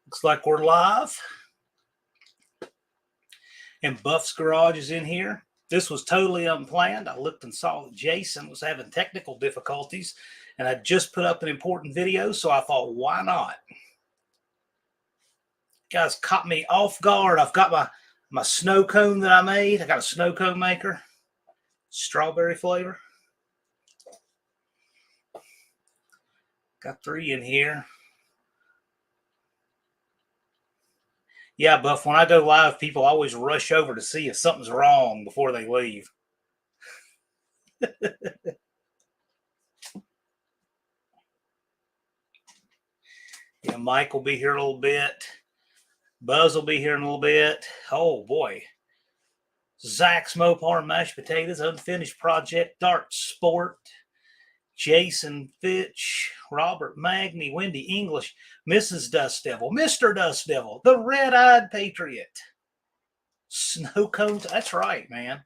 Looks like we're live. And Buff's Garage is in here. This was totally unplanned. I looked and saw that Jason was having technical difficulties, and I just put up an important video, so I thought, why not? You guys caught me off guard. I've got my snow cone that I made. I got a snow cone maker, strawberry flavor. Got 3 in here. Yeah, Buff, when I go live, people always rush over to see if something's wrong before they leave. Yeah, Mike will be here in a little bit. Buzz will be here in a little bit. Oh, boy. Zach's Mopar and Mashed Potatoes, Unfinished Project, Dart Sport, Jason Fitch, Robert Magny, Wendy English, Mrs. Dust Devil, Mr. Dust Devil, the Red-Eyed Patriot, Snow Cones. That's right, man.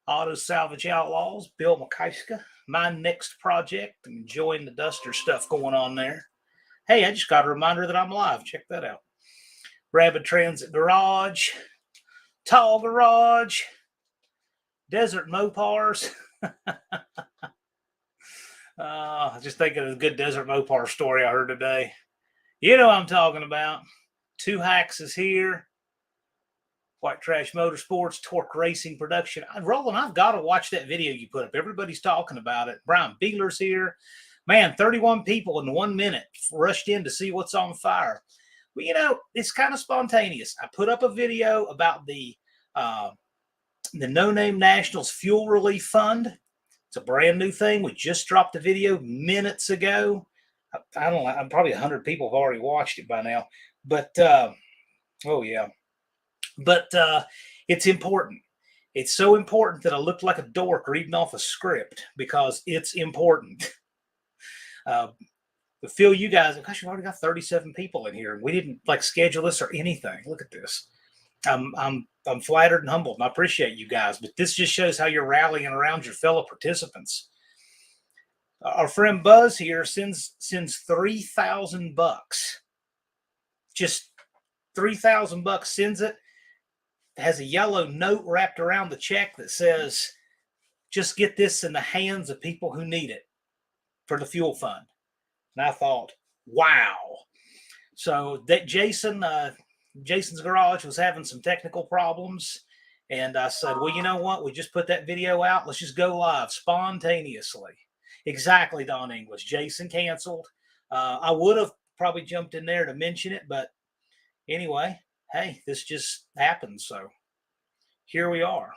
Auto Salvage Outlaws, Bill McKeiska, My Next Project. I'm enjoying the Duster stuff going on there. Hey, I just got a reminder that I'm live. Check that out. Rapid Transit Garage, Tall Garage, Desert Mopars. Just thinking of a good Desert Mopar story I heard today. You know what I'm talking about. 2 Hacks is here. White Trash Motorsports, Torque Racing Production. Roland, I've got to watch that video you put up. Everybody's talking about it. Brian Beegler's here. Man, 31 people in 1 minute rushed in to see what's on fire. Well, you know, it's kind of spontaneous. I put up a video about the No Name Nationals Fuel Relief Fund. It's a brand new thing. We just dropped the video minutes ago. I don't know. Probably 100 people have already watched it by now. But, oh, yeah. But it's important. It's so important that I looked like a dork reading off a script because it's important. But Phil, you guys, gosh, you've already got 37 people in here. We didn't schedule this or anything. Look at this. I'm flattered and humbled, and I appreciate you guys. But this just shows how you're rallying around your fellow participants. Our friend Buzz here sends $3,000. Just $3,000. Sends it. Has a yellow note wrapped around the check that says, "Just get this in the hands of people who need it for the fuel fund." And I thought, wow. So that Jason's Garage was having some technical problems. And I said, well, you know what? We just put that video out. Let's just go live spontaneously. Exactly, Don English. Jason canceled. I would have probably jumped in there to mention it. But anyway, hey, this just happened. So here we are.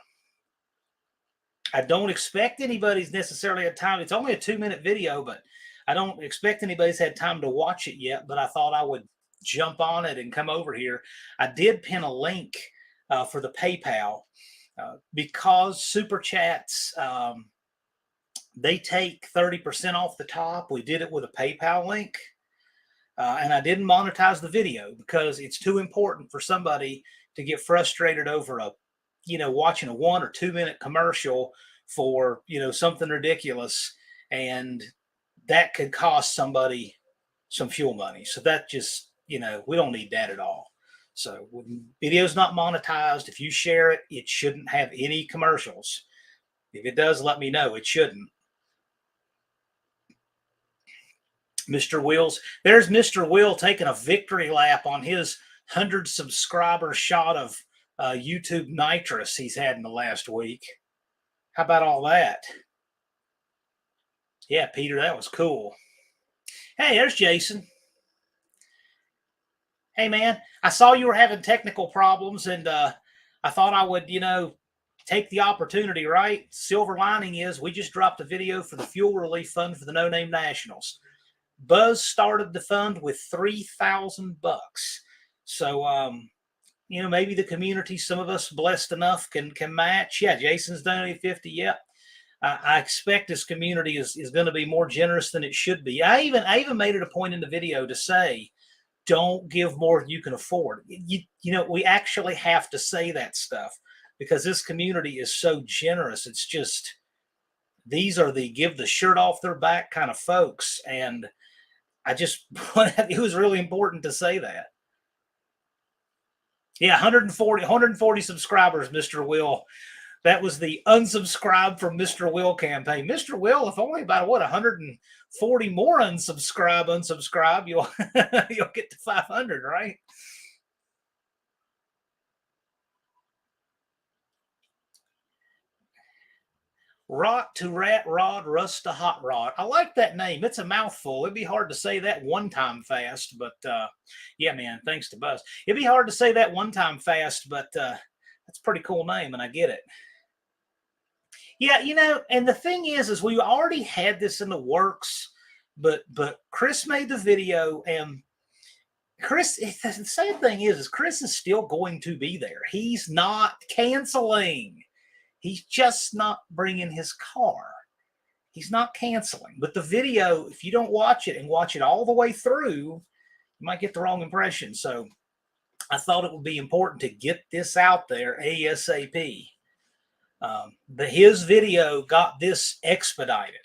I don't expect anybody's necessarily had time. It's only a 2-minute video, but I don't expect anybody's had time to watch it yet, but I thought I would jump on it and come over here. I did pin a link for the PayPal because Super Chats, they take 30% off the top. We did it with a PayPal link, and I didn't monetize the video because it's too important for somebody to get frustrated over watching a 1 or 2 minute commercial for, something ridiculous. And that could cost somebody some fuel money. So that just, we don't need that at all. So when video's not monetized, if you share it, it shouldn't have any commercials. If it does, let me know. It shouldn't. Mr. Wills, there's Mr. Will taking a victory lap on his 100 subscriber shot of YouTube nitrous he's had in the last week. How about all that? Yeah, Peter, that was cool. Hey, there's Jason. Hey, man, I saw you were having technical problems, and I thought I would, take the opportunity, right? Silver lining is we just dropped a video for the Fuel Relief Fund for the No Name Nationals. Buzz started the fund with $3,000. So, maybe the community, some of us blessed enough can match. Yeah, Jason's donated 50. Yep. I expect this community is going to be more generous than it should be. I even made it a point in the video to say, don't give more than you can afford. We actually have to say that stuff because this community is so generous. It's just, these are the give the shirt off their back kind of folks. And I just, it was really important to say that. Yeah, 140 subscribers, Mr. Will. That was the unsubscribe from Mr. Will campaign. Mr. Will, if only about 140 more unsubscribe, you'll you'll get to 500, right? Rot to rat rod, rust to hot rod. I like that name. It's a mouthful. It'd be hard to say that one time fast, but yeah, man, thanks to Buzz. It'd be hard to say that one time fast, but that's a pretty cool name, and I get it. Yeah, and the thing is we already had this in the works, but Chris made the video, and Chris, the same thing is Chris is still going to be there. He's not canceling. He's just not bringing his car. He's not canceling. But the video, if you don't watch it and watch it all the way through, you might get the wrong impression. So I thought it would be important to get this out there ASAP. His video got this expedited.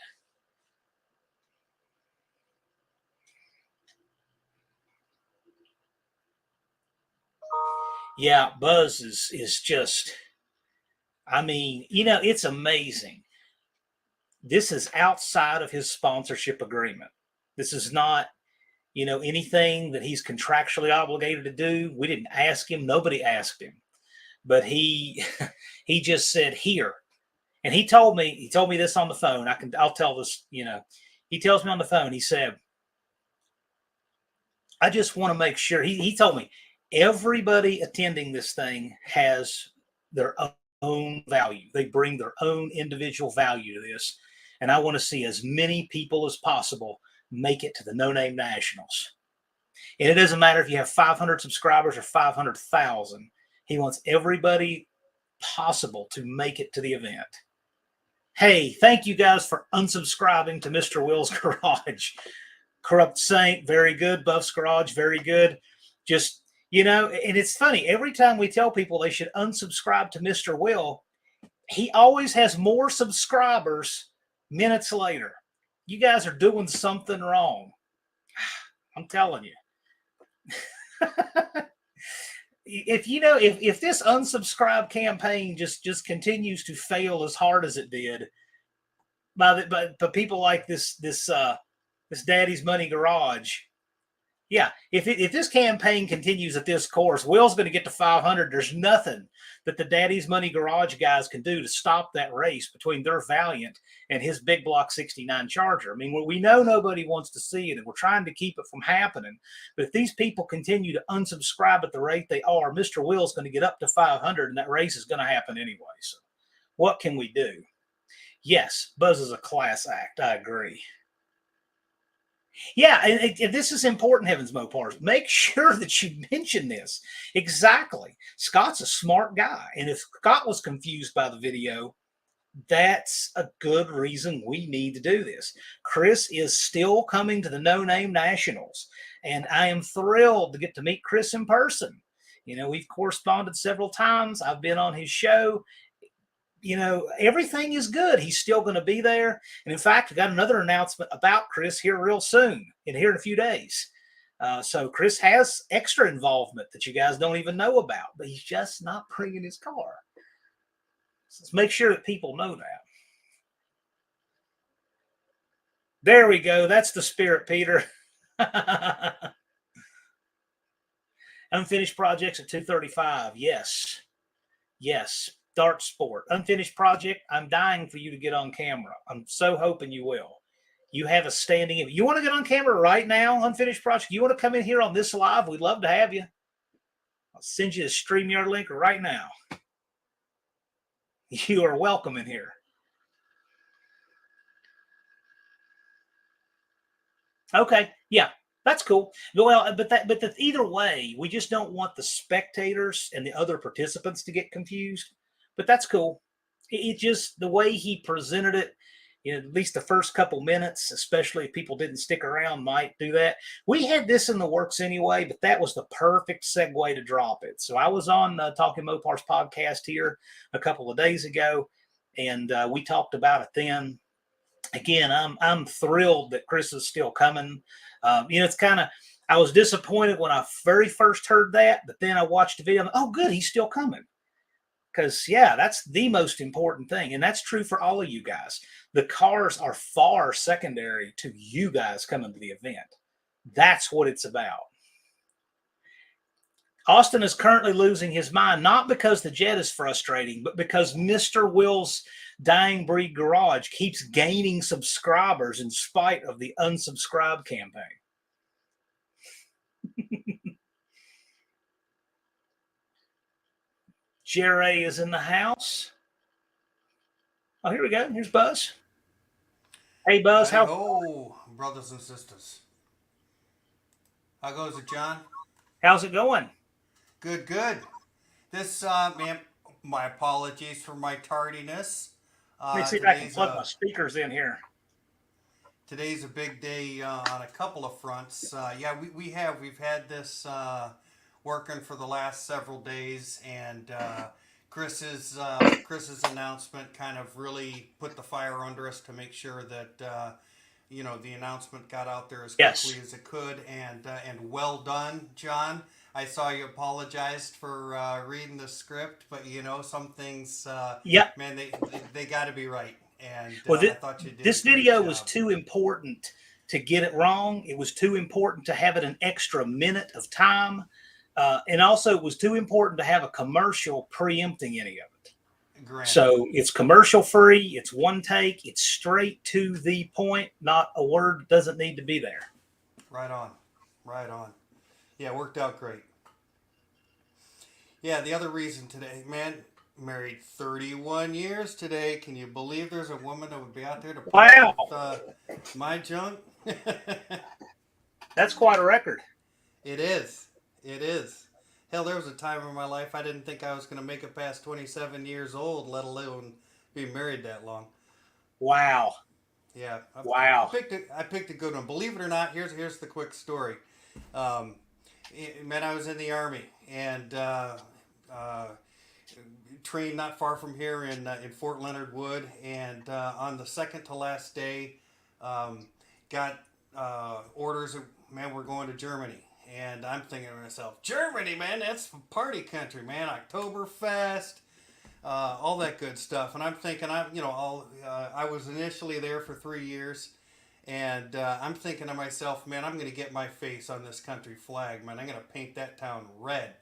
Yeah, Buzz is just, I mean, it's amazing. This is outside of his sponsorship agreement. This is not, anything that he's contractually obligated to do. We didn't ask him. Nobody asked him. But he he just said here. And he told me this on the phone. I'll tell this, he tells me on the phone, he said, I just want to make sure. He told me everybody attending this thing has their own value. They bring their own individual value to this. And I want to see as many people as possible make it to the No Name Nationals. And it doesn't matter if you have 500 subscribers or 500,000. He wants everybody possible to make it to the event. Hey, thank you guys for unsubscribing to Mr. Will's Garage. Corrupt Saint, very good. Buff's Garage, very good. Just, and it's funny. Every time we tell people they should unsubscribe to Mr. Will, he always has more subscribers minutes later. You guys are doing something wrong. I'm telling you. If this unsubscribe campaign just continues to fail as hard as it did by people like this Daddy's Money Garage, yeah, if this campaign continues at this course, Will's going to get to 500. There's nothing that the Daddy's Money Garage guys can do to stop that race between their Valiant and his big block 69 Charger. I mean, we know nobody wants to see it, and we're trying to keep it from happening. But if these people continue to unsubscribe at the rate they are, Mr. Will's going to get up to 500, and that race is going to happen anyway. So what can we do? Yes, Buzz is a class act. I agree. Yeah, and this is important, Heavens Mopars. Make sure that you mention this. Exactly. Scott's a smart guy. And if Scott was confused by the video, that's a good reason we need to do this. Chris is still coming to the No Name Nationals, and I am thrilled to get to meet Chris in person. We've corresponded several times. I've been on his show. Everything is good. He's still going to be there. And in fact, I got another announcement about Chris here real soon, in a few days. So Chris has extra involvement that you guys don't even know about, but he's just not bringing his car. So let's make sure that people know that. There we go. That's the spirit, Peter. Unfinished projects at 2:35. Yes. Dart Sport. Unfinished project. I'm dying for you to get on camera. I'm so hoping you will. You have a standing. You want to get on camera right now, Unfinished project? You want to come in here on this live? We'd love to have you. I'll send you the StreamYard link right now. You are welcome in here. Okay. Yeah. That's cool. Well, but either way, we just don't want the spectators and the other participants to get confused. But that's cool. It just, the way he presented it, at least the first couple minutes, especially if people didn't stick around, might do that. We had this in the works anyway, but that was the perfect segue to drop it. So I was on Talking Mopars podcast here a couple of days ago, and we talked about it then. again, I'm thrilled that Chris is still coming. It's kind of, I was disappointed when I very first heard that, but then I watched the video. Oh, good, he's still coming. Because yeah, that's the most important thing, and that's true for all of you guys. The cars are far secondary to you guys coming to the event. That's what it's about. Austin is currently losing his mind, not because the jet is frustrating, but because Mr. Will's Dying Breed Garage keeps gaining subscribers in spite of the unsubscribe campaign. Jerry is in the house. Oh, here we go. Here's Buzz. Hey, Buzz. Hello, brothers and sisters. How goes it, John? How's it going? Good, good. This, man, my apologies for my tardiness. Let me see if I can plug my speakers in here. Today's a big day on a couple of fronts. Yeah, we've had this working for the last several days, and Chris's announcement kind of really put the fire under us to make sure that the announcement got out there as quickly as it could, and well done, John. I saw you apologized for reading the script, but some things, man, they got to be right. And I thought you did. This video was too important to get it wrong. It was too important to have it an extra minute of time, and also it was too important to have a commercial preempting any of it. Granted. So it's commercial free. It's one take. It's straight to the point. Not a word doesn't need to be there. Right on. Right on. Yeah, it worked out great. Yeah, the other reason today, man, married 31 years today. Can you believe there's a woman that would be out there to put with my junk? That's quite a record. It is. It is. Hell, there was a time in my life I didn't think I was going to make it past 27 years old, let alone be married that long. Wow. Yeah. Wow. I picked a good one. Believe it or not, here's the quick story. Man, I was in the Army and trained not far from here in Fort Leonard Wood, and on the second to last day, got orders. Man, we're going to Germany, and I'm thinking to myself, Germany, man, that's party country, man. Oktoberfest, all that good stuff. And I'm thinking, I was initially there for 3 years. And I'm thinking to myself, man, I'm going to get my face on this country flag, man. I'm going to paint that town red.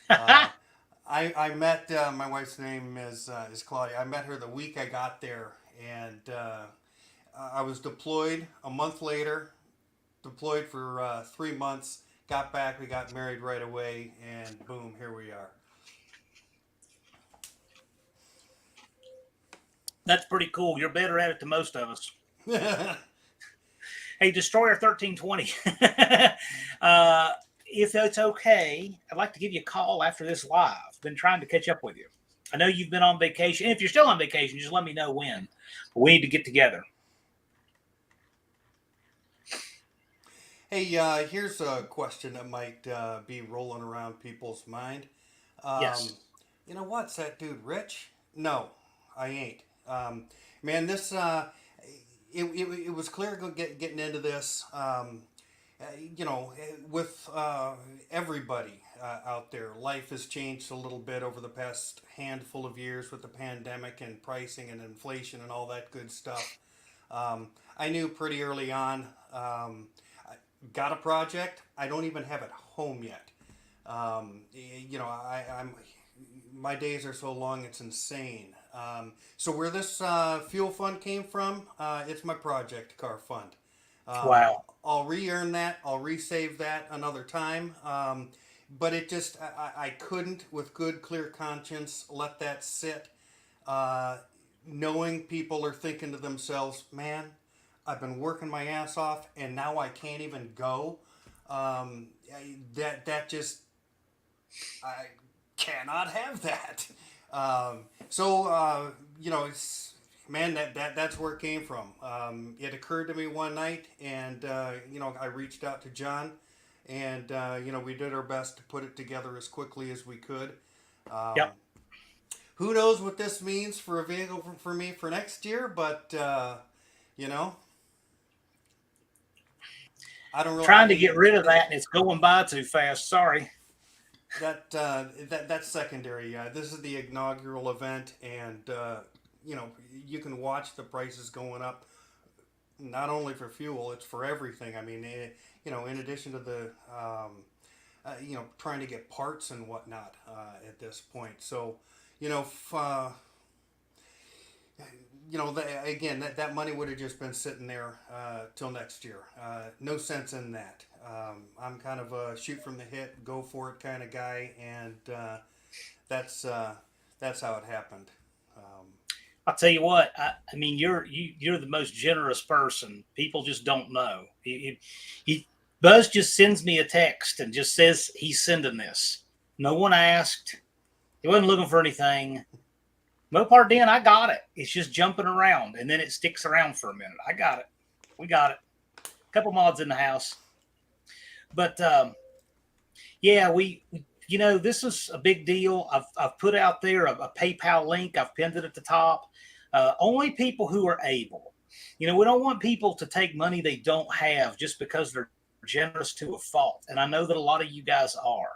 I met, my wife's name is Claudia. I met her the week I got there. And I was deployed a month later, deployed for 3 months, got back, we got married right away, and boom, here we are. That's pretty cool. You're better at it than most of us. Hey, Destroyer 1320, if it's okay, I'd like to give you a call after this live. Been trying to catch up with you. I know you've been on vacation. If you're still on vacation, just let me know when. But we need to get together. Hey, here's a question that might be rolling around people's mind. Yes. You know what's that dude, Rich? No, I ain't. Man, this... It was clear getting into this, with everybody out there. Life has changed a little bit over the past handful of years with the pandemic and pricing and inflation and all that good stuff. I knew pretty early on, I got a project. I don't even have it home yet. My days are so long, it's insane. So where this fuel fund came from, it's my project car fund. Wow. I'll re-earn that. I'll resave that another time. But it just, I couldn't, with good, clear conscience, let that sit. Knowing people are thinking to themselves, man, I've been working my ass off and now I can't even go. That just, I cannot have that. It's, man, that's where it came from. It occurred to me one night, and I reached out to John, and we did our best to put it together as quickly as we could. Yep. Who knows what this means for a vehicle for me for next year? But You know, I don't really. Trying to get rid of that, and it's going by too fast. Sorry. That's secondary. This is the inaugural event, and you can watch the prices going up. Not only for fuel, it's for everything. I mean, in addition to the trying to get parts and whatnot at this point. So, you know, if, again, that money would have just been sitting there till next year. No sense in that. I'm kind of a shoot from the hip, go for it kind of guy, and that's how it happened. I'll tell you what. I mean, you're the most generous person. People just don't know. Buzz just sends me a text and just says he's sending this. No one asked. He wasn't looking for anything. Mopar Den, I got it. It's just jumping around, and then it sticks around for a minute. I got it. We got it. A couple mods in the house. But, yeah, this is a big deal. I've put out there a PayPal link. I've pinned it at the top. Only people who are able. We don't want people to take money they don't have just because they're generous to a fault. And I know that a lot of you guys are.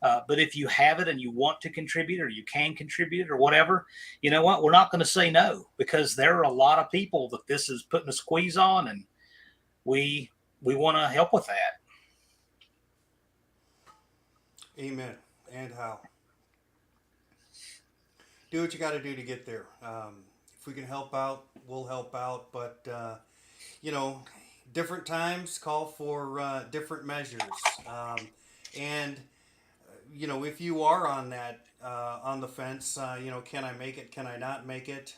But if you have it and you want to contribute, or you can contribute, or whatever, you know what? We're not going to say no, because there are a lot of people that this is putting a squeeze on, and we want to help with that. Amen. And how? Do what you got to do to get there. If we can help out, we'll help out. But different times call for different measures. And if you are on that on the fence, can I make it? Can I not make it?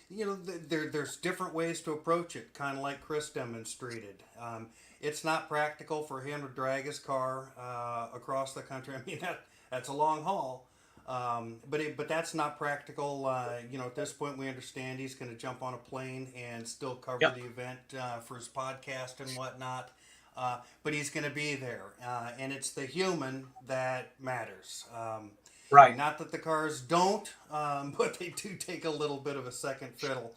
There's different ways to approach it, kind of like Chris demonstrated. It's not practical for him to drag his car across the country. I mean, that's a long haul. But that's not practical. At this point, we understand he's going to jump on a plane and still cover the event for his podcast and whatnot. But he's going to be there, and it's the human that matters. Right. Not that the cars don't, but they do take a little bit of a second fiddle.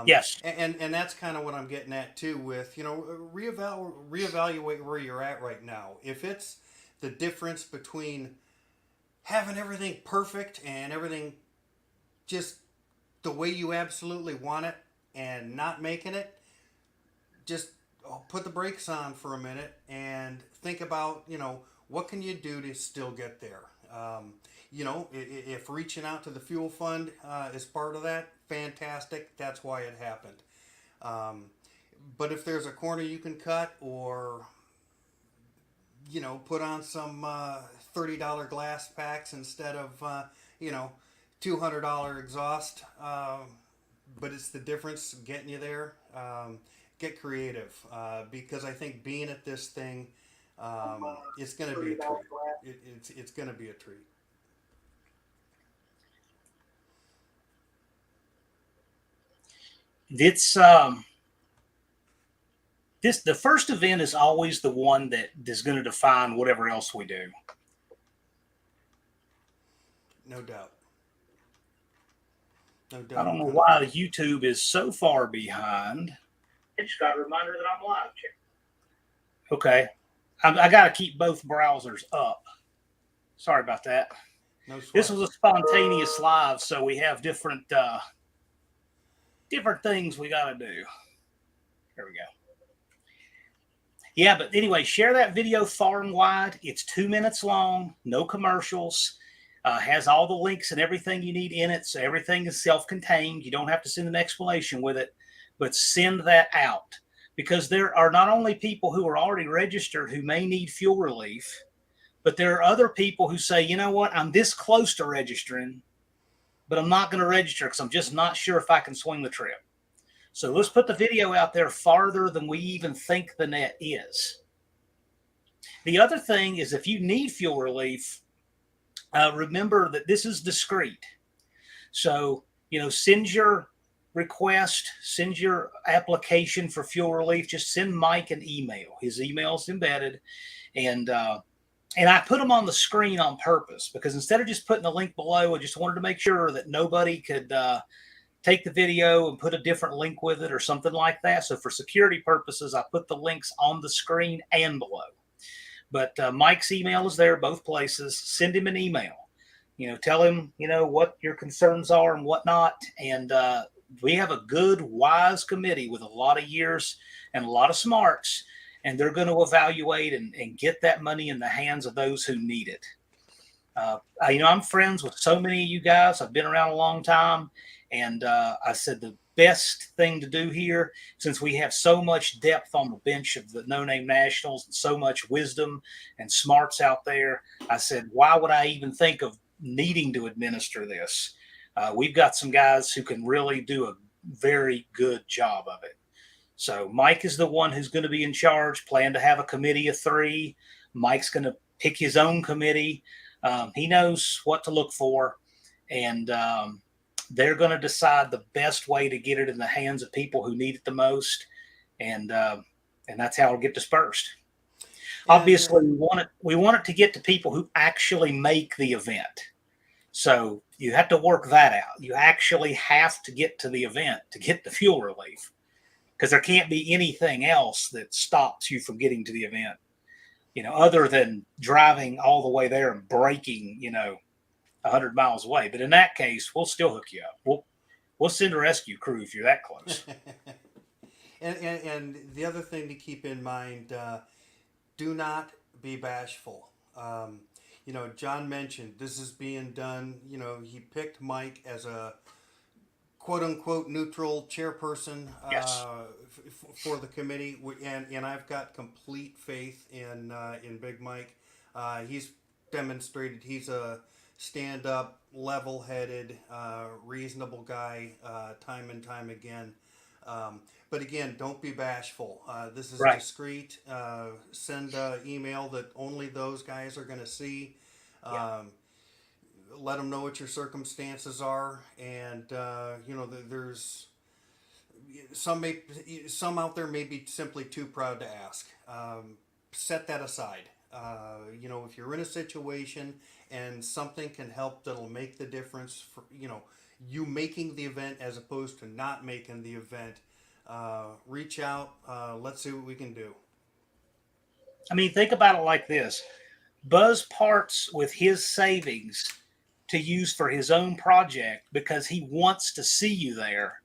Yes. And that's kind of what I'm getting at too. With reevaluate where you're at right now. If it's the difference between having everything perfect and everything just the way you absolutely want it and not making it, just put the brakes on for a minute and think about, what can you do to still get there? If reaching out to the fuel fund is part of that, fantastic. That's why it happened. But if there's a corner you can cut, or put on some $30 glass packs instead of $200 exhaust, but it's the difference getting you there. Get creative, because I think being at this thing, it's going to be a treat. It's going to be a treat. It's the first event is always the one that is going to define whatever else we do. No doubt. I don't know why YouTube is so far behind. I just got a reminder that I'm live. Okay. I got to keep both browsers up. Sorry about that. No sweat. This was a spontaneous live, so we have different things we got to do. There we go. Yeah, but anyway, share that video far and wide. It's 2 minutes long, no commercials. Has all the links and everything you need in it, so everything is self-contained. You don't have to send an explanation with it, but send that out, because there are not only people who are already registered who may need fuel relief, but there are other people who say, you know what, I'm this close to registering, but I'm not going to register because I'm just not sure if I can swing the trip. So let's put the video out there farther than we even think the net is. The other thing is, if you need fuel relief, remember that this is discreet. So, send your request, send your application for fuel relief. Just send Mike an email. His email's embedded. And I put them on the screen on purpose, because instead of just putting the link below, I just wanted to make sure that nobody could take the video and put a different link with it or something like that. So for security purposes, I put the links on the screen and below. But Mike's email is there both places. Send him an email. Tell him, what your concerns are and whatnot. And we have a good, wise committee with a lot of years and a lot of smarts. And they're going to evaluate and get that money in the hands of those who need it. I'm friends with so many of you guys. I've been around a long time. And I said the best thing to do here, since we have so much depth on the bench of the no-name nationals and so much wisdom and smarts out there, I said, why would I even think of needing to administer this? We've got some guys who can really do a very good job of it. So Mike is the one who's going to be in charge. Plan to have a committee of 3. Mike's going to pick his own committee. He knows what to look for, and they're going to decide the best way to get it in the hands of people who need it the most, and that's how it'll get dispersed. Obviously, we want it to get to people who actually make the event. So you have to work that out. You actually have to get to the event to get the fuel relief, because there can't be anything else that stops you from getting to the event, other than driving all the way there and braking, 100 miles away. But in that case, we'll still hook you up. We'll send a rescue crew if you're that close. and the other thing to keep in mind, do not be bashful. John mentioned this is being done. He picked Mike as a quote-unquote neutral chairperson Yes. For the committee, and I've got complete faith in Big Mike. He's demonstrated he's a stand-up, level-headed, reasonable guy time and time again. But again, don't be bashful. This is right. Discreet. Send an email that only those guys are going to see. Let them know what your circumstances are, and there's some out there may be simply too proud to ask. Set that aside. If you're in a situation and something can help that'll make the difference for you making the event as opposed to not making the event, reach out. Let's see what we can do. I mean, think about it like this. Buzz parts with his savings to use for his own project because he wants to see you there.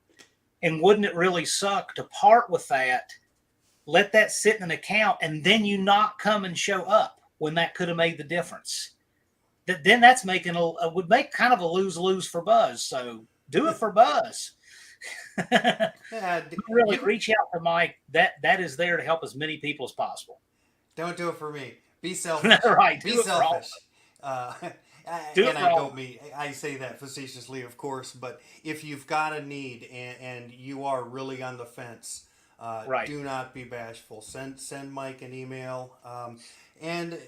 And wouldn't it really suck to part with that, let that sit in an account, and then you not come and show up when that could have made the difference? Then that's would make kind of a lose-lose for Buzz. So do it for Buzz. Really reach out to Mike. That is there to help as many people as possible. Don't do it for me. Be selfish. Right. Be selfish. I say that facetiously, of course, but if you've got a need and you are really on the fence, right. Do not be bashful. Send Mike an email, and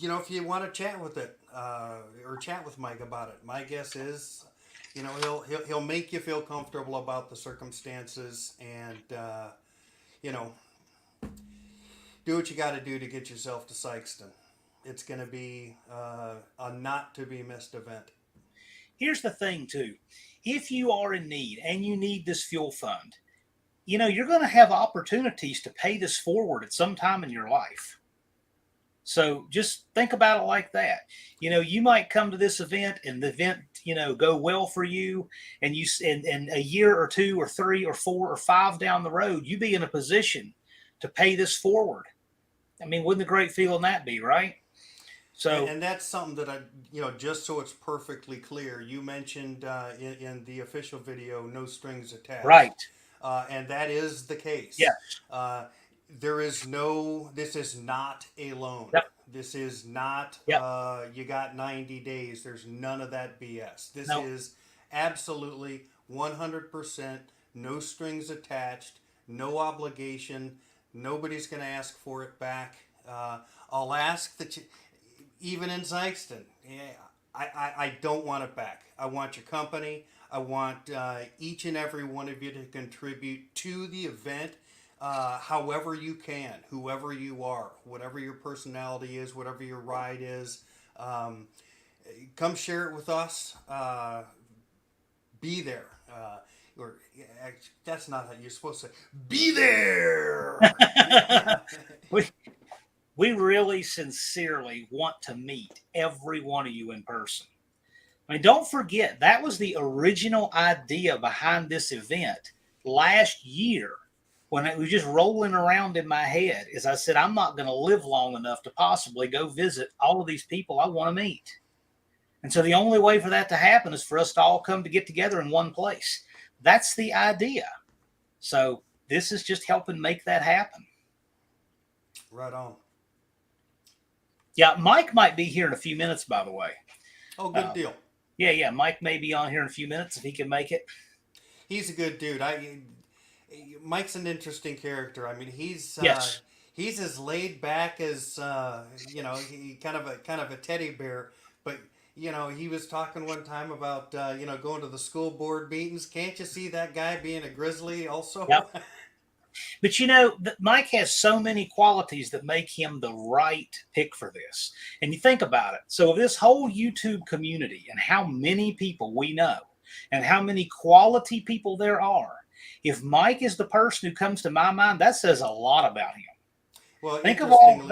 if you want to chat with it or chat with Mike about it, my guess is, he'll make you feel comfortable about the circumstances, and do what you got to do to get yourself to Sykeston. It's going to be a not to be missed event. Here's the thing, too. If you are in need and you need this fuel fund, you're going to have opportunities to pay this forward at some time in your life. So just think about it like that. You might come to this event and the event, go well for you, and in a year or 2 or 3 or 4 or 5 down the road, you be in a position to pay this forward. I mean, wouldn't a great feeling that be, right? So, and that's something that just so it's perfectly clear, you mentioned in the official video, no strings attached. Right. And that is the case. Yes. This is not a loan. Yep. This is not, yep. You got 90 days. There's none of that BS. This nope. is absolutely 100%, no strings attached, no obligation. Nobody's going to ask for it back. I'll ask that you, even in Sykeston, I don't want it back. I want your company. I want each and every one of you to contribute to the event however you can, whoever you are, whatever your personality is, whatever your ride is. Come share it with us. be there. Or actually, that's not how you're supposed to say. Be there. we we really sincerely want to meet every one of you in person. I mean, don't forget that was the original idea behind this event last year when it was just rolling around in my head. Is I said I'm not going to live long enough to possibly go visit all of these people I want to meet. And so the only way for that to happen is for us to all come to get together in one place. That's the idea. So this is just helping make that happen. Right on. Yeah, Mike might be here in a few minutes, by the way. Oh, good deal. Yeah, Mike may be on here in a few minutes if he can make it. He's a good dude. Mike's an interesting character. I mean, Yes. he's as laid back as he kind of a teddy bear. But he was talking one time about going to the school board meetings. Can't you see that guy being a grizzly also? Yep. But Mike has so many qualities that make him the right pick for this. And you think about it. So this whole YouTube community and how many people we know and how many quality people there are, if Mike is the person who comes to my mind, that says a lot about him. Well, think of all.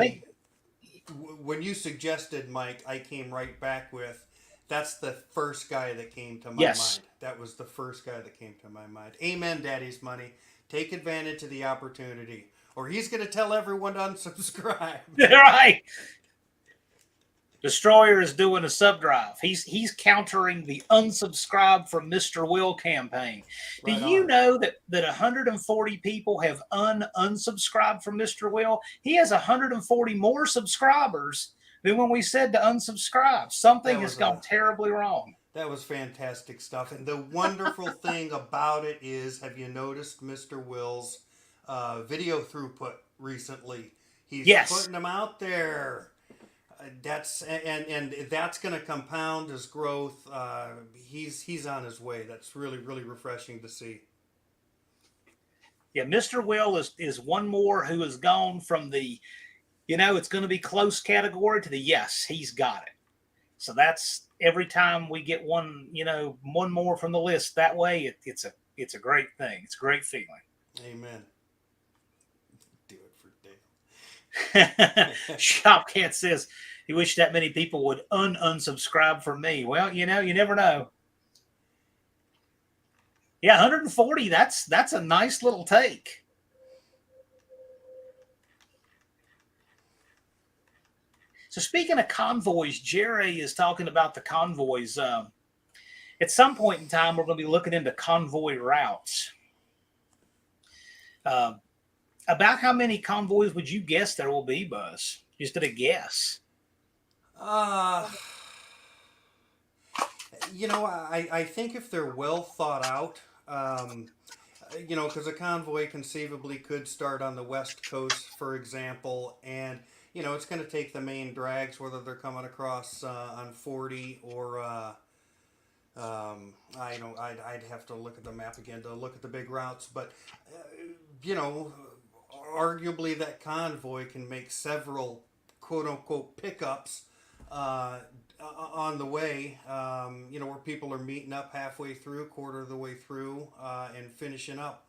When you suggested Mike, I came right back with, that's the first guy that came to my Yes. mind. That was the first guy that came to my mind. Amen, Daddy's money. Take advantage of the opportunity, or he's going to tell everyone to unsubscribe. Right. Destroyer is doing a sub drive. He's countering the unsubscribe from Mr. Will campaign. Right Do you on. know that 140 people have unsubscribed from Mr. Will? He has 140 more subscribers than when we said to unsubscribe. Something has gone terribly wrong. That was fantastic stuff. And the wonderful thing about it is, have you noticed Mr. Will's video throughput recently? He's putting them out there. That's going to compound his growth. He's on his way. That's really, really refreshing to see. Yeah, Mr. Will is one more who has gone from the, it's going to be close category to the yes, he's got it. So that's every time we get one, one more from the list that way, it's a great thing. It's a great feeling. Amen. Do it for Dale. Shopcat says he wished that many people would unsubscribe from me. Well, you never know. Yeah, 140. That's a nice little take. So speaking of convoys, Jerry is talking about the convoys. At some point in time, we're going to be looking into convoy routes. About how many convoys would you guess there will be, Buzz? Just at a guess. I think if they're well thought out, because a convoy conceivably could start on the West Coast, for example, and it's going to take the main drags, whether they're coming across on 40 or I'd have to look at the map again to look at the big routes, but arguably that convoy can make several quote unquote pickups on the way, where people are meeting up halfway through, quarter of the way through, and finishing up.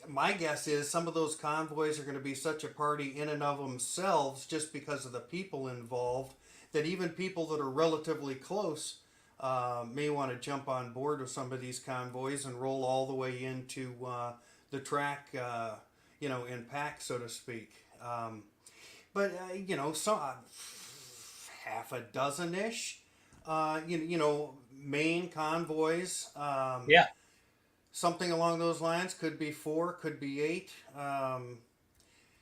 My guess is some of those convoys are going to be such a party in and of themselves, just because of the people involved, that even people that are relatively close may want to jump on board with some of these convoys and roll all the way into the track, in pack, so to speak. So half a dozen-ish, main convoys. Yeah. Something along those lines. Could be 4, could be 8.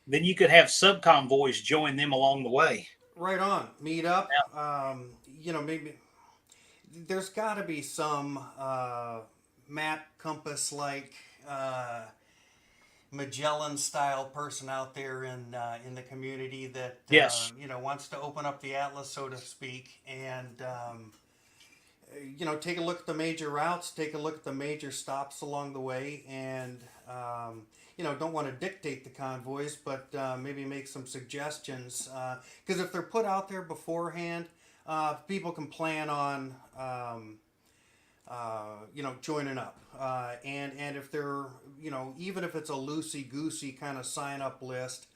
Then you could have sub-convoys join them along the way. Right on. Meet up. Yeah. Maybe there's got to be some map compass-like Magellan-style person out there in the community that yes. Wants to open up the atlas, so to speak, and take a look at the major routes, take a look at the major stops along the way, and don't want to dictate the convoys, but maybe make some suggestions, because if they're put out there beforehand, people can plan on joining up. And if they're, even if it's a loosey goosey kind of sign up list,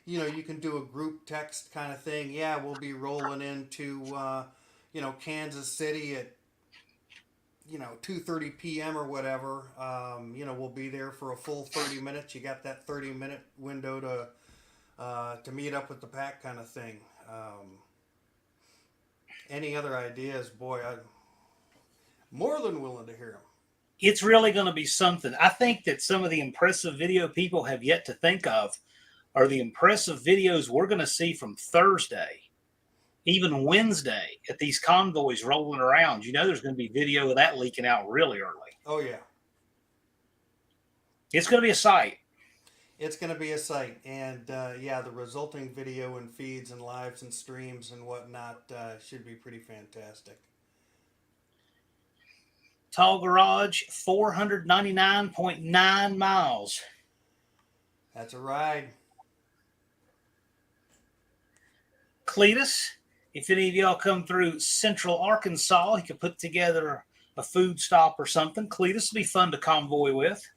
you can do a group text kind of thing. Yeah, we'll be rolling into, Kansas City at 2:30 p.m. or whatever. We'll be there for a full 30 minutes. You got that 30-minute window to meet up with the pack kind of thing. Any other ideas? Boy, I'm more than willing to hear them. It's really going to be something. I think that some of the impressive video people have yet to think of are the impressive videos we're going to see from Thursday, even Wednesday, at these convoys rolling around. There's going to be video of that leaking out really early. Oh, yeah. It's going to be a sight. It's going to be a sight. And, the resulting video and feeds and lives and streams and whatnot should be pretty fantastic. Tall Garage, 499.9 miles. That's a ride. Cletus, if any of y'all come through Central Arkansas, you could put together a food stop or something. Cletus would be fun to convoy with.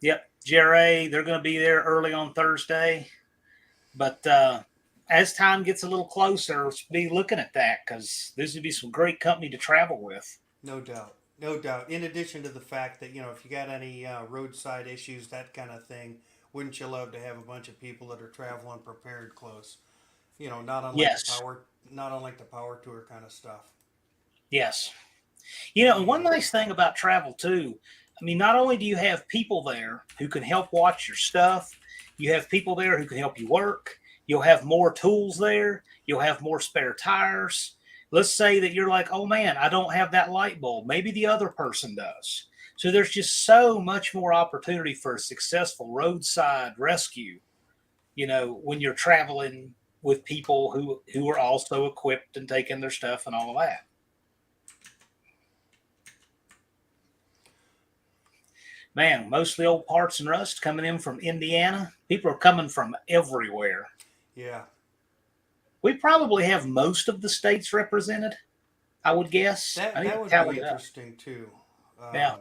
Yep, Jerry, they're going to be there early on Thursday. But as time gets a little closer, be looking at that, because this would be some great company to travel with. No doubt. No doubt. In addition to the fact that, if you got any roadside issues, that kind of thing, wouldn't you love to have a bunch of people that are traveling prepared close? Not unlike Yes. not unlike the power tour kind of stuff. Yes. And one nice thing about travel too, not only do you have people there who can help watch your stuff, you have people there who can help you work. You'll have more tools there. You'll have more spare tires. Let's say that you're like, oh man, I don't have that light bulb. Maybe the other person does. So there's just so much more opportunity for a successful roadside rescue, when you're traveling with people who are also equipped and taking their stuff and all of that. Man, mostly old parts and rust coming in from Indiana. People are coming from everywhere. Yeah. We probably have most of the states represented, I would guess. That would be interesting too. Yeah.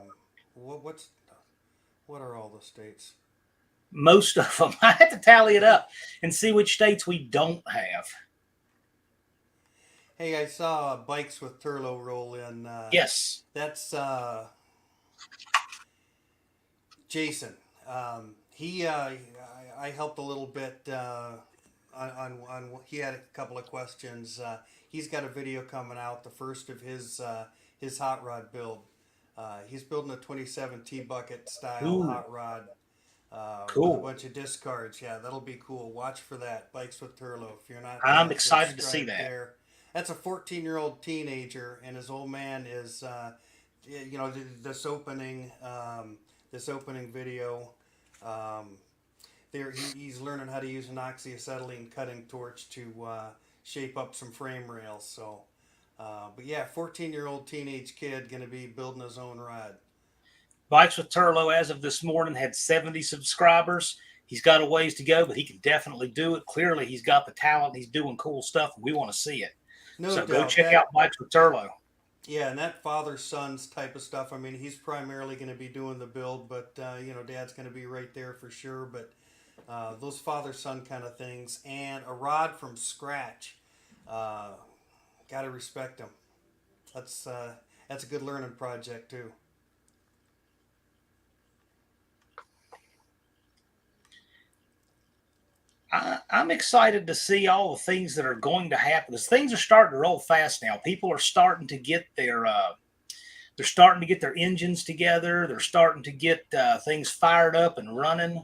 What are all the states? Most of them. I have to tally it up and see which states we don't have. Hey, I saw Bikes with Turlo roll in. Yes. That's Jason. I helped a little bit on he had a couple of questions. He's got a video coming out, the first of his hot rod build. He's building a 27 T-bucket style hot rod cool. with a bunch of discards. Yeah, that'll be cool. Watch for that. Bikes with Turlo. If you're not, I'm excited to see that. There. That's a 14-year-old teenager, and his old man is, this opening video. He's learning how to use an oxyacetylene cutting torch to shape up some frame rails. So, but yeah, 14-year-old teenage kid going to be building his own rod. Bikes with Turlo, as of this morning, had 70 subscribers. He's got a ways to go, but he can definitely do it. Clearly, he's got the talent. He's doing cool stuff, and we want to see it. No so doubt. Go check out Bikes with Turlo. Yeah, and that father-son's type of stuff, he's primarily going to be doing the build, but, Dad's going to be right there for sure. But those father-son kind of things, and a rod from scratch, got to respect him. That's a good learning project, too. I'm excited to see all the things that are going to happen, because things are starting to roll fast now. People are starting to get their engines together. They're starting to get things fired up and running.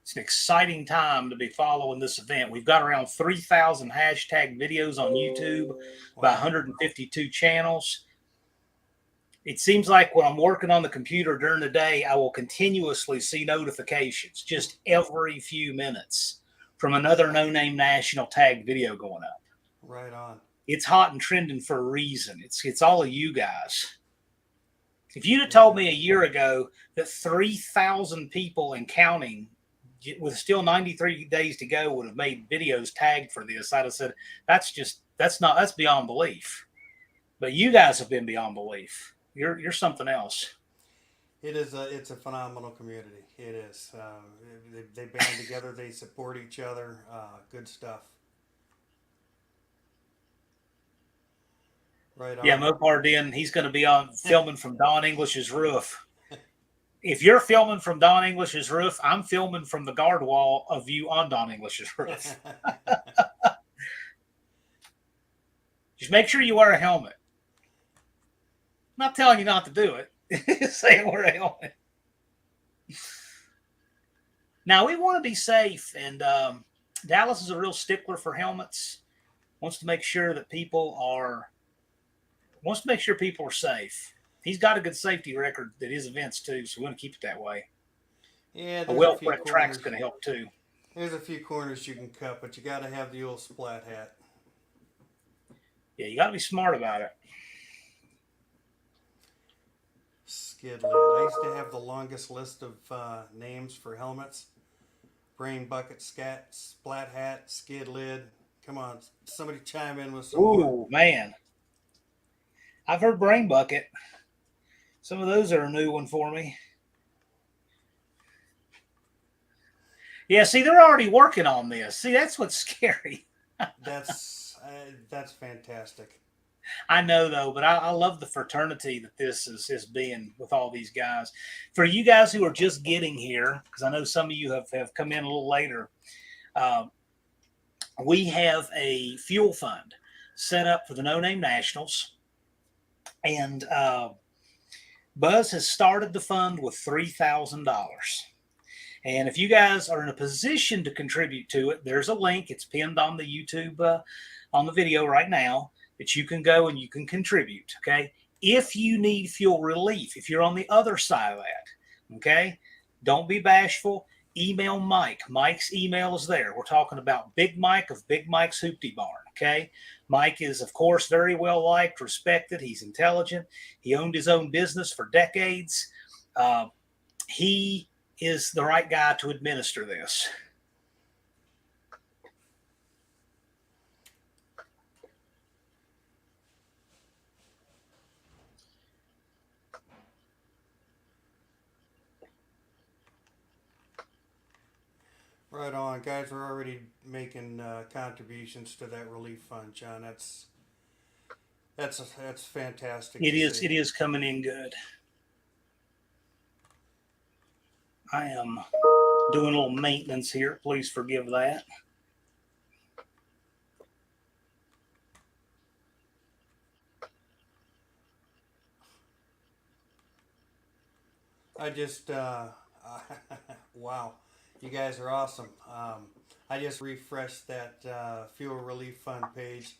It's an exciting time to be following this event. We've got around 3,000 hashtag videos on YouTube by 152 channels. It seems like when I'm working on the computer during the day, I will continuously see notifications just every few minutes from another no-name national tag video going up. Right on. It's hot and trending for a reason. It's all of you guys. If you'd have told me a year ago that 3,000 people and counting with still 93 days to go, would have made videos tagged for this, I'd have said, that's beyond belief. But you guys have been beyond belief. You're something else. It's a phenomenal community. It is. They band together. They support each other. Good stuff. Right on. Yeah, Mopar Den, he's going to be on filming from Don English's roof. If you're filming from Don English's roof, I'm filming from the guard wall of you on Don English's roof. Just make sure you wear a helmet. I'm not telling you not to do it. Say wear a helmet. Now, we want to be safe, and Dallas is a real stickler for helmets. Wants to make sure that people are safe. He's got a good safety record at his events too, so we want to keep it that way. Yeah, A well-prepped track's going to help too. There's a few corners you can cut, but you got to have the old splat hat. Yeah, you got to be smart about it. Skid lid. I used to have the longest list of names for helmets: brain bucket, splat hat, skid lid. Come on, somebody chime in with some. Ooh, man. I've heard brain bucket. Some of those are a new one for me. Yeah, see, they're already working on this. See, that's what's scary. That's fantastic. I know, though, but I love the fraternity that this is being with all these guys. For you guys who are just getting here, because I know some of you have come in a little later, we have a fuel fund set up for the No Name Nationals. And Buzz has started the fund with $3,000. And if you guys are in a position to contribute to it, there's a link. It's pinned on the YouTube, on the video right now, that you can go and you can contribute, okay? If you need fuel relief, if you're on the other side of that, okay? Don't be bashful. Email Mike. Mike's email is there. We're talking about Big Mike of Big Mike's Hoopty Barn, okay? Mike is, of course, very well liked, respected. He's intelligent. He owned his own business for decades. He is the right guy to administer this. Right on, guys. We're already making contributions to that relief fund, John. That's fantastic. It is. It is coming in good. I am doing a little maintenance here. Please forgive that. I just wow. You guys are awesome. I just refreshed that fuel relief fund page.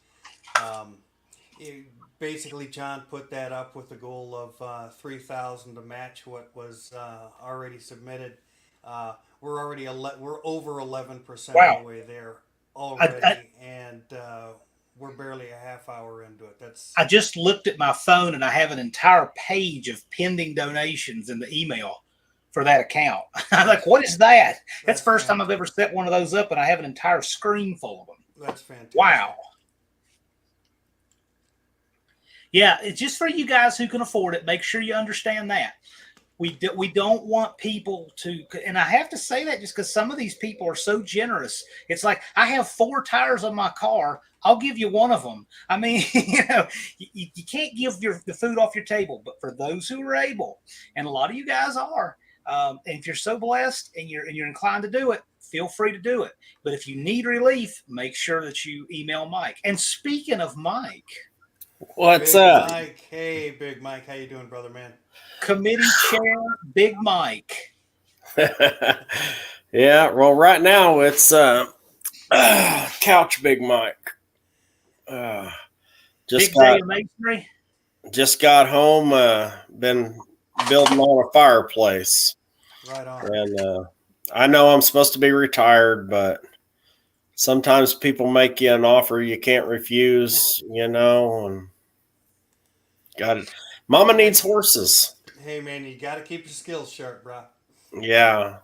Basically, John put that up with the goal of 3,000 to match what was already submitted. We're over 11% Wow. of the way there already, and we're barely a half hour into it. I just looked at my phone and I have an entire page of pending donations in the email for that account. I'm like, what is that? That's the first time I've ever set one of those up, and I have an entire screen full of them. That's fantastic. Wow. Yeah, it's just for you guys who can afford it. Make sure you understand that. We don't want people to, and I have to say that just because some of these people are so generous. It's like, I have 4 tires on my car. I'll give you one of them. I mean, you can't give the food off your table, but for those who are able, and a lot of you guys are, and if you're so blessed and you're inclined to do it, feel free to do it. But if you need relief, make sure that you email Mike. And speaking of Mike, what's Big up? Mike, hey, Big Mike, how you doing, brother, man? Committee Chair Big Mike. Yeah, well, right now it's Couch Big Mike. Big day of masonry. Just got home. Been building on a fireplace. Right on. And I know I'm supposed to be retired, but sometimes people make you an offer you can't refuse. And got it. Mama needs horses. Hey, man, you got to keep your skills sharp, bro. Yeah.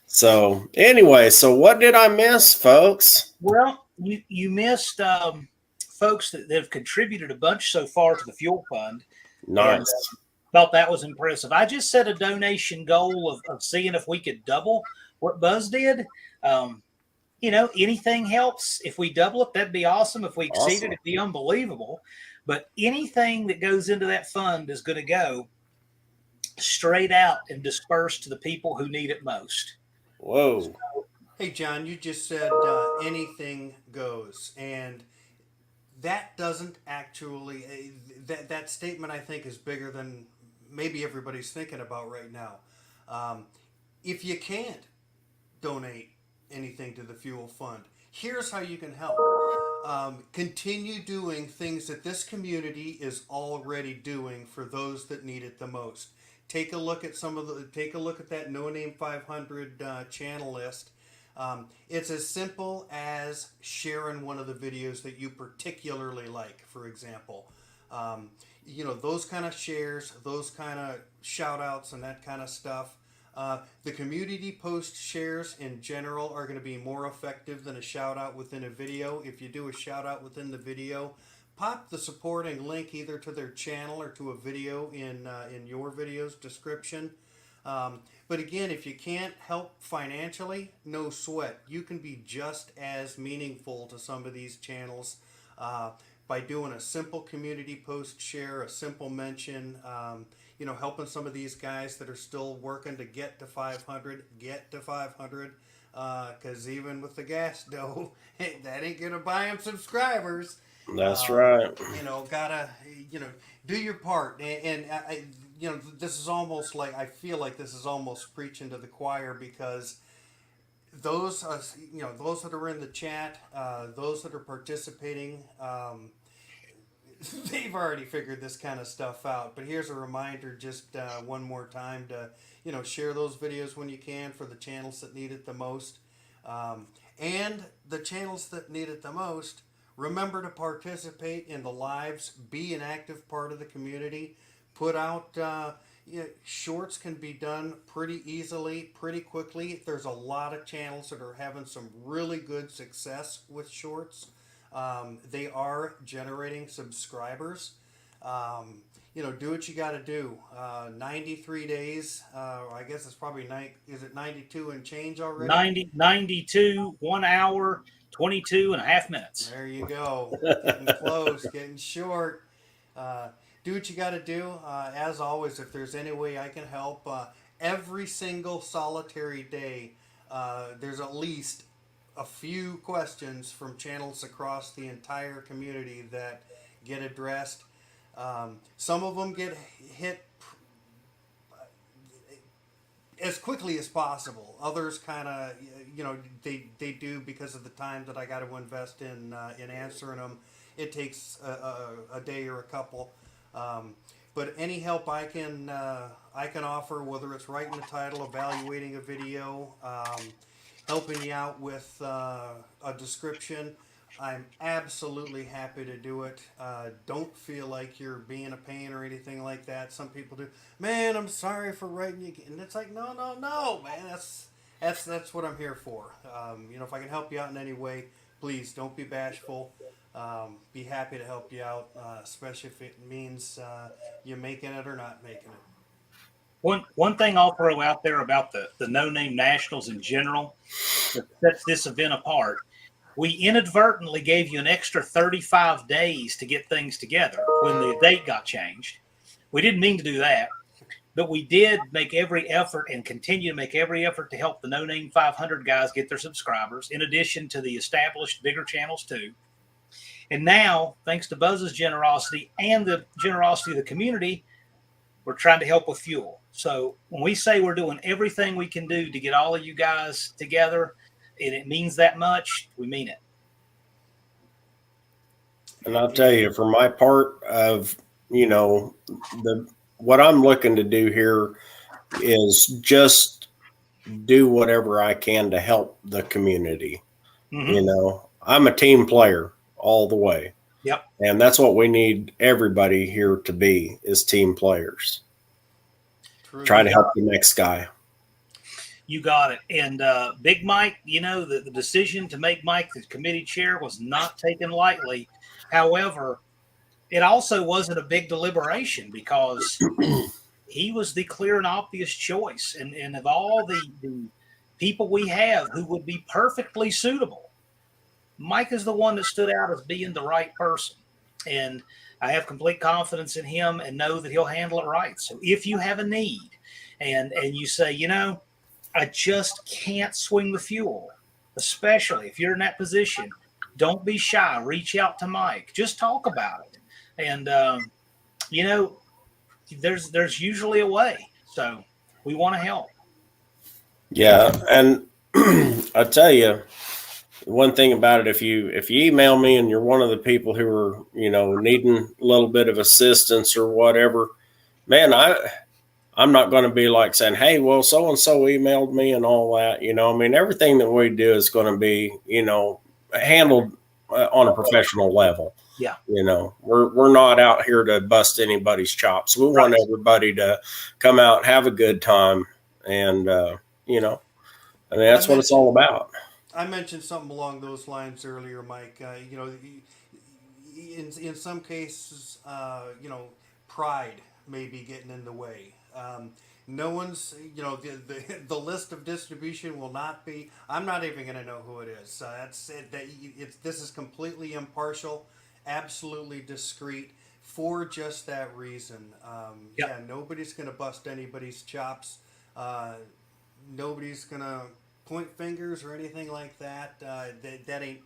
So anyway, so what did I miss, folks? Well, you missed folks that have contributed a bunch so far to the fuel fund, and Nice. thought that was impressive. I just set a donation goal of seeing if we could double what Buzz did. Anything helps. If we double it, that'd be awesome. If we exceed it, it'd be unbelievable. But anything that goes into that fund is going to go straight out and dispersed to the people who need it most. Whoa. Hey, John, you just said anything goes, and that doesn't actually that statement I think is bigger than maybe everybody's thinking about right now. If you can't donate anything to the fuel fund, here's how you can help. Continue doing things that this community is already doing for those that need it the most. Take a look at that No Name 500 channel list. It's as simple as sharing one of the videos that you particularly like, for example. Those kind of shares, those kind of shout outs and that kind of stuff. The community post shares in general are going to be more effective than a shout out within a video. If you do a shout out within the video, pop the supporting link either to their channel or to a video in your video's description. But again, if you can't help financially, no sweat. You can be just as meaningful to some of these channels by doing a simple community post share, a simple mention, helping some of these guys that are still working to get to 500, because even with the gas dough, that ain't going to buy them subscribers. That's right. Gotta, do your part. And this is almost like, I feel like this is almost preaching to the choir, because those that are in the chat, those that are participating, they've already figured this kind of stuff out. But here's a reminder, just one more time, to share those videos when you can for the channels that need it the most. And the channels that need it the most, remember to participate in the lives. Be an active part of the community. Put out shorts can be done pretty easily, pretty quickly. There's a lot of channels that are having some really good success with shorts. They are generating subscribers. Do what you got to do. 93 days. I guess it's probably is it 92 and change already? 92, 1 hour, 22 and a half minutes. There you go. Getting close, getting short. Do what you got to do. As always, if there's any way I can help, every single solitary day, there's at least a few questions from channels across the entire community that get addressed. Some of them get hit as quickly as possible. Others kind of, they do, because of the time that I got to invest in answering them. It takes a day or a couple. But any help I can offer, whether it's writing the title, evaluating a video, helping you out with a description, I'm absolutely happy to do it. Don't feel like you're being a pain or anything like that. Some people do. Man, I'm sorry for writing you. And it's like, no, man. That's what I'm here for. If I can help you out in any way, please don't be bashful. Be happy to help you out, especially if it means you're making it or not making it. One thing I'll throw out there about the No Name Nationals in general that sets this event apart. We inadvertently gave you an extra 35 days to get things together when the date got changed. We didn't mean to do that, but we did make every effort and continue to make every effort to help the No Name 500 guys get their subscribers, in addition to the established bigger channels too. And now, thanks to Buzz's generosity and the generosity of the community, we're trying to help with fuel. So when we say we're doing everything we can do to get all of you guys together, and it means that much, we mean it. And I'll tell you, for my part of, what I'm looking to do here is just do whatever I can to help the community. Mm-hmm. I'm a team player all the way. Yep. And that's what we need everybody here to be, is team players. True. Try to help the next guy. You got it. And Big Mike, the decision to make Mike the committee chair was not taken lightly. However, it also wasn't a big deliberation because he was the clear and obvious choice. And of all the people we have who would be perfectly suitable, Mike is the one that stood out as being the right person. And I have complete confidence in him and know that he'll handle it right. So if you have a need and you say, I just can't swing the fuel, especially if you're in that position, don't be shy. Reach out to Mike. Just talk about it. And, there's usually a way. So we want to help. Yeah. And I tell you, one thing about it, if you email me and you're one of the people who are, needing a little bit of assistance or whatever, man, I'm not going to be like saying, hey, well, so-and-so emailed me and all that, everything that we do is going to be, handled on a professional level. Yeah. We're not out here to bust anybody's chops. We want everybody to come out, have a good time. And, that's what it's all about. I mentioned something along those lines earlier, Mike. In some cases, pride may be getting in the way. No one's, the list of distribution will not be. I'm not even going to know who it is. That's it. This is completely impartial, absolutely discreet for just that reason. Yeah, nobody's going to bust anybody's chops. Nobody's going to point fingers or anything like that. That ain't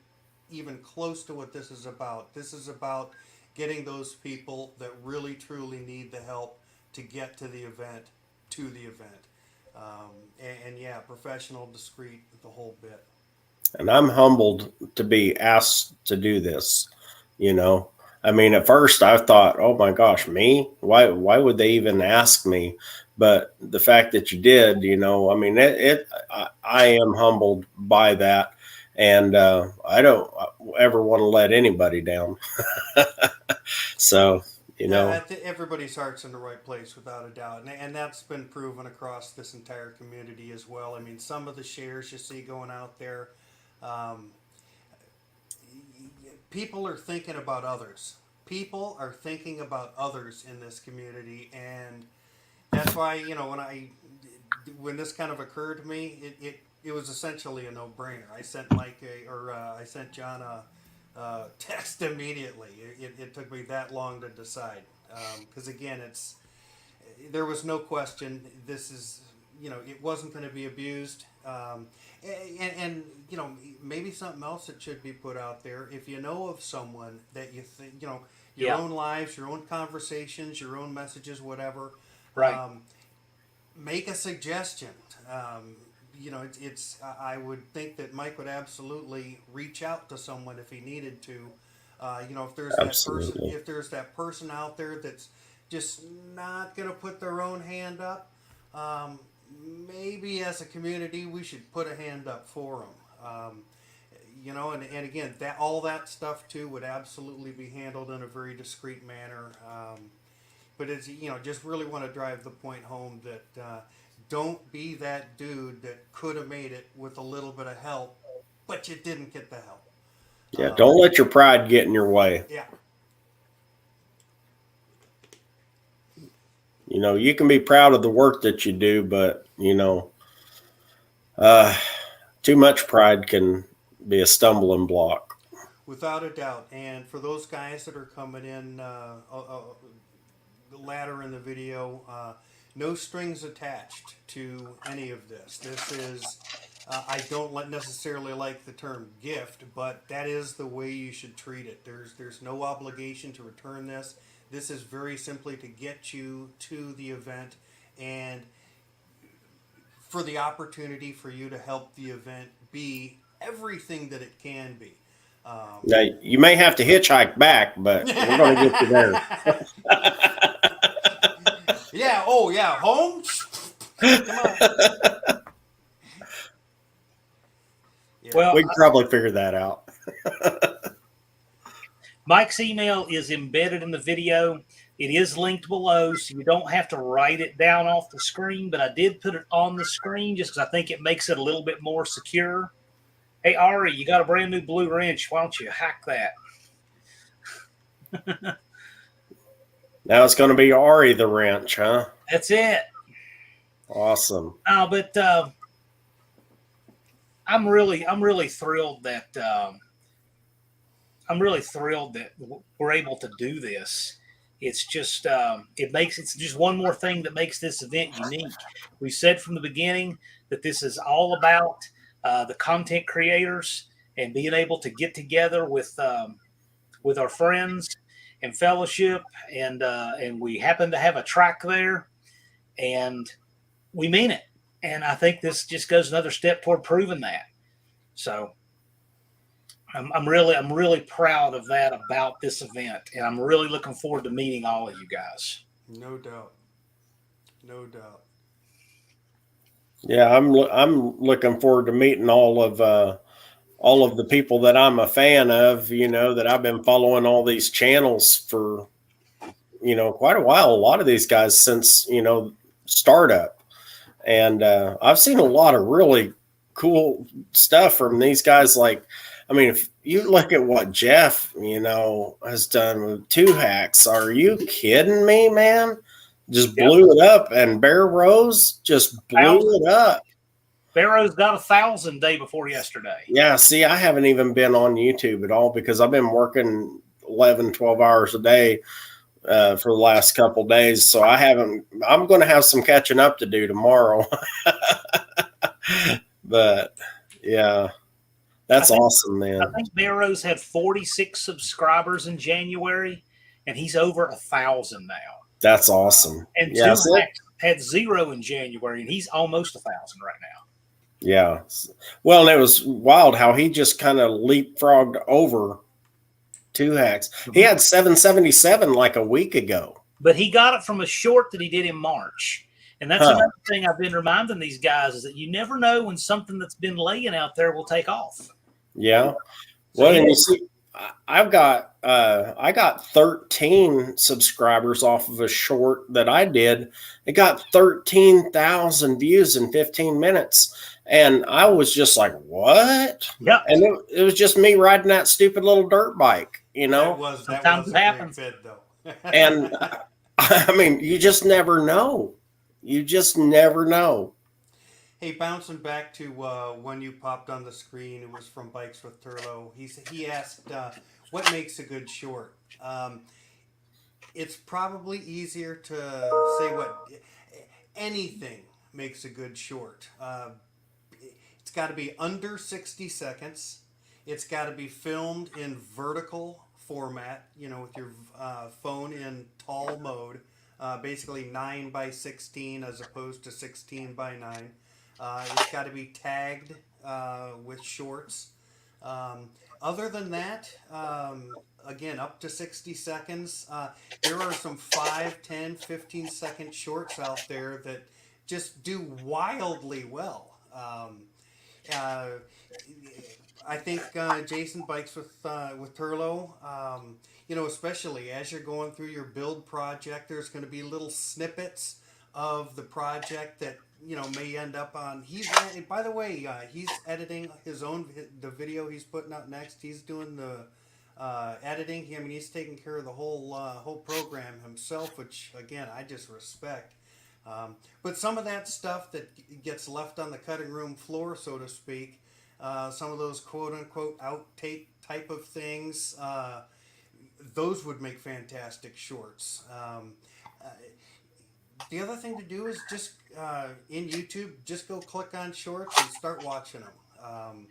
even close to what this is about. This is about getting those people that really truly need the help to get to the event. And yeah, professional, discreet, the whole bit. And I'm humbled to be asked to do this. At first I thought, oh my gosh, me? Why would they even ask me? But the fact that you did, I am humbled by that. And I don't ever want to let anybody down. So, I think everybody's heart's in the right place without a doubt. And that's been proven across this entire community as well. Some of the shares you see going out there, people are thinking about others. People are thinking about others in this community, and that's why when this kind of occurred to me, it was essentially a no-brainer. I sent I sent John a text immediately. It took me that long to decide because again, there was no question. This is it wasn't going to be abused. And maybe something else that should be put out there. If you know of someone that you think your own lives, your own conversations, your own messages, whatever. Right. Make a suggestion. I would think that Mike would absolutely reach out to someone if he needed to. If there's that person out there that's just not going to put their own hand up, maybe as a community we should put a hand up for them. And again, all that stuff too would absolutely be handled in a very discreet manner. But it's just really want to drive the point home that don't be that dude that could have made it with a little bit of help, but you didn't get the help. Yeah, don't let your pride get in your way. Yeah. You can be proud of the work that you do, but too much pride can be a stumbling block. Without a doubt. And for those guys that are coming in latter in the video, no strings attached to any of this. This is, I don't necessarily like the term gift, but that is the way you should treat it. There's no obligation to return this. This is very simply to get you to the event and for the opportunity for you to help the event be everything that it can be. Now, you may have to hitchhike back, but we're going to get you there. Yeah. Oh, yeah. Home? Come on. Yeah. Well, we can probably figure that out. Mike's email is embedded in the video. It is linked below, so you don't have to write it down off the screen, but I did put it on the screen just because I think it makes it a little bit more secure. Hey, Ari, you got a brand new blue wrench. Why don't you hack that? Now it's going to be Ari the wrench, huh? That's it. Awesome. But I'm really thrilled that we're able to do this. It's just it's just one more thing that makes this event unique. We said from the beginning that this is all about the content creators and being able to get together with our friends and fellowship, and we happen to have a track there, and we mean it. And I think this just goes another step toward proving that. So I'm really proud of that about this event, and I'm really looking forward to meeting all of you guys. No doubt. No doubt. Yeah, I'm looking forward to meeting all of the people that I'm a fan of, that I've been following all these channels for, quite a while. A lot of these guys since, startup. And I've seen a lot of really cool stuff from these guys. Like, I mean, if you look at what Jeff, has done with 2 hacks, are you kidding me, man? Just blew it up. And Bear Rose just blew it up. Barrow's got 1,000 day before yesterday. Yeah, see, I haven't even been on YouTube at all because I've been working 11, 12 hours a day for the last couple days. So I'm going to have some catching up to do tomorrow. But yeah, that's awesome, man. I think Barrow's had 46 subscribers in January, and he's over 1,000 now. That's awesome. And yeah, had 0 in January, and he's almost 1,000 right now. Yeah. Well, and it was wild how he just kind of leapfrogged over 2 hacks. Mm-hmm. He had 777 like a week ago. But he got it from a short that he did in March. And that's another thing I've been reminding these guys is that you never know when something that's been laying out there will take off. Yeah. Well, and you see, I got 13 subscribers off of a short that I did. It got 13,000 views in 15 minutes. And I was just like, what? Yeah. And it was just me riding that stupid little dirt bike, Sometimes it happens. Though. And I mean, you just never know. You just never know. Hey, bouncing back to when you popped on the screen, it was from Bikes with Turlo. He asked, what makes a good short? It's probably easier to say what anything makes a good short. It's got to be under 60 seconds. It's got to be filmed in vertical format, with your phone in tall mode, basically 9:16 as opposed to 16:9. It's got to be tagged with shorts. Other than that, again, up to 60 seconds. There are some 5, 10, 15-second shorts out there that just do wildly well. I think Jason Bikes with Turlo, especially as you're going through your build project, there's going to be little snippets of the project that may end up on. By the way, he's editing the video he's putting out next. He's doing the editing. I mean, he's taking care of the whole program himself, which again I just respect. But some of that stuff that gets left on the cutting room floor, so to speak, some of those quote-unquote outtake type of things, those would make fantastic shorts. The other thing to do is just, in YouTube, just go click on shorts and start watching them.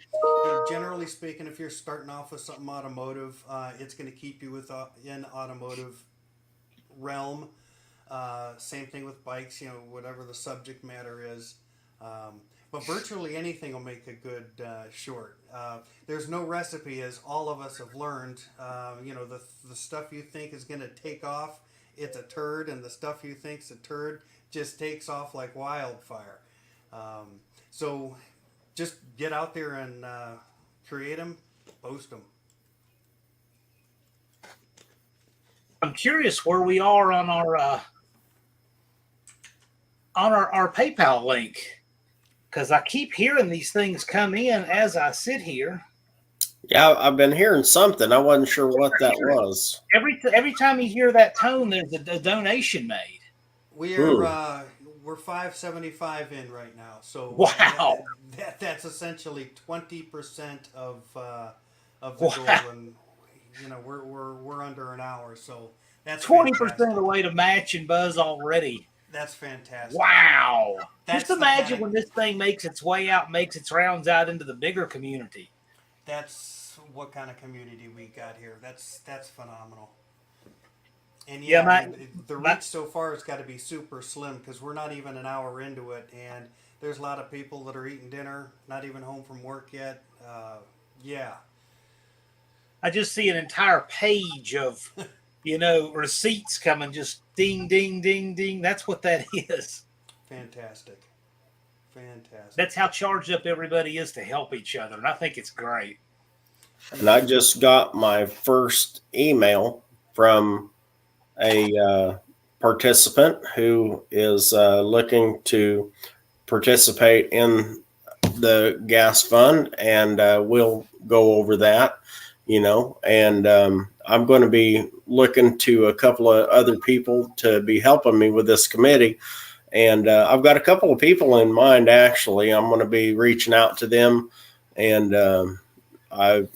Generally speaking, if you're starting off with something automotive, it's going to keep you in automotive realm. Same thing with bikes, whatever the subject matter is. But virtually anything will make a good short. There's no recipe, as all of us have learned. The stuff you think is going to take off, it's a turd, and the stuff you think's a turd just takes off like wildfire. So just get out there and create them, post them. I'm curious where we are on our PayPal link, because I keep hearing these things come in as I sit here. Yeah, I've been hearing something. I wasn't sure what that was. Every time you hear that tone, there's a donation made. We're $5.75 in right now, so Wow. that's essentially 20% of the Wow. goal, and we're under an hour, so that's 20% of the way to match and Buzz already. That's fantastic. Wow. That's Just imagine when this thing makes its way out, makes its rounds out into the bigger community. That's what kind of community we got here. That's phenomenal. And the reach so far has got to be super slim because we're not even an hour into it, and there's a lot of people that are eating dinner, not even home from work yet. Yeah. I just see an entire page of, receipts coming, just ding, ding, ding, ding. That's what that is. Fantastic. That's how charged up everybody is to help each other, and I think it's great. And I just got my first email from a participant who is looking to participate in the gas fund, and we'll go over that, and I'm going to be looking to a couple of other people to be helping me with this committee. And I've got a couple of people in mind, actually. I'm going to be reaching out to them, and we'll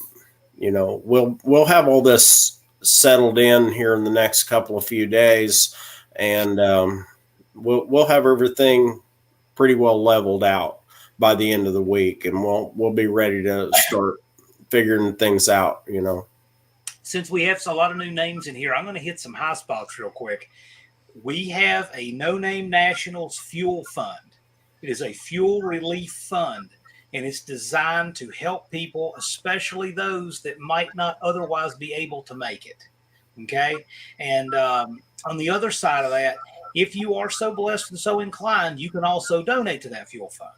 have all this settled in here in the next couple of few days, and we'll have everything pretty well leveled out by the end of the week, and we'll be ready to start figuring things out. Since we have a lot of new names in here, I'm going to hit some high spots real quick. We have a No Name Nationals Fuel Fund. It is a fuel relief fund, and it's designed to help people, especially those that might not otherwise be able to make it. Okay? And on the other side of that, if you are so blessed and so inclined, you can also donate to that fuel fund.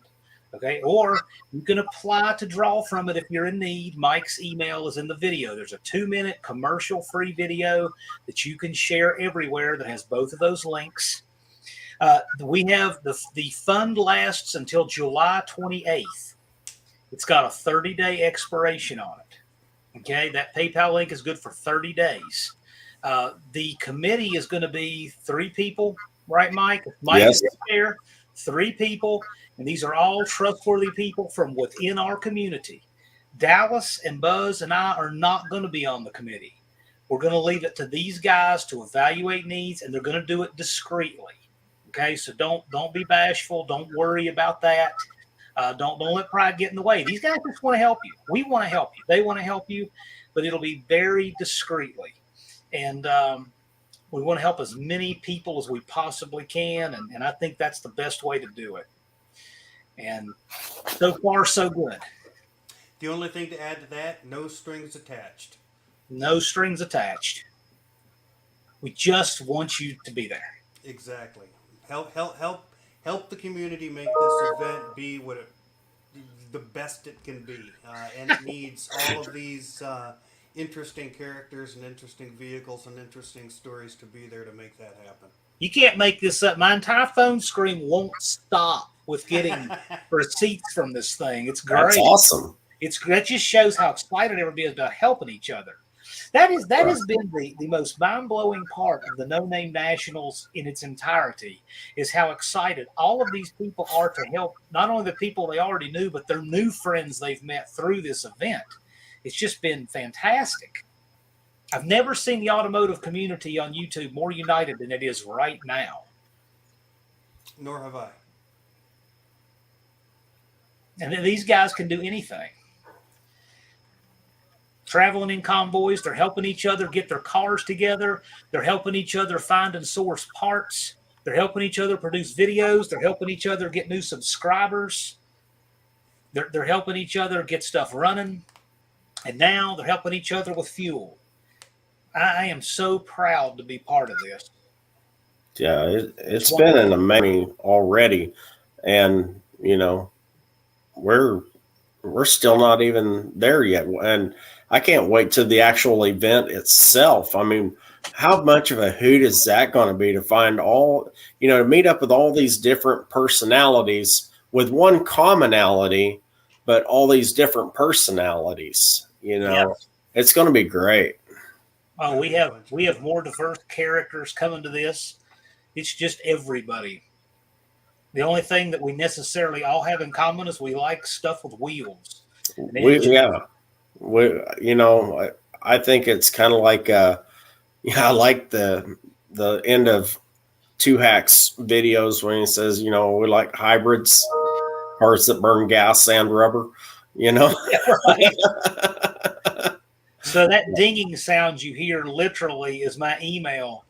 Okay? Or you can apply to draw from it if you're in need. Mike's email is in the video. There's a 2-minute commercial-free video that you can share everywhere that has both of those links. We have the fund lasts until July 28th. It's got a 30-day expiration on it. Okay? That PayPal link is good for 30 days. The committee is going to be 3 people, right, Mike? Mike Yes. is there. 3 people, and these are all trustworthy people from within our community. Dallas and Buzz and I are not going to be on the committee. We're going to leave it to these guys to evaluate needs, and they're going to do it discreetly. Okay, so don't be bashful. Don't worry about that. Don't let pride get in the way. These guys just want to help you. We want to help you. They want to help you, but it'll be very discreetly. And we want to help as many people as we possibly can, and I think that's the best way to do it. And so far, so good. The only thing to add to that, no strings attached. No strings attached. We just want you to be there. Exactly. Help the community make this event be the best it can be, and it needs all of these interesting characters and interesting vehicles and interesting stories to be there to make that happen. You can't make this up. My entire phone screen won't stop with getting receipts from this thing. It's great. That's awesome. That just shows how excited everybody is about helping each other. That has been the most mind-blowing part of the No Name Nationals in its entirety, is how excited all of these people are to help not only the people they already knew, but their new friends they've met through this event. It's just been fantastic. I've never seen the automotive community on YouTube more united than it is right now. Nor have I. And these guys can do anything. Traveling in convoys, they're helping each other get their cars together. They're helping each other find and source parts. They're helping each other produce videos. They're helping each other get new subscribers. They're helping each other get stuff running. And now they're helping each other with fuel. I am so proud to be part of this. Yeah, it's been an amazing already. And, we're still not even there yet. And I can't wait to the actual event itself. I mean, how much of a hoot is that going to be to find all, to meet up with all these different personalities with one commonality, but all these different personalities, Yeah. It's going to be great. Oh, we have more diverse characters coming to this. It's just everybody. The only thing that we necessarily all have in common is we like stuff with wheels. I think it's kind of like, I like the end of Two Hacks videos when he says, we like hybrids, cars that burn gas and rubber, Yeah, right. So that dinging sound you hear literally is my email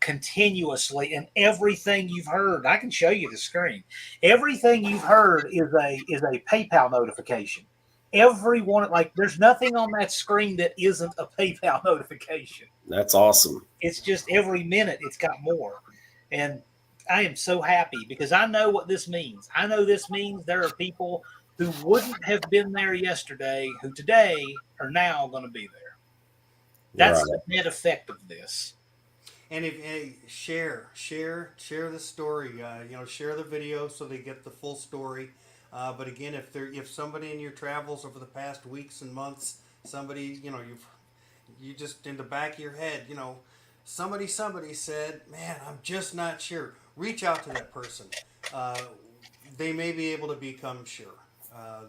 continuously, and everything you've heard, I can show you the screen. Everything you've heard is a PayPal notification. Every one, like there's nothing on that screen that isn't a PayPal notification. That's awesome. It's just every minute it's got more. And I am so happy because I know what this means. I know this means there are people who wouldn't have been there yesterday who today are now going to be there. That's the net effect of this. And share the story. Share the video so they get the full story. But again, if somebody in your travels over the past weeks and months, somebody you just in the back of your head, somebody said, man, I'm just not sure. Reach out to that person. They may be able to become sure.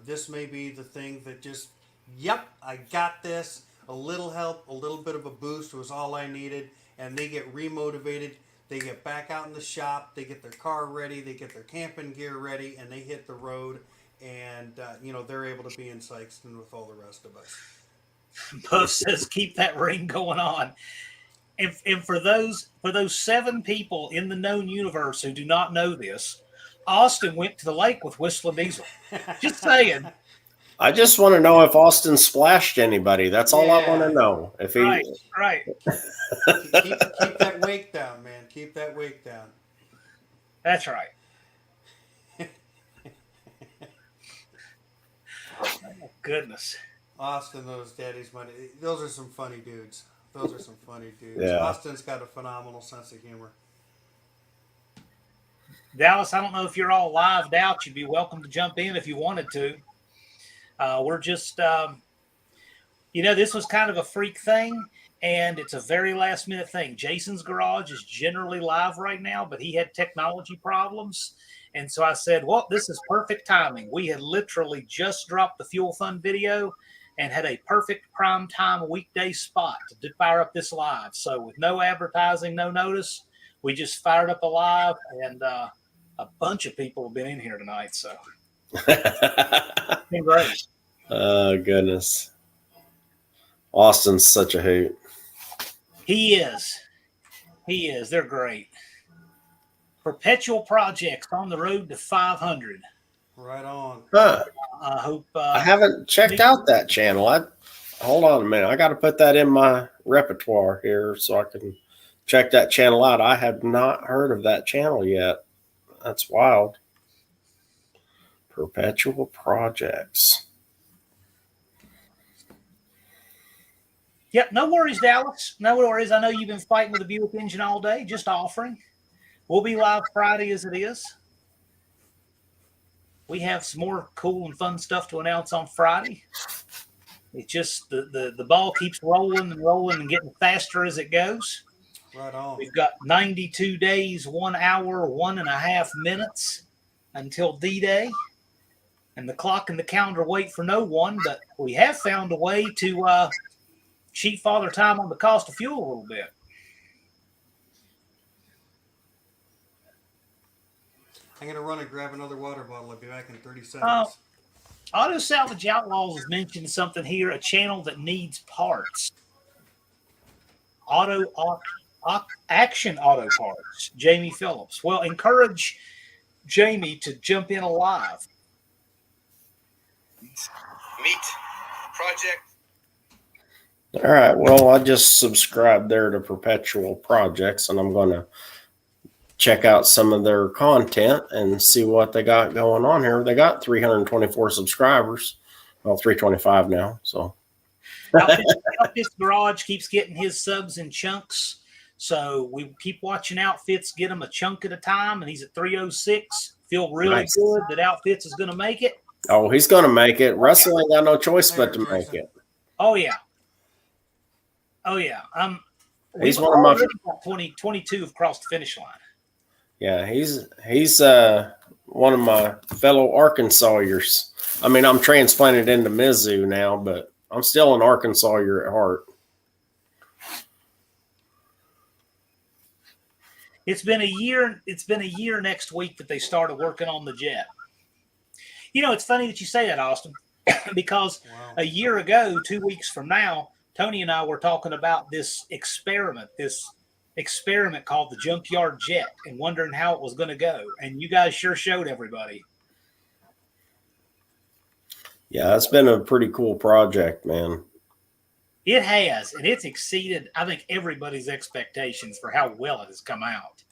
This may be the thing that just, yep, I got this. A little help, a little bit of a boost was all I needed. And they get remotivated. They get back out in the shop. They get their car ready. They get their camping gear ready, and they hit the road. And they're able to be in Sykeston with all the rest of us. Puff says, "Keep that ring going on." And for those 7 people in the known universe who do not know this, Austin went to the lake with Whistling Diesel. Just saying. I just want to know if Austin splashed anybody. That's all I want to know. If he right. Keep that wake down, man. Keep that wake down. That's right. Oh, goodness. Austin, those daddy's money. Those are some funny dudes. Yeah. Austin's got a phenomenal sense of humor. Dallas, I don't know if you're all lived out. You'd be welcome to jump in if you wanted to. We're just, this was kind of a freak thing, and it's a very last minute thing. Jason's garage is generally live right now, but he had technology problems. And so I said, well, this is perfect timing. We had literally just dropped the Fuel Fund video and had a perfect prime time weekday spot to fire up this live. So with no advertising, no notice, we just fired up a live, and a bunch of people have been in here tonight. So it's been great. Oh, goodness. Austin's such a hoot. He is. They're great. Perpetual projects on the road to 500. Right on. Huh. I hope. I haven't checked out that channel. Hold on a minute. I got to put that in my repertoire here so I can check that channel out. I have not heard of that channel yet. That's wild. Perpetual projects. Yep, no worries, Dallas. No worries. I know you've been fighting with the Buick engine all day. Just offering. We'll be live Friday as it is. We have some more cool and fun stuff to announce on Friday. It's just the ball keeps rolling and getting faster as it goes. Right on. We've got 92 days, 1 hour, 1.5 minutes until D-Day. And the clock and the calendar wait for no one, but we have found a way to cheat Father Time on the cost of fuel a little bit. I'm going to run and grab another water bottle. I'll be back in 30 seconds. Auto Salvage Outlaws has mentioned something here, a channel that needs parts. Action Auto Parts, Jamie Phillips. Well, encourage Jamie to jump in alive. Meet Project. All right. Well, I just subscribed there to Perpetual Projects, and I'm going to check out some of their content and see what they got going on here. They got 324 subscribers. Well, 325 now. So Outfits Garage keeps getting his subs in chunks. So we keep watching Outfits get him a chunk at a time, and he's at 306. Feel really Nice. good that Outfits is going to make it. Oh, he's going to make it. Russell ain't got no choice but to make it. Oh, yeah. Oh, yeah. He's We've one of my already got 22 have crossed the finish line. Yeah, he's one of my fellow Arkansasiers. I mean, I'm transplanted into Mizzou now, but I'm still an Arkansasier at heart. It's been a year. It's been a year next week that they started working on the jet. You know, it's funny that you say that, Austin, because a year ago, 2 weeks from now, Tony and I were talking about this experiment called the Junkyard Jet, and wondering how it was going to go. And you guys sure showed everybody. Yeah, it's been a pretty cool project, man. It has, and it's exceeded, I think, everybody's expectations for how well it has come out.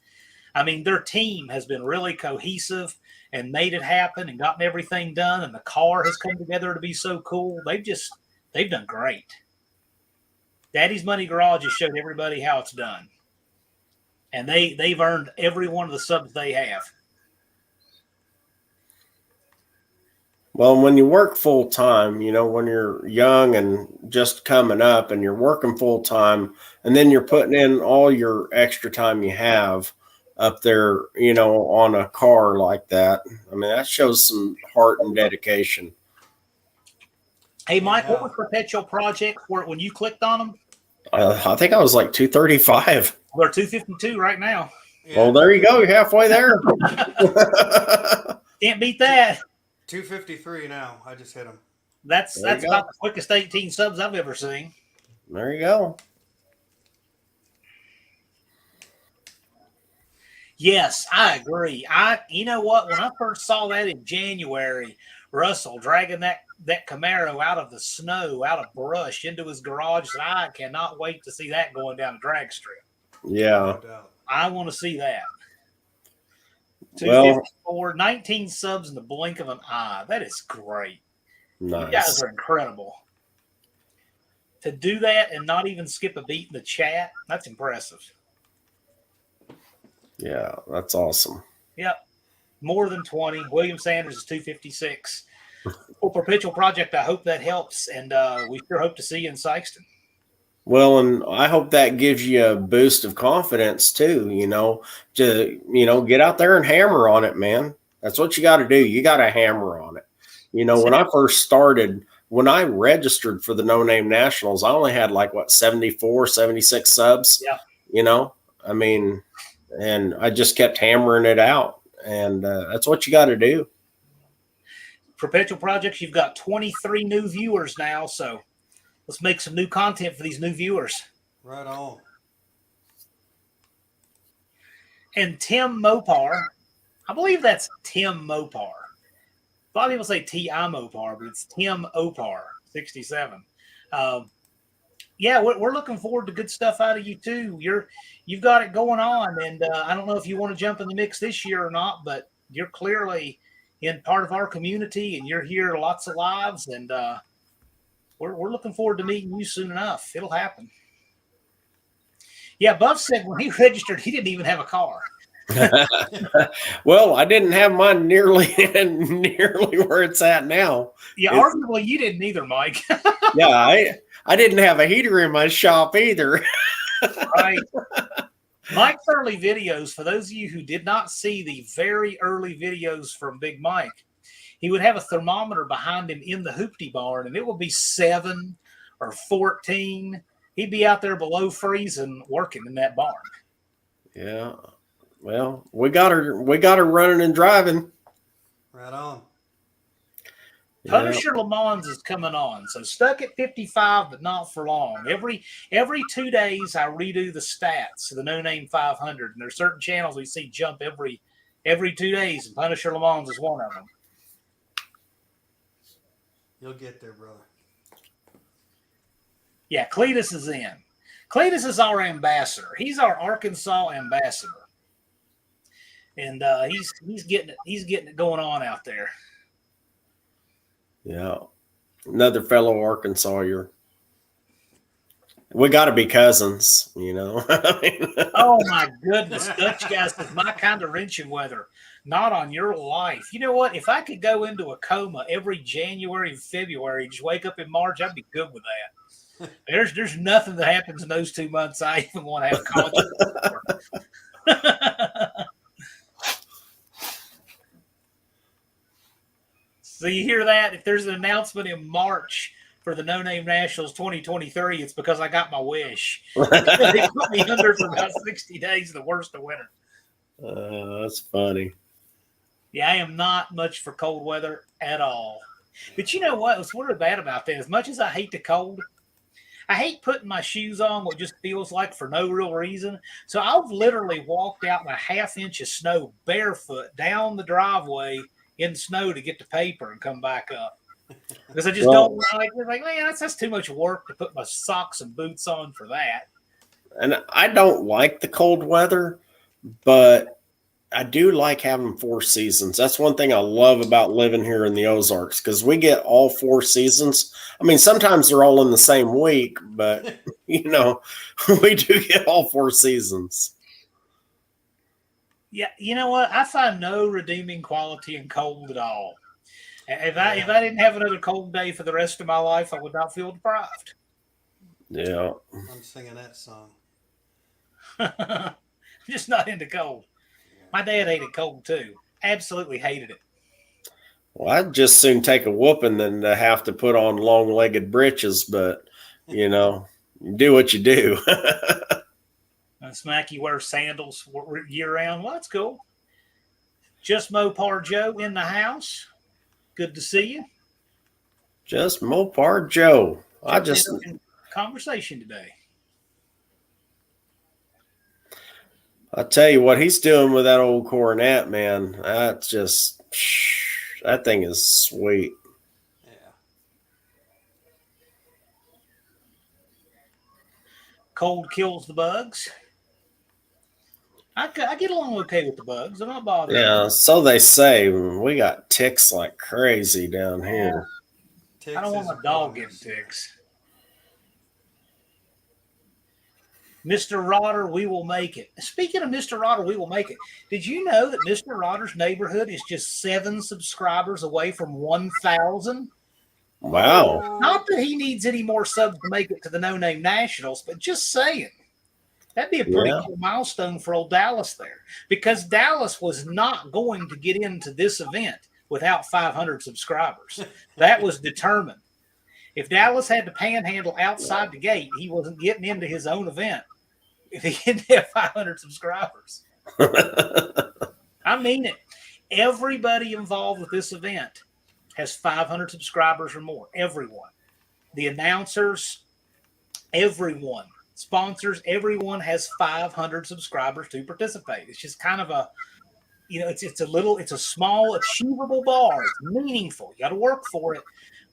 I mean, their team has been really cohesive and made it happen and gotten everything done, and the car has come together to be so cool. They've done great. Daddy's Money Garage has showed everybody how it's done. And they've earned every one of the subs they have. Well, when you work full time, you know, when you're young and just coming up and you're working full time, and then you're putting in all your extra time you have up there, you know, on a car like that. I mean, that shows some heart and dedication. Hey, Mike, what was Perpetual Project when you clicked on them? I think I was like 235. They're 252 right now. Yeah. Well, there you go. You're halfway there. Can't beat that. 253 now. I just hit them. That's about the quickest 18 subs I've ever seen. There you go. Yes, I agree. You know what? When I first saw that in January, Russell dragging that Camaro out of the snow, out of brush into his garage, I cannot wait to see that going down the drag strip. Yeah. I want to see that. Well, 254, 19 subs in the blink of an eye. That is great. nice. You guys are incredible. To do that and not even skip a beat in the chat, that's impressive. Yeah, that's awesome. Yep. More than 20. William Sanders is 256. Well, Perpetual Project, I hope that helps, and we sure hope to see you in Sykeston. Well, and I hope that gives you a boost of confidence too, you know, to, you know, get out there and hammer on it, man. That's what you got to do. You got to hammer on it. You know, when I first started, when I registered for the No Name Nationals, I only had like, 74, 76 subs. Yeah. You know, I mean, and I just kept hammering it out. And that's what you got to do. Perpetual Projects, you've got 23 new viewers now, so let's make some new content for these new viewers. Right on. And Tim Mopar, I believe that's Tim Mopar. A lot of people say T.I. Mopar, but it's Tim Opar, 67. Yeah, we're looking forward to good stuff out of you too. You've got it going on, and I don't know if you want to jump in the mix this year or not, but you're clearly in part of our community, and you're here lots of lives, and we're looking forward to meeting you soon enough. It'll happen. Yeah, Buff said when he registered, he didn't even have a car. Well, I didn't have mine nearly where it's at now. Yeah, arguably you didn't either, Mike. Yeah, I didn't have a heater in my shop either. Right. Mike's early videos, for those of you who did not see the very early videos from Big Mike, he would have a thermometer behind him in the hoopty barn, and it would be 7 or 14. He'd be out there below freezing working in that barn. Yeah. Well, we got her running and driving. Right on. Punisher Le Mans is coming on, so stuck at 55, but not for long. Every 2 days, I redo the stats of the No Name 500, and there's certain channels we see jump every 2 days, and Punisher Le Mans is one of them. You'll get there, brother. Yeah, Cletus is in. Cletus is our ambassador. He's our Arkansas ambassador, and he's getting it going on out there. Yeah. Another fellow Arkansasier. We got to be cousins, you know. I mean, Oh my goodness, Dutch guy says my kind of wrenching weather. Not on your life. You know what? If I could go into a coma every January and February, just wake up in March, I'd be good with that. There's nothing that happens in those 2 months I even want to have conscience for. So you hear that? If there's an announcement in March for the No Name Nationals 2023, it's because I got my wish. They put me under for about 60 days, the worst of winter. that's funny. Yeah, I am not much for cold weather at all. But you know what? What's really bad about that? As much as I hate the cold, I hate putting my shoes on what just feels like for no real reason. So I've literally walked out in a ½ inch of snow barefoot down the driveway in snow to get the paper and come back up. Because I just don't like it. Like, man, that's too much work to put my socks and boots on for that. And I don't like the cold weather, but I do like having 4 seasons. That's one thing I love about living here in the Ozarks, because we get all 4 seasons. I mean, sometimes they're all in the same week, but, you know, we do get all 4 seasons. Yeah, you know what? I find no redeeming quality in cold at all. If I didn't have another cold day for the rest of my life, I would not feel deprived. Yeah. I'm singing that song. Just not into cold. My dad hated cold too. Absolutely hated it. Well, I'd just soon take a whooping than to have to put on long-legged breeches, but, you know, you do what you do. Smacky wears sandals year-round. Well, that's cool. Just Mopar Joe in the house. Good to see you. Just Mopar Joe. I just conversation today. I tell you what he's doing with that old Coronet, man. That's just that thing is sweet. Yeah. Cold kills the bugs. I get along okay with the bugs. I'm not bothered. Yeah, so they say. We got ticks like crazy down here. I don't want my dog getting ticks. Mr. Rodder, we will make it. Speaking of Mr. Rodder, we will make it. Did you know that Mr. Rodder's neighborhood is just 7 subscribers away from 1,000? Wow. Not that he needs any more subs to make it to the No Name Nationals, but just saying. That'd be a pretty cool milestone for old Dallas there. Because Dallas was not going to get into this event without 500 subscribers. That was determined. If Dallas had to panhandle outside the gate, he wasn't getting into his own event if he didn't have 500 subscribers. I mean it. Everybody involved with this event has 500 subscribers or more. Everyone. The announcers, everyone. Sponsors, everyone has 500 subscribers to participate. It's just kind of a, you know, it's a small, achievable bar. It's meaningful. You got to work for it,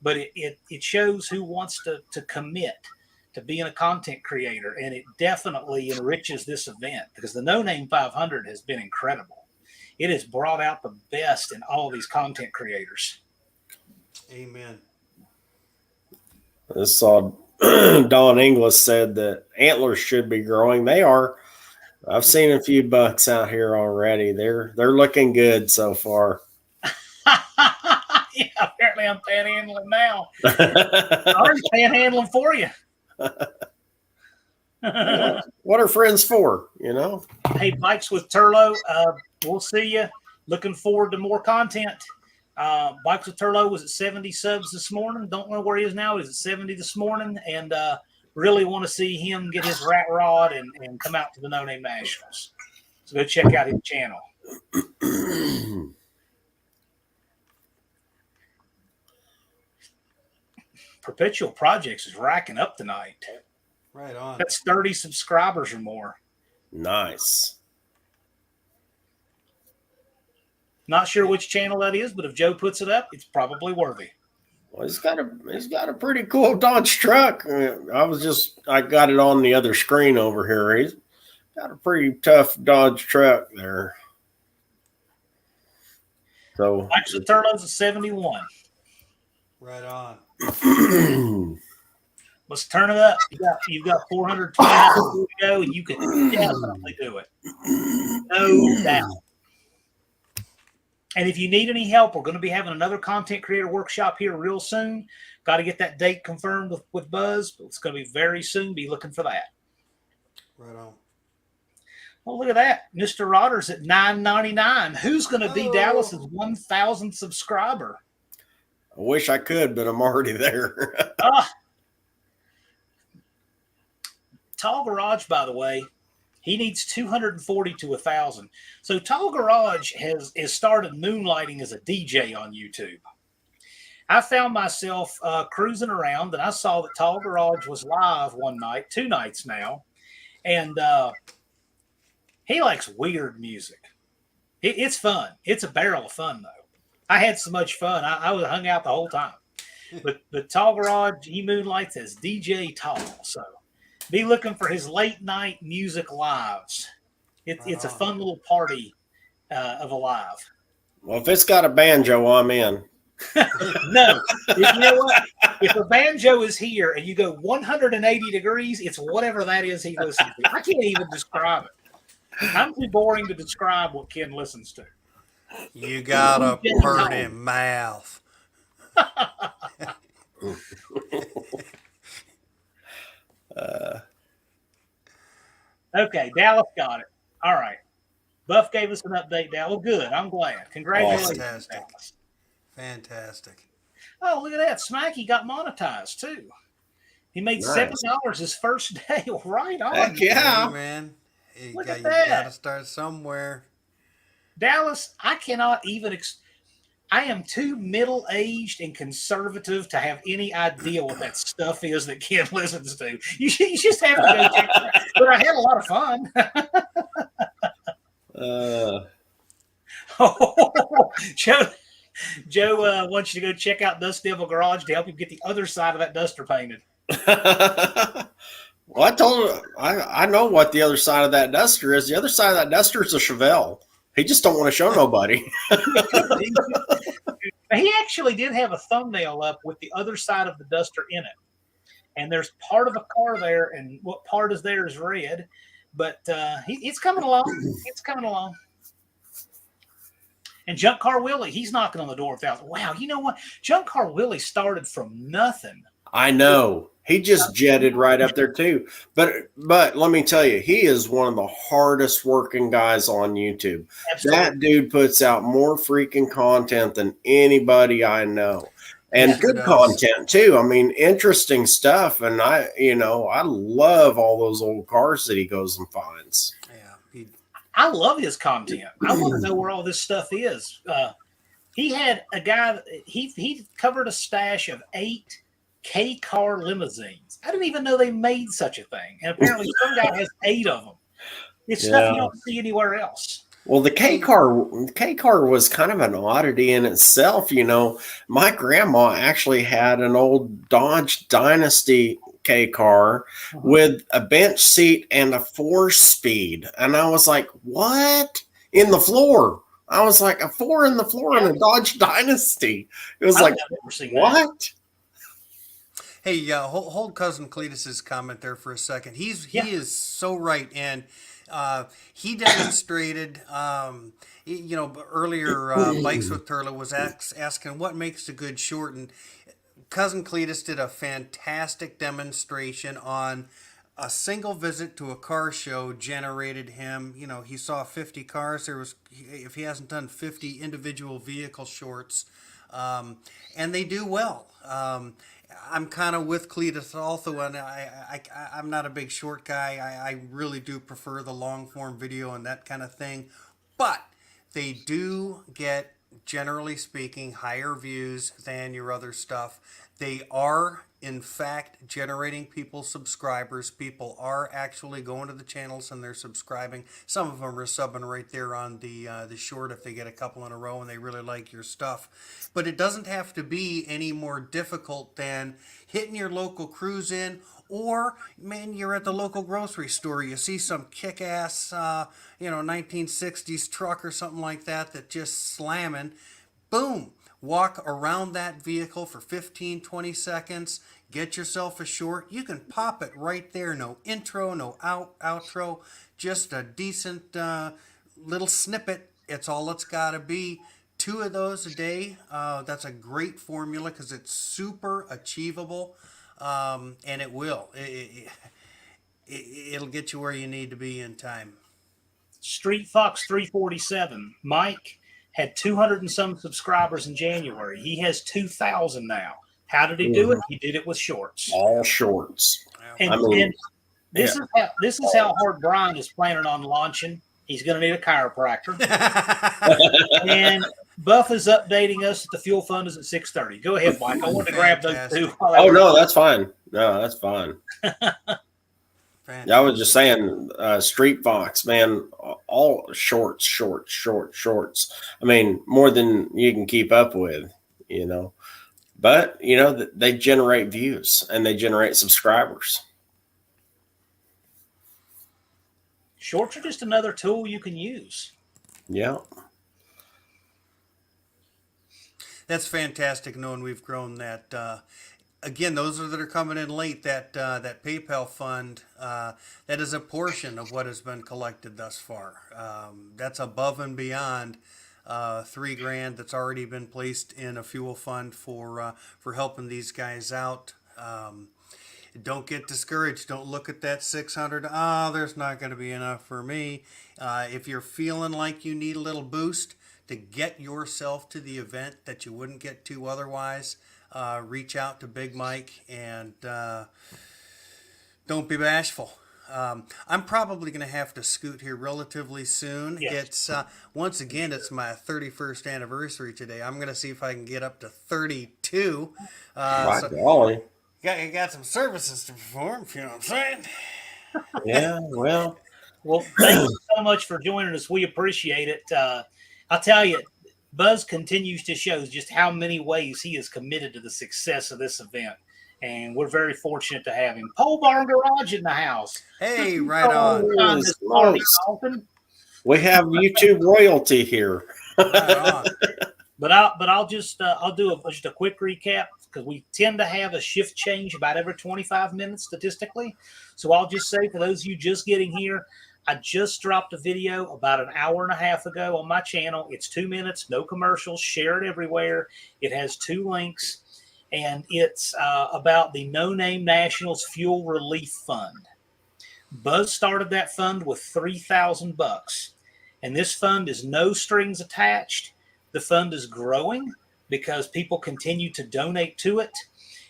but it shows who wants to commit to being a content creator, and it definitely enriches this event because the No Name 500 has been incredible. It has brought out the best in all of these content creators. Amen. I saw Don Inglis said that antlers should be growing. They are. I've seen a few bucks out here already. They're looking good so far. Yeah, apparently I'm panhandling now. I'm already panhandling for you. What are friends for, you know? Hey, Bikes with Turlo, we'll see you. Looking forward to more content. Bikes with Turlo was at 70 subs this morning. Don't know where he is now. He's at 70 this morning, and really want to see him get his rat rod and come out to the No Name Nationals. So go check out his channel. Perpetual Projects is racking up tonight. Right on. That's 30 subscribers or more. Nice. Not sure which channel that is, but if Joe puts it up, it's probably worthy. Well, he's got a pretty cool Dodge truck. I got it on the other screen over here. He's got a pretty tough Dodge truck there. So Bikes with Turlo's at 71. Right on. Let's turn it up. You've got 420 to go, and you can definitely do it. No doubt. And if you need any help, we're going to be having another content creator workshop here real soon. Got to get that date confirmed with Buzz, but it's going to be very soon. Be looking for that. Right on. Oh, look at that. Mr. Rodder's at $9.99. Who's going to be Dallas's 1,000th subscriber? I wish I could, but I'm already there. Tall Garage, by the way, he needs 240 to 1,000. So Tall Garage has started moonlighting as a DJ on YouTube. I found myself cruising around, and I saw that Tall Garage was live one night, 2 nights now, and he likes weird music. It's fun. It's a barrel of fun, though. I had so much fun. I was hung out the whole time. But Tall Garage, he moonlights as DJ Tall. So be looking for his late night music lives. It's a fun little party of a live. Well, if it's got a banjo, I'm in. No. You know what? If a banjo is here and you go 180 degrees, it's whatever that is he listens to. I can't even describe it. I'm too boring to describe what Ken listens to. You got a pretty mouth. Okay, Dallas got it. All right. Buff gave us an update, Dallas. Well, good. I'm glad. Congratulations, Fantastic. Dallas. Fantastic. Oh, look at that. Smacky got monetized, too. He made $7 his first day. Right on. Heck yeah. Hey, man. You Look got at that. to start somewhere. Dallas, I cannot even I am too middle-aged and conservative to have any idea what that stuff is that Ken listens to. You just have to go check it out. But I had a lot of fun. Joe wants you to go check out Dust Devil Garage to help him get the other side of that duster painted. Well, I told him I know what the other side of that duster is. The other side of that duster is a Chevelle. He just don't want to show nobody. He actually did have a thumbnail up with the other side of the duster in it. And there's part of a car there, and what part is there is red. But it's coming along. It's coming along. And Junk Car Willie, he's knocking on the door of 1,000. Wow, you know what? Junk Car Willie started from nothing. I know. He just jetted right up there too. But let me tell you, he is one of the hardest working guys on YouTube. Absolutely. That dude puts out more freaking content than anybody I know. And good content too. I mean, interesting stuff. And I love all those old cars that he goes and finds. Yeah. I love his content. I want to know where all this stuff is. He had a guy, he covered a stash of 8 K-car limousines. I didn't even know they made such a thing. And apparently some guy has 8 of them. It's stuff you don't see anywhere else. Well, the K car was kind of an oddity in itself. You know, my grandma actually had an old Dodge Dynasty K car with a bench seat and a 4-speed. And I was like, what? In the floor. I was like, a 4 in the floor in a Dodge Dynasty. It was like, what? Hey, hold Cousin Cletus's comment there for a second. He is so right, and he demonstrated. Earlier, Bikes with Turla was asking what makes a good short, and Cousin Cletus did a fantastic demonstration on a single visit to a car show generated him. You know, he saw 50 cars. If he hasn't done 50 individual vehicle shorts, and they do well. I'm kind of with Cletus also, and I'm not a big short guy. I really do prefer the long form video and that kind of thing. But they do get, generally speaking, higher views than your other stuff. They are, in fact, generating people subscribers. People are actually going to the channels and they're subscribing. Some of them are subbing right there on the short if they get a couple in a row and they really like your stuff. But it doesn't have to be any more difficult than hitting your local cruise in, or, man, you're at the local grocery store. You see some kick-ass, 1960s truck or something like that just slamming. Boom. Walk around that vehicle for 15, 20 seconds, get yourself a short. You can pop it right there. No intro, no outro, just a decent little snippet. It's all it's got to be. 2 of those a day. That's a great formula because it's super achievable, and it will. It'll get you where you need to be in time. Street Fox 347. Mike had 200 and some subscribers in January. He has 2,000 now. How did he do it? He did it with shorts. All shorts. And, and this is how hard Brian is planning on launching. He's going to need a chiropractor. And Buff is updating us that the fuel fund is at 6:30. Go ahead, Mike. I want to grab those two. Oh no, that's fine. No, that's fine. I was just saying, Street Fox, man, all shorts. I mean, more than you can keep up with, you know. But, you know, they generate views and they generate subscribers. Shorts are just another tool you can use. Yeah. That's fantastic knowing we've grown that. Again, those that are coming in late, that PayPal fund, that is a portion of what has been collected thus far. That's above and beyond $3,000 that's already been placed in a fuel fund for helping these guys out. Don't get discouraged. Don't look at that 600. There's not going to be enough for me. If you're feeling like you need a little boost to get yourself to the event that you wouldn't get to otherwise, reach out to Big Mike and don't be bashful. I'm probably going to have to scoot here relatively soon. Yes. It's once again, it's my 31st anniversary today. I'm going to see if I can get up to 32. Golly. You got some services to perform, if you know what I'm saying. Yeah, well, thank you so much for joining us. We appreciate it. I'll tell you, Buzz continues to show just how many ways he is committed to the success of this event. And we're very fortunate to have him. Pole Barn Garage in the house. Hey, right on. We have YouTube royalty here. Right on. I'll do just a quick recap because we tend to have a shift change about every 25 minutes statistically. So I'll just say for those of you just getting here, I just dropped a video about an hour and a half ago on my channel. It's 2 minutes, no commercials, share it everywhere. It has 2 links, and it's about the No Name Nationals Fuel Relief Fund. Buzz started that fund with $3,000, and this fund is no strings attached. The fund is growing because people continue to donate to it.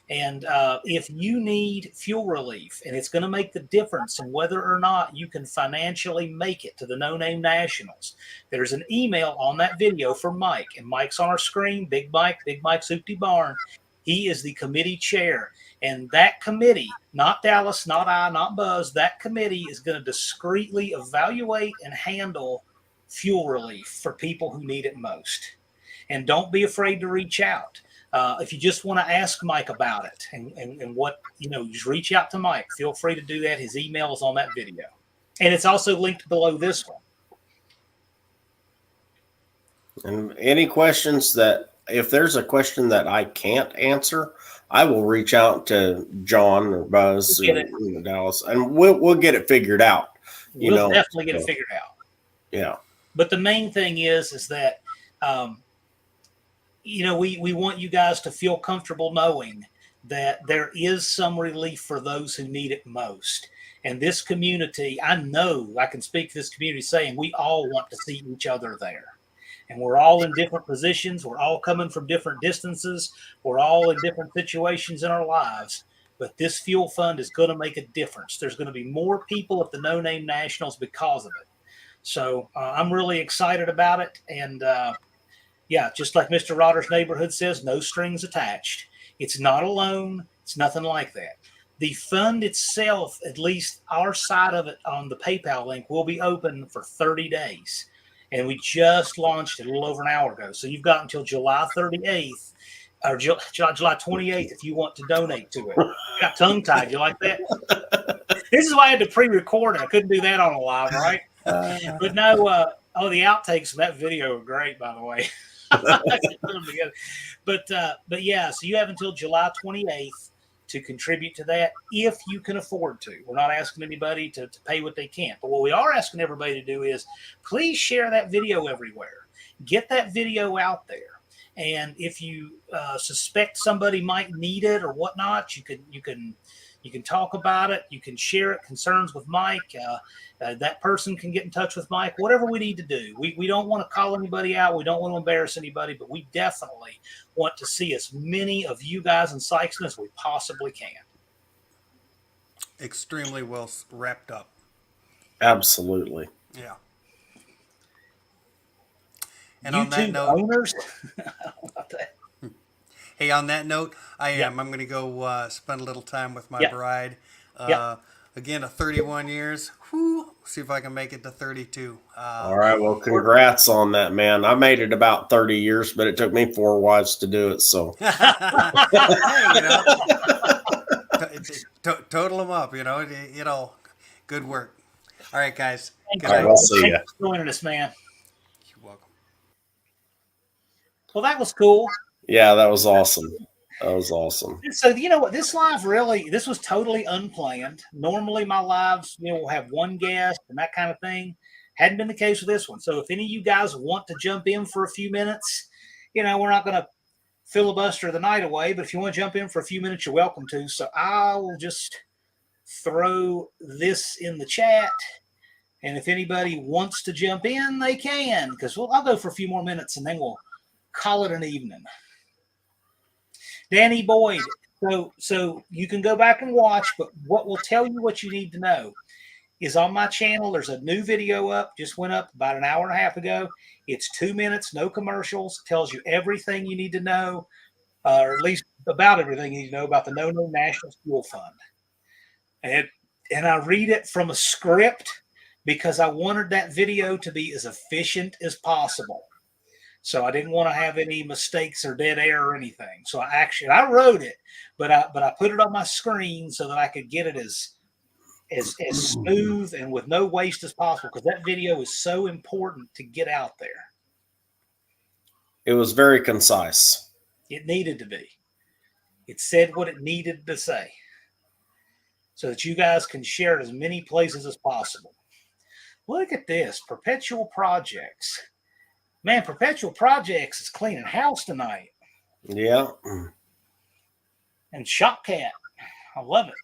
And if you need fuel relief, and it's going to make the difference in whether or not you can financially make it to the No Name Nationals, there's an email on that video for Mike. And Mike's on our screen, Big Mike's Oopty Barn. He is the committee chair. And that committee, not Dallas, not I, not Buzz, that committee is going to discreetly evaluate and handle fuel relief for people who need it most. And don't be afraid to reach out. If you just want to ask Mike about it and what, just reach out to Mike. Feel free to do that. His email is on that video. And it's also linked below this one. And any questions if there's a question that I can't answer, I will reach out to John or Buzz or Dallas, and we'll get it figured out. We'll definitely get it figured out. Yeah. But the main thing is that, we want you guys to feel comfortable knowing that there is some relief for those who need it most. And this community, I know I can speak to this community saying we all want to see each other there. And we're all in different positions. We're all coming from different distances. We're all in different situations in our lives. But this fuel fund is going to make a difference. There's going to be more people at the No Name Nationals because of it. So I'm really excited about it. And just like Mr. Rotter's neighborhood says, no strings attached. It's not a loan. It's nothing like that. The fund itself, at least our side of it on the PayPal link, will be open for 30 days. And we just launched it a little over an hour ago. So you've got until July 38th or July 28th if you want to donate to it. Got tongue-tied. You like that? This is why I had to pre-record it. I couldn't do that on a live, right? But no, the outtakes of that video are great, by the way. But yeah, so you have until July 28th to contribute to that if you can afford to. We're not asking anybody to pay what they can't. But what we are asking everybody to do is please share that video everywhere. Get that video out there. And if you suspect somebody might need it or whatnot, you can talk about it. You can share it. Concerns with Mike. That person can get in touch with Mike. Whatever we need to do. We don't want to call anybody out. We don't want to embarrass anybody. But we definitely want to see as many of you guys in Sykeston as we possibly can. Extremely well wrapped up. Absolutely. Yeah. And YouTube on that note, owners, hey, on that note, I'm going to go spend a little time with my bride. Again, 31 years. Whew, see if I can make it to 32. All right. Well, congrats on that, man. I made it about 30 years, but it took me 4 wives to do it. So, hey, total them up. Good work. All right, guys. Thanks, Good all right, night. we'll see you. Thanks for joining us, man. You're welcome. Well, that was cool. Yeah, that was awesome. That was awesome. So, you know what? This was totally unplanned. Normally, my lives, will have one guest and that kind of thing. Hadn't been the case with this one. So, if any of you guys want to jump in for a few minutes, we're not going to filibuster the night away, but if you want to jump in for a few minutes, you're welcome to. So, I will just throw this in the chat. And if anybody wants to jump in, they can, because I'll go for a few more minutes and then we'll call it an evening. Danny Boyd. So you can go back and watch, but what will tell you what you need to know is on my channel. There's a new video up, just went up about an hour and a half ago. It's 2 minutes, no commercials, tells you everything you need to know, or at least about everything you need to know about the No National School Fund. And I read it from a script because I wanted that video to be as efficient as possible. So I didn't want to have any mistakes or dead air or anything. So I wrote it, but I put it on my screen so that I could get it as smooth and with no waste as possible, because that video is so important to get out there. It was very concise. It needed to be. It said what it needed to say so that you guys can share it as many places as possible. Look at this, Perpetual Projects. Man, Perpetual Projects is cleaning house tonight. Yeah. And Shopcat. I love it.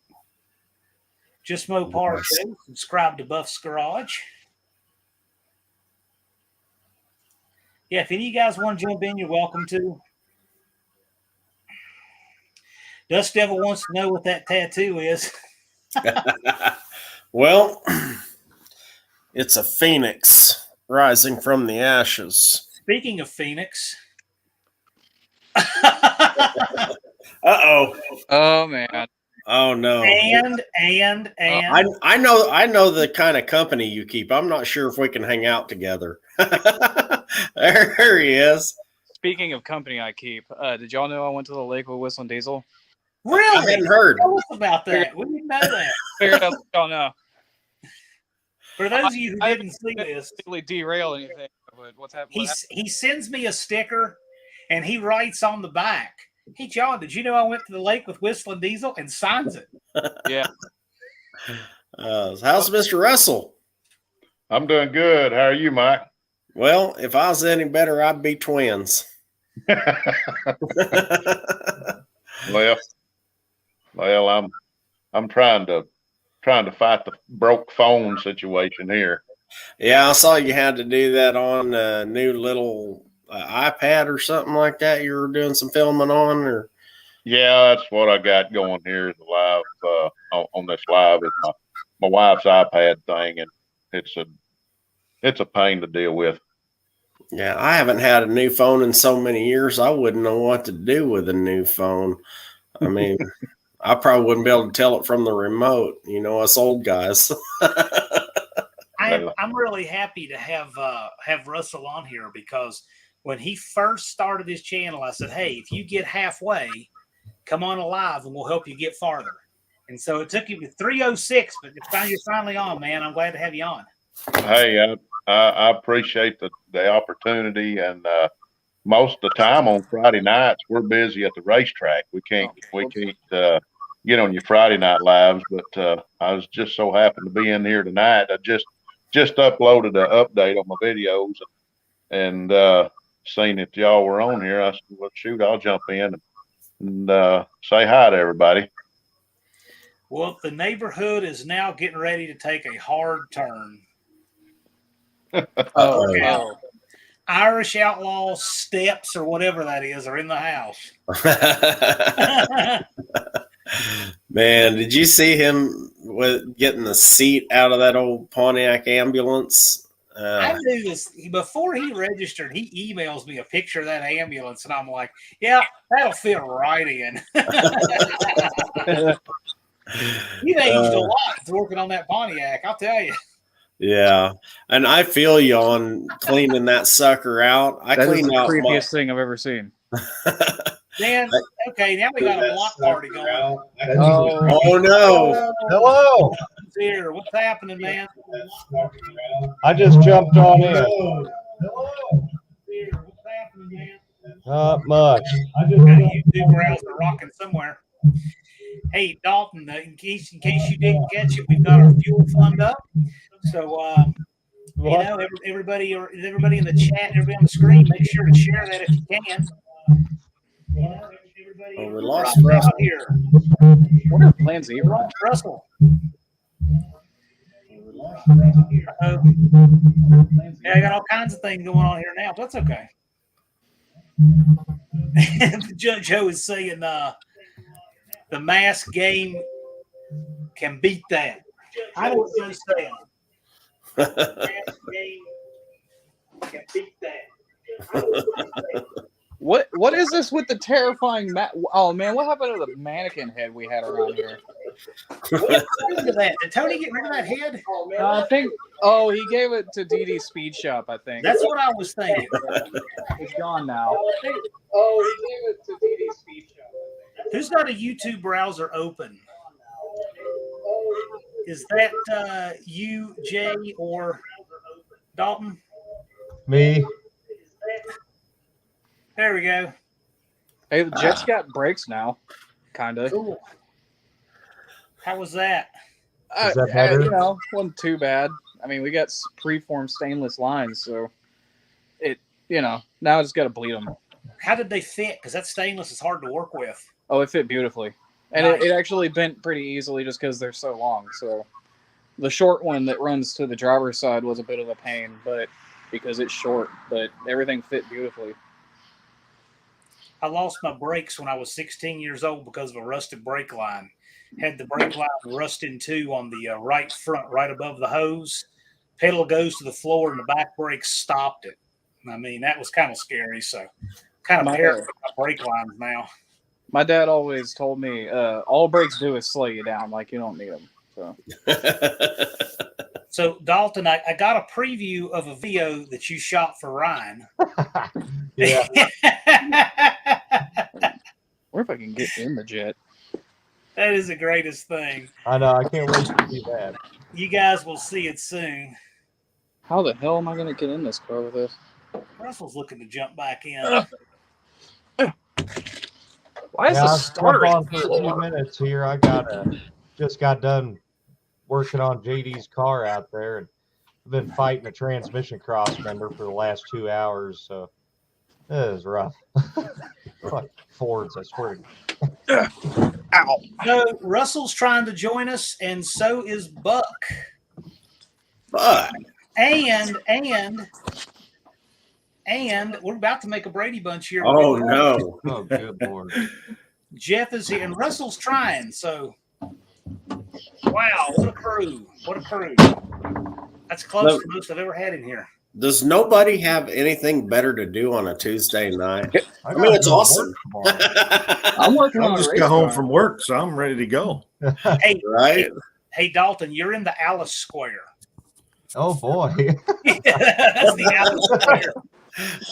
Just Mopar Show. Subscribe to Buff's Garage. Yeah, if any of you guys want to jump in, you're welcome to. Dust Devil wants to know what that tattoo is. Well, it's a phoenix rising from the ashes. Speaking of Phoenix. Uh-oh. Oh, man. Oh, no. And I know the kind of company you keep. I'm not sure if we can hang out together. There he is. Speaking of company I keep, did y'all know I went to the lake with Whistling Diesel? really? I hadn't heard. Tell us about that. We didn't know that. Figured out y'all know. For those of you who I didn't see this, Basically derail anything. But what's happening? he sends me a sticker and he writes on the back, "Hey, John, did you know I went to the lake with Whistling Diesel?" and signs it. Yeah. How's Mr. Russell? I'm doing good. How are you, Mike? Well, if I was any better, I'd be twins. Well, I'm trying to fight the broke phone situation here. Yeah, I saw you had to do that on a new little iPad or something like that. You were doing some filming on, or Yeah, that's what I got going here is the live on this live is my wife's iPad thing, and it's a pain to deal with. yeah, I haven't had a new phone in so many years. I wouldn't know what to do with a new phone. I mean, I probably wouldn't be able to tell it from the remote. Us old guys. I'm really happy to have Russell on here, because when he first started his channel, I said, "Hey, if you get halfway, come on live and we'll help you get farther." And so it took you to 306, but you're finally on, man. I'm glad to have you on. Hey, I appreciate the opportunity, and most of the time on Friday nights we're busy at the racetrack. We can't get on your Friday night lives, but I was just so happened to be in here tonight. I just uploaded an update on my videos and seen that y'all were on here. I said, well, shoot, I'll jump in and say hi to everybody. Well, the neighborhood is now getting ready to take a hard turn. Oh, Yeah. oh. Irish outlaw steps or whatever that is are in the house. Man, did you see him with getting the seat out of that old Pontiac ambulance? I knew this before he registered. He emails me a picture of that ambulance, and I'm like, "Yeah, that'll fit right in." You've aged a lot working on that Pontiac, I'll tell you. Yeah, and I feel you on cleaning that sucker out. I That is cleaned the out creepiest thing I've ever seen. Dan, okay, now we got a block party going. Oh no! Hello. Who's here? What's happening, man? I just jumped on in. Who's here? What's happening, man? Not much. I just got a YouTube browser rocking somewhere. Hey, Dalton, in case you didn't catch it, we've got our fuel fund up. So, you know, everybody in the chat, everybody on the screen, make sure to share that if you can. Oh, we lost Russell. Here. What are plans even? Russell. Yeah, I got all kinds of things going on here now, but that's okay. Judge Joe is saying the mass game can beat that. I know what Joe's saying. The mass game can beat that. What is this with the terrifying oh man, what happened to the mannequin head we had around here? Look at that. Did Tony get rid of that head? I think he gave it to DD Speed Shop, I think. That's what I was thinking. It's gone now. He gave it to DD Speed Shop. Who's got a YouTube browser open? Is that you, Jay, or Dalton? Me. There we go. Hey, the Jet's got brakes now, kind of. Cool. How was that? Is that better? You know, wasn't too bad. I mean, we got preformed stainless lines, so now I just got to bleed them. How did they fit? Because that stainless is hard to work with. Oh, it fit beautifully. And Nice. it actually bent pretty easily just because they're so long. So the short one that runs to the driver's side was a bit of a pain, but because it's short, but everything fit beautifully. I lost my brakes when I was 16 years old because of a rusted brake line. Had the brake line rust in two on the right front, right above the hose. Pedal goes to the floor and the back brake stopped it. I mean, that was kind of scary. So kind of terrified my brake lines now. My dad always told me, all brakes do is slow you down. Like, you don't need them. So, So Dalton, I got a preview of a video that you shot for Ryan. Yeah. or if I can get in the Jet. That is the greatest thing. I know. I can't wait to see that. You guys will see it soon. How the hell am I going to get in this car with this? Russell's looking to jump back in. Why is Yeah, this I'll starting? jump on for a few minutes here. I just got done working on JD's car out there, and I've been fighting a transmission cross member for the last 2 hours. So it is rough. Fuck Fords, I swear. Ow. So Russell's trying to join us, and so is Buck. Fuck. And we're about to make a Brady Bunch here. Oh no. Oh, good Lord. Jeff is here, and Russell's trying. So, wow, what a crew! What a crew! That's close to most I've ever had in here. Does nobody have anything better to do on a Tuesday night? I mean, gotta it's go to awesome. work tomorrow. I'm working on I a just race got home car. from work, so I'm ready to go. Hey, Right? hey, Dalton, you're in the Alice Square. Oh boy. That's the Alice Square.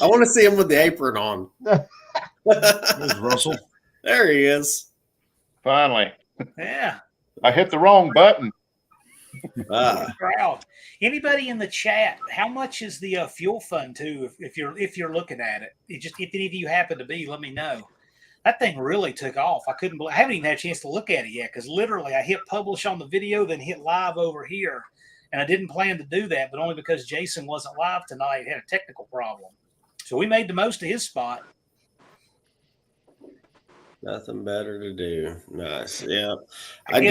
I want to see him with the apron on. There's Russell. There he is. Finally, Yeah. I hit the wrong button. Ah. Crowd. Anybody in the chat? How much is the fuel fund too? If you're looking at it, if any of you happen to be, let me know. That thing really took off. I haven't even had a chance to look at it yet because literally I hit publish on the video, then hit live over here. And I didn't plan to do that, but only because Jason wasn't live tonight. He had a technical problem. So we made the most of his spot. Nothing better to do. Nice. Yeah. I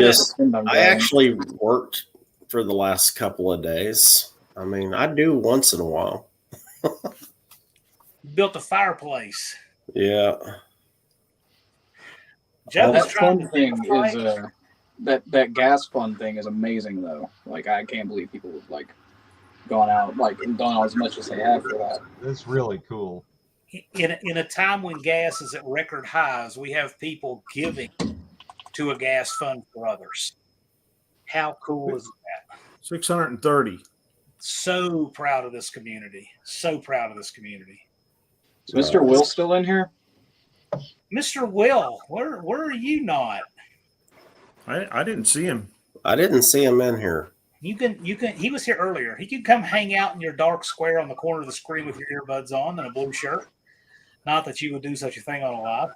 I actually worked for the last couple of days. I mean, I do once in a while. Built a fireplace. Yeah. Jeff was that trying fun to thing is that gas fun thing is amazing though. Like I can't believe people have like gone out like and done as much as they have for that. It's really cool. In a time when gas is at record highs, we have people giving to a gas fund for others. How cool is that? 630. So proud of this community. So proud of this community. Is Mr. Will still in here? Mr. Will, where are you not? I didn't see him. I didn't see him in here. You can he was here earlier. He could come hang out in your dark square on the corner of the screen with your earbuds on and a blue shirt. Not that you would do such a thing on a live.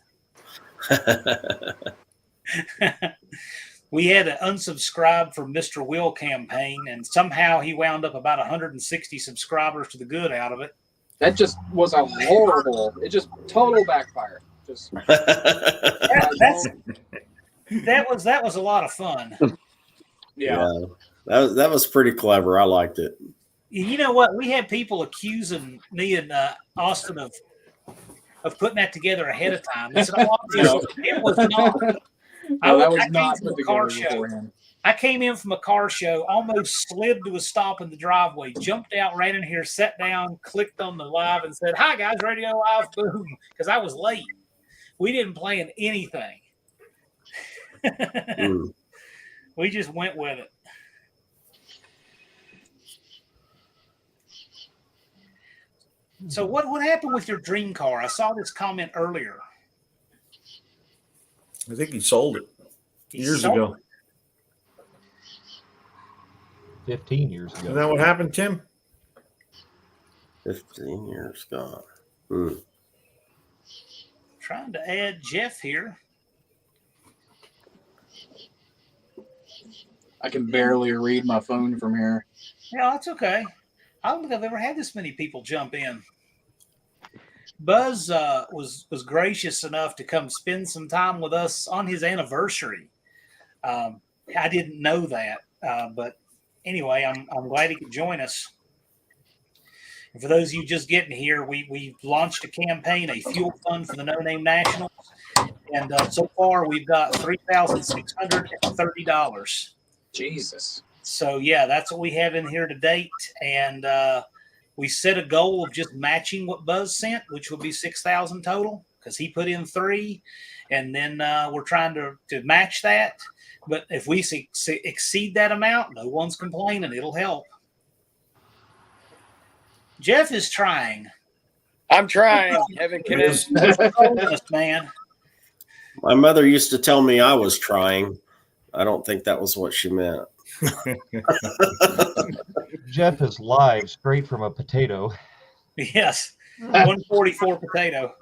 We had to unsubscribe from Mr. Will campaign, and somehow he wound up about 160 subscribers to the good out of it. That just was a horrible. It just total backfire. Just that was a lot of fun. yeah. That was pretty clever. I liked it. You know what? We had people accusing me and Austin of putting that together ahead of time. I said, it was not. That was not from a car show. I came in from a car show, almost slid to a stop in the driveway, jumped out, ran in here, sat down, clicked on the live, and said, "Hi guys, Radio Live." Boom, because I was late. We didn't plan anything. We just went with it. So what happened with your dream car? I saw this comment earlier. I think he sold it years sold ago. it. 15 years ago. Is that what happened, Tim? 15 years gone. Trying to add Jeff here. I can barely read my phone from here. Yeah, that's okay. I don't think I've ever had this many people jump in. Buzz was gracious enough to come spend some time with us on his anniversary. I didn't know that, but anyway, I'm glad he could join us. And for those of you just getting here, we launched a campaign, a fuel fund for the No Name Nationals, and so far we've got $3,630. Jesus. So yeah, that's what we have in here to date, and we set a goal of just matching what Buzz sent, which would be 6,000 total, because he put in 3, and then we're trying to match that. But if we exceed that amount, no one's complaining. It'll help. Jeff is trying. I'm trying. Haven't connected. Man. My mother used to tell me I was trying. I don't think that was what she meant. Jeff is live straight from a potato. Yes. 144 potato.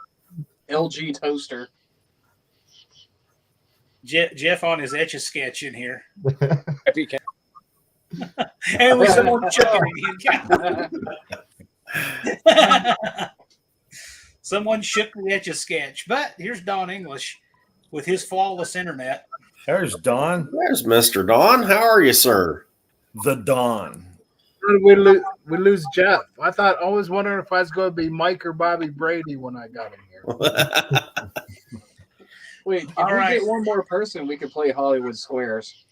LG toaster. Jeff on his Etch-a-Sketch in here. FEK. And with someone chucking it. Someone shook the Etch-a-Sketch. But here's Don English with his flawless internet. There's Don. There's Mr. Don. How are you, sir? The Don. We lose Jeff. I always wondering if I was going to be Mike or Bobby Brady when I got him here. Wait, if All we right. get one more person, we could play Hollywood Squares.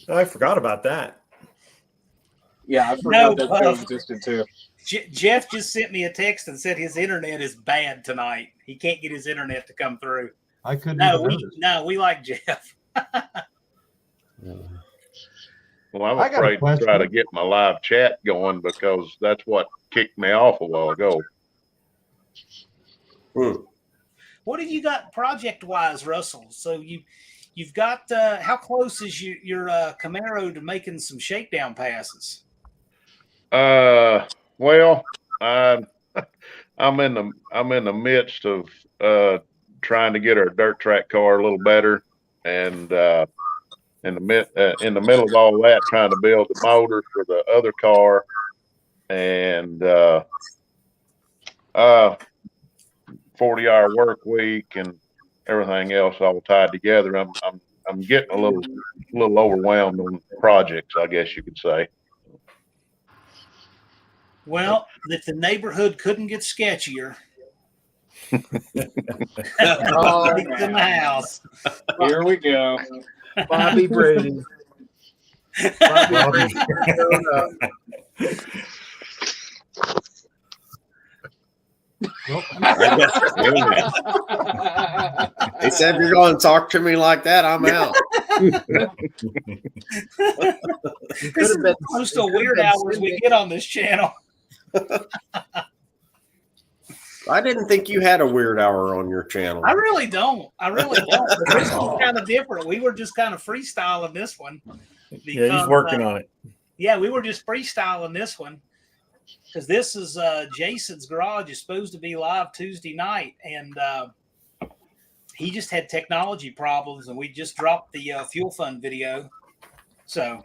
I forgot about that. Yeah, I forgot that Puff. show existed too. Jeff just sent me a text and said his internet is bad tonight. He can't get his internet to come through. I couldn't No, even notice. we like Jeff. Well, I'm I got a afraid to try question. to get my live chat going because that's what kicked me off a while ago. What have you got project wise, Russell? So you've got how close is your Camaro to making some shakedown passes? Well, I I'm in the midst of trying to get our dirt track car a little better, and in the middle of all that, trying to build the motor for the other car, and 40-hour work week and everything else all tied together. I'm getting a little overwhelmed on projects, I guess you could say. Well, if the neighborhood couldn't get sketchier, Oh, it's in the house. Here we go. Bobby Brady. Bobby Brady showed up. I guess he said, "You're going to talk to me like that, I'm out." This is the close to weird hours we get on this channel. I didn't think you had a weird hour on your channel. I really don't. But this was kind of different. We were just kind of freestyling this one. Yeah, he's working on it. Yeah, we were just freestyling this one because this is Jason's garage is supposed to be live Tuesday night, and he just had technology problems, and we just dropped the fuel fund video. So,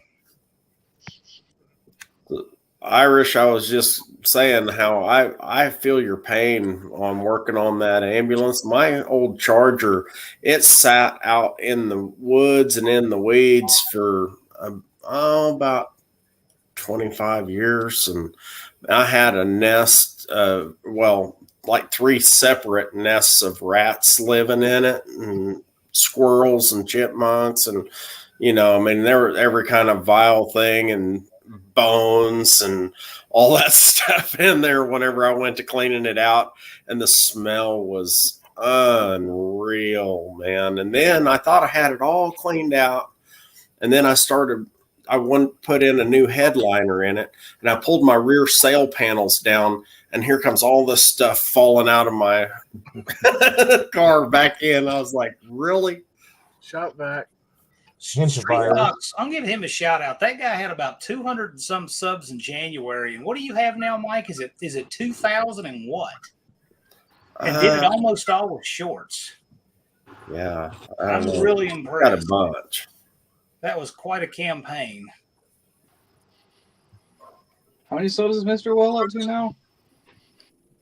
Irish, I was just saying how I feel your pain on working on that ambulance. My old Charger, it sat out in the woods and in the weeds for about 25 years, and I had a nest, like 3 separate nests of rats living in it, and squirrels and chipmunks, and I mean, there were every kind of vile thing and bones and all that stuff in there whenever I went to cleaning it out, and the smell was unreal, man. And then I thought I had it all cleaned out, and then I put in a new headliner in it, and I pulled my rear sail panels down, and here comes all this stuff falling out of my car back in. I was like, really? Shout back. Street Fox, I'm giving him a shout out. That guy had about 200 and some subs in January. And what do you have now, Mike? Is it 2,000 and what? And did it almost all with shorts. Yeah. I'm really impressed. Got a bunch. That was quite a campaign. How many subs is Mr. Will up to now?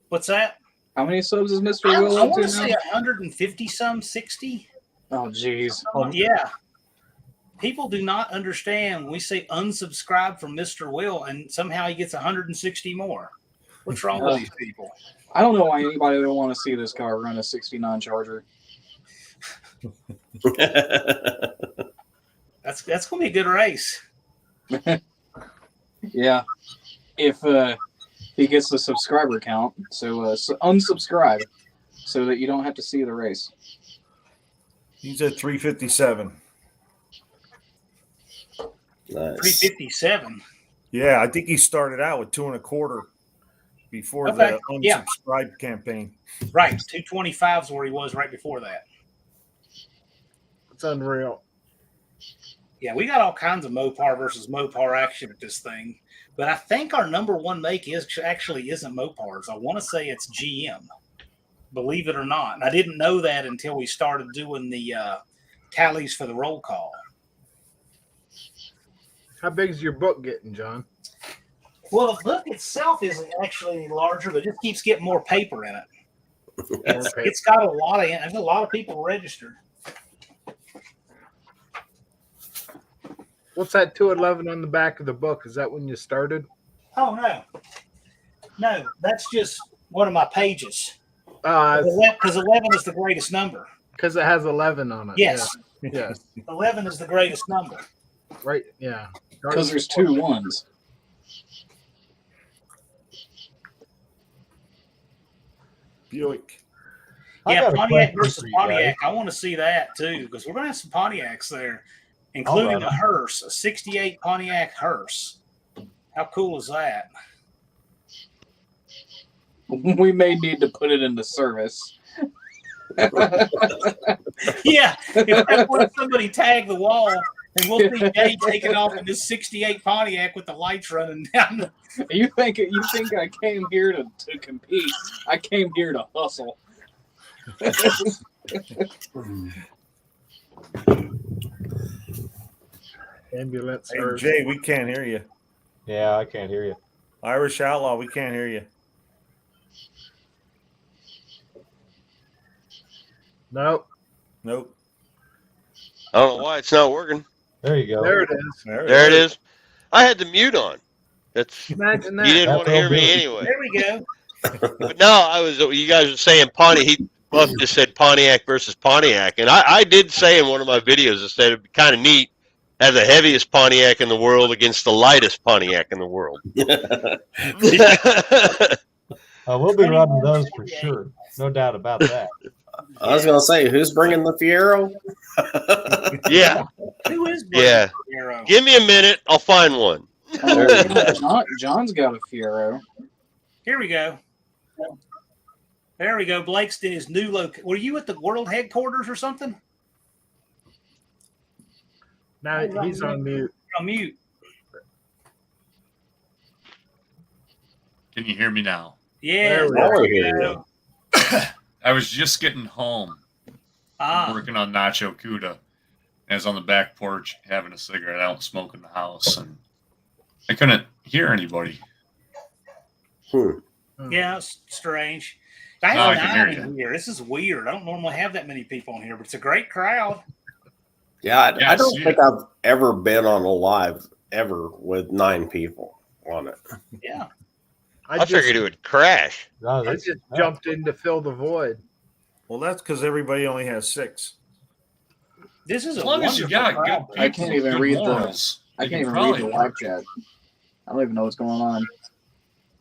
What's that? How many subs is Mr. I Will up want to to say now? 150 some, 60. Oh, geez. Yeah. People do not understand when we say unsubscribe from Mr. Will and somehow he gets 160 more. What's wrong with these people? I don't know why anybody would want to see this car run a 69 Charger. That's going to be a good race. Yeah. If he gets the subscriber count, so unsubscribe so that you don't have to see the race. He's at 357. Nice. 357. Yeah, I think he started out with 2 1/4 before Okay, the yeah. unsubscribe campaign. Right. 225 is where he was right before that. It's unreal. Yeah, we got all kinds of Mopar versus Mopar action at this thing. But I think our number one make isn't Mopars. I want to say it's GM. Believe it or not. And I didn't know that until we started doing the tallies for the roll call. How big is your book getting, John? Well, the book itself isn't actually any larger, but it just keeps getting more paper in it. It's got there's a lot of people registered. What's that 211 on the back of the book? Is that when you started? Oh, no. No, that's just one of my pages. Because 11 is the greatest number. it has 11 on it. Yes. Yeah. Yes. 11 is the greatest number. Right. Yeah. Because there's 2 1s. Buick. Yeah, Pontiac versus Pontiac. I want to see that too because we're going to have some Pontiacs there, including a hearse, a 68 Pontiac hearse. How cool is that? We may need to put it into service. Yeah, if somebody tagged the wall And we'll see Jay taking off in this 68 Pontiac with the lights running down. You think I came here to compete? I came here to hustle. Ambulance. Hey, service. Jay, we can't hear you. Yeah, I can't hear you. Irish Outlaw, we can't hear you. Nope. Nope. I don't know why it's not working. There you go. There it is. There it is. I had the mute on. That's Imagine that. you didn't want to hear me That's anyway. There we go. But no, you guys were saying Pontiac. He must have said Pontiac versus Pontiac, and I did say in one of my videos, I said it'd be kind of neat have the heaviest Pontiac in the world against the lightest Pontiac in the world. We'll be running those for sure. No doubt about that. I was gonna say, who's bringing the Fiero? Yeah. Who is Yeah. Fiero? Give me a minute. I'll find one. John's got a Fiero. Here we go. There we go. Blake's in his new location. Were you at the world headquarters or something? Now he's on mute. On mute. Can you hear me now? Yeah. There we go. I was just getting home, working on Nacho Cuda. I was on the back porch having a cigarette. I don't smoke in the house, and I couldn't hear anybody. Yeah, it's strange. I Now I have can nine hear in here. This is weird. I don't normally have that many people in here, but it's a great crowd. Yeah, I don't see think it. I've ever been on a live ever with 9 people on it. Yeah. I figured it would crash. No, I just jumped in to fill the void. Well, that's because everybody only has 6. This is As a long as you got wonderful good crowd. people I can't even with good read morals, I you can't even can read the probably live chat. I don't even know what's going on.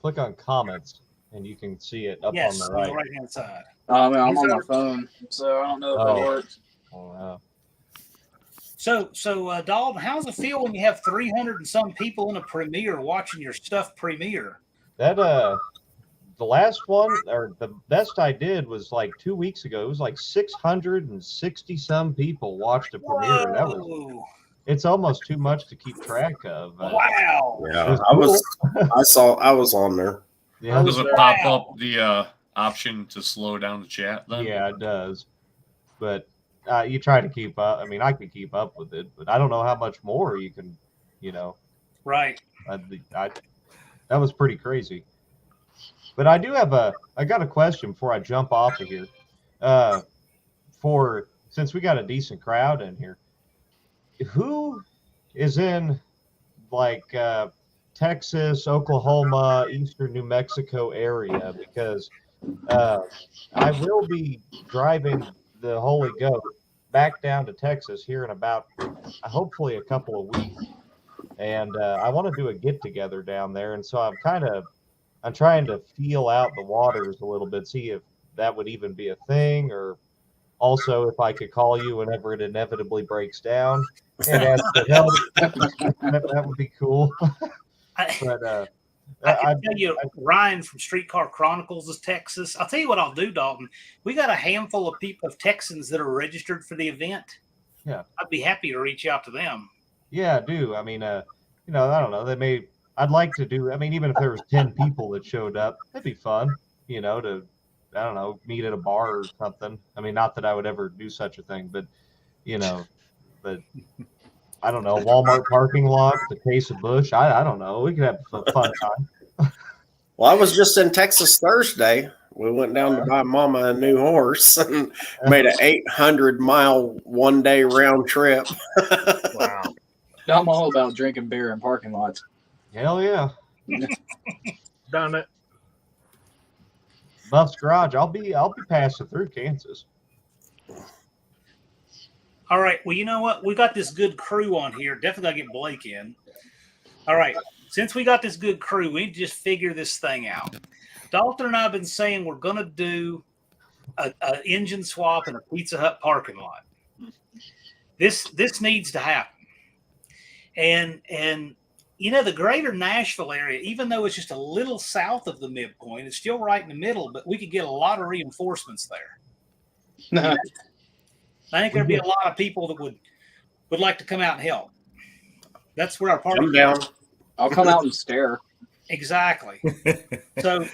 Click on comments and you can see it up Yes, on on the the right. right-hand side. I mean, I'm on my phone, so I don't know if Oh. it works. Oh, wow. So Dalton, how's it feel when you have 300 and some people in a premiere watching your stuff premiere? That the last one or the best I did was like 2 weeks ago. It was like 660 some people watched a premiere. And that was Whoa. it's almost too much to keep track of. Wow. Yeah, I was on there. Yeah, Does it pop up the option to slow down the chat then? yeah, it does. But you try to keep up. I mean, I can keep up with it, but I don't know how much more you can, Right. That was pretty crazy. But I do have I got a question before I jump off of here. Since we got a decent crowd in here, who is in like Texas, Oklahoma, Eastern New Mexico area? Because I will be driving the Holy Goat back down to Texas here in about hopefully a couple of weeks. And I want to do a get together down there. And so I'm trying to feel out the waters a little bit, see if that would even be a thing, or also if I could call you whenever it inevitably breaks down and ask for help. That would be cool. But I can tell you, Ryan from Streetcar Chronicles is Texas. I'll tell you what I'll do, Dalton. We got a handful of people, of Texans that are registered for the event. Yeah, I'd be happy to reach out to them. yeah, I do. I mean, I don't know. I'd like to do. I mean, even if there was 10 people that showed up, that'd be fun. To I don't know, meet at a bar or something. I mean, not that I would ever do such a thing, but but I don't know, Walmart parking lot, the case of Bush. I don't know. We could have a fun time. Well, I was just in Texas Thursday. We went down to buy Mama a new horse and made an 800-mile one-day round trip. Wow. I'm all about drinking beer in parking lots. Hell yeah. Done it. Buff's Garage. I'll be passing through Kansas. All right. Well, you know what? We got this good crew on here. Definitely got to get Blake in. All right. Since we got this good crew, we need to just figure this thing out. Dalton and I have been saying we're going to do an engine swap in a Pizza Hut parking lot. This needs to happen. And the greater Nashville area, even though it's just a little south of the midpoint, it's still right in the middle, but we could get a lot of reinforcements there. I think there'd be a lot of people that would would like to come out and help. That's where our party. I'm down. I'll come out and stare. Exactly. So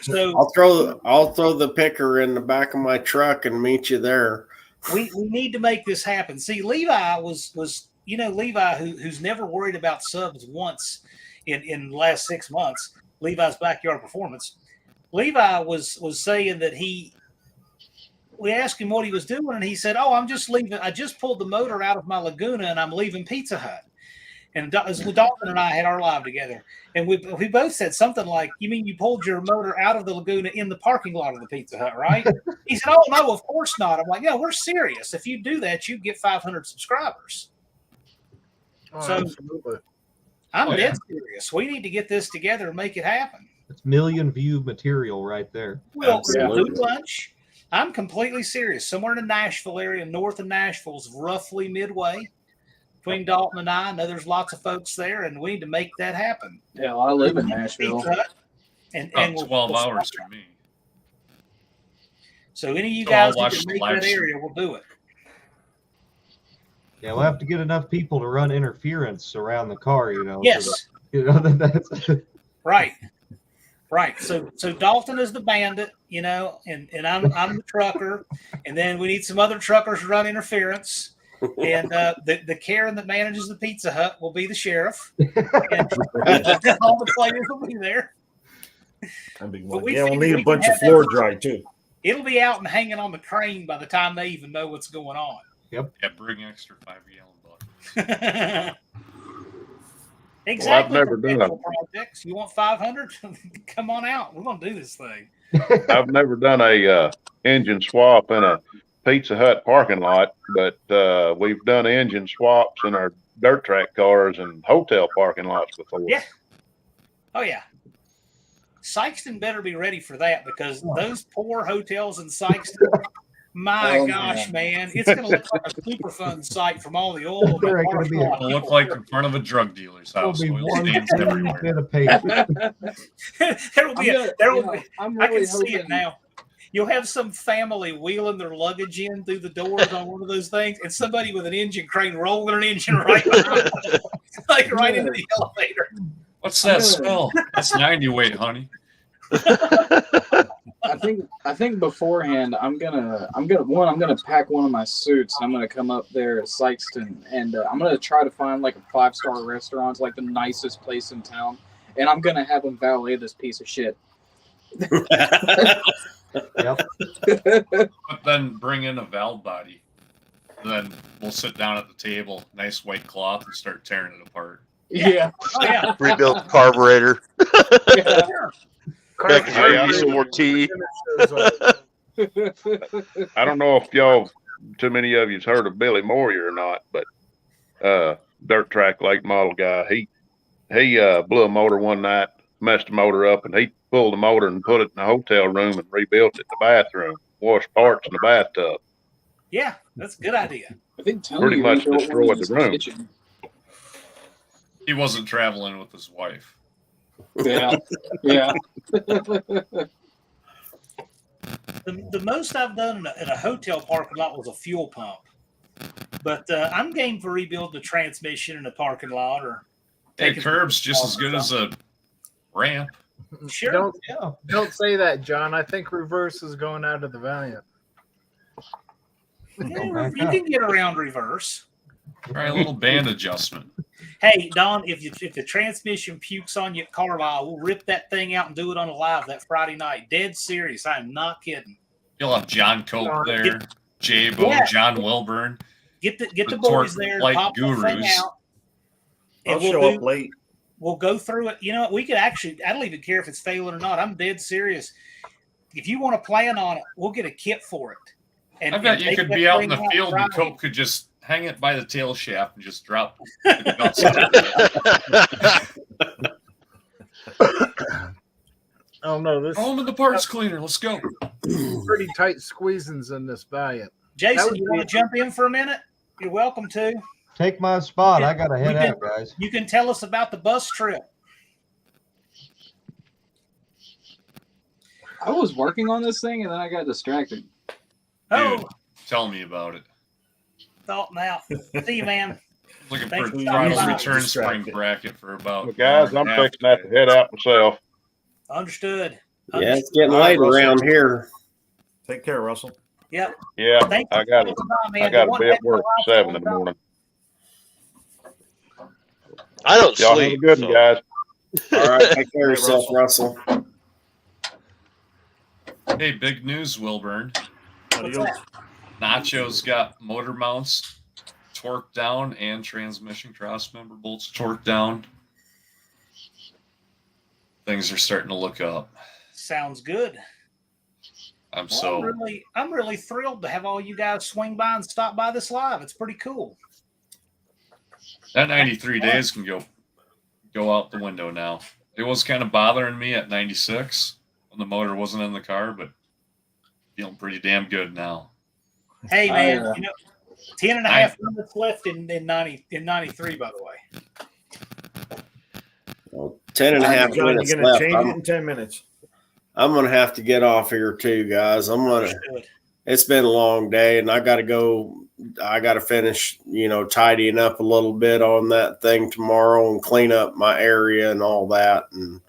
I'll throw the picker in the back of my truck and meet you there. we need to make this happen. See, Levi was Levi who's never worried about subs once in the last 6 months. Levi's Backyard Performance. Levi was saying that we asked him what he was doing, and he said, "Oh, I'm just leaving. I just pulled the motor out of my Laguna, and I'm leaving Pizza Hut." And Dalton and I had our live together, and we both said something like, "You mean you pulled your motor out of the Laguna in the parking lot of the Pizza Hut, right?" He said, "Oh no, of course not." I'm like, "Yeah, we're serious. If you do that, you get 500 subscribers." Oh, So absolutely. I'm dead serious. We need to get this together and make it happen. It's million view material right there. We'll do lunch. I'm completely serious. Somewhere in the Nashville area, north of Nashville, is roughly midway between Dalton and I. I know there's lots of folks there, and we need to make that happen. Yeah, well, I live in Nashville. And About 12 hours for me. So any of you So guys I'll that watch can the make live that stream. area, we'll do it. Yeah, we'll have to get enough people to run interference around the car, Yes. That's Right. So Dalton is the bandit, and I'm the trucker, and then we need some other truckers to run interference. And the Karen that manages the Pizza Hut will be the sheriff. And all the players will be there. We'll need a bunch of floor dry too. It'll be out and hanging on the crane by the time they even know what's going on. Yep. Yeah, bring extra 5-gallon buckets. Exactly. Well, I've never done a projects. You want 500? Come on out. We're gonna do this thing. I've never done a engine swap in a Pizza Hut parking lot, but we've done engine swaps in our dirt track cars and hotel parking lots before. Yeah. Oh yeah. Sykeston better be ready for that because those poor hotels in Sykeston. My gosh, man. It's going to look like a Superfund site from all the oil. It'll look like in front of a drug dealer's house. Oil stains everywhere. bit of paper. I'm I really can see it hoping- now. You'll have some family wheeling their luggage in through the doors on one of those things, and somebody with an engine crane rolling an engine right behind them, like right into the elevator. What's that smell? That's 90 weight, honey. I think beforehand I'm gonna pack one of my suits. I'm gonna come up there at Sykeston and I'm gonna try to find like a 5-star restaurant, like the nicest place in town, and I'm gonna have them valet this piece of shit. Yep. But then bring in a valve body. Then we'll sit down at the table, nice white cloth, and start tearing it apart. Yeah. Oh, yeah. Rebuilt the carburetor. Hey, Maybe some more tea. I don't know if too many of you's heard of Billy Moyer or not, but dirt track late model guy. He blew a motor one night, messed the motor up, and he pulled the motor and put it in the hotel room and rebuilt it in the bathroom, washed parts in the bathtub. Yeah, that's a good idea. I think Tony Pretty much rebuilt one destroyed in his the room. kitchen. He wasn't traveling with his wife. Yeah. Yeah. The most I've done in a hotel parking lot was a fuel pump. But I'm game for rebuilding the transmission in a parking lot or Hey, curb's just as good as a ramp. Sure. Don't say that, John. I think reverse is going out of the Valiant. Yeah, you can get around reverse. Try a little band adjustment. Hey, Don, if the transmission pukes on you at Carlisle, we'll rip that thing out and do it on a live that Friday night. Dead serious. I'm not kidding. You'll have John Cope there, J-Bo, Yeah. John Wilburn. Get the The boys torque there, light pop the thing gurus. out. I'll And we'll show up late. We'll go through it. You know what? We could actually, I don't even care if it's failing or not. I'm dead serious. If you want to plan on it, we'll get a kit for it. And, I bet and you take could that be out in thing the field and Friday. Cope could just hang it by the tail shaft and just drop the guts out. Oh no, this Throw 'em in the parts cleaner. Let's go. pretty tight squeezings in this Valiant. Jason, would you want to jump in for a minute? You're welcome to. Take my spot. I gotta head You can- out, guys. You can tell us about the bus trip. I was working on this thing and then I got distracted. Oh, Dude, tell me about it. Dalton out. See you, man. Looking Thanks for for a stopping throttle by. return Distracted. spring bracket for about. Well, guys, an hour I'm and a half fixing to have to today. head out myself. Understood. Yeah, it's getting All right, late Russell. around here. Take care, Russell. Yep. Yeah, Thanks for I got stopping by, man. I got to One be heck at of a work life at 7 going in the on. morning. I don't Y'all have a sleep. good one, so. guys. All right, take care of Hey, yourself, Russell. Hey, big news, Wilburn. What's that? Nacho's got motor mounts torqued down and transmission cross member bolts torqued down. Things are starting to look up. Sounds good. I'm I'm really thrilled to have all you guys swing by and stop by this live. It's pretty cool. That 93 days can go out the window now. It was kind of bothering me at 96 when the motor wasn't in the car, but feeling pretty damn good now. Hey man, 10 and a half minutes left in 93, by the way. Well, 10 and a half John, minutes you're going left. to change it in 10 minutes. I'm going to have to get off here too, guys. It's been a long day and I got to go. I got to finish, tidying up a little bit on that thing tomorrow and clean up my area and all that. And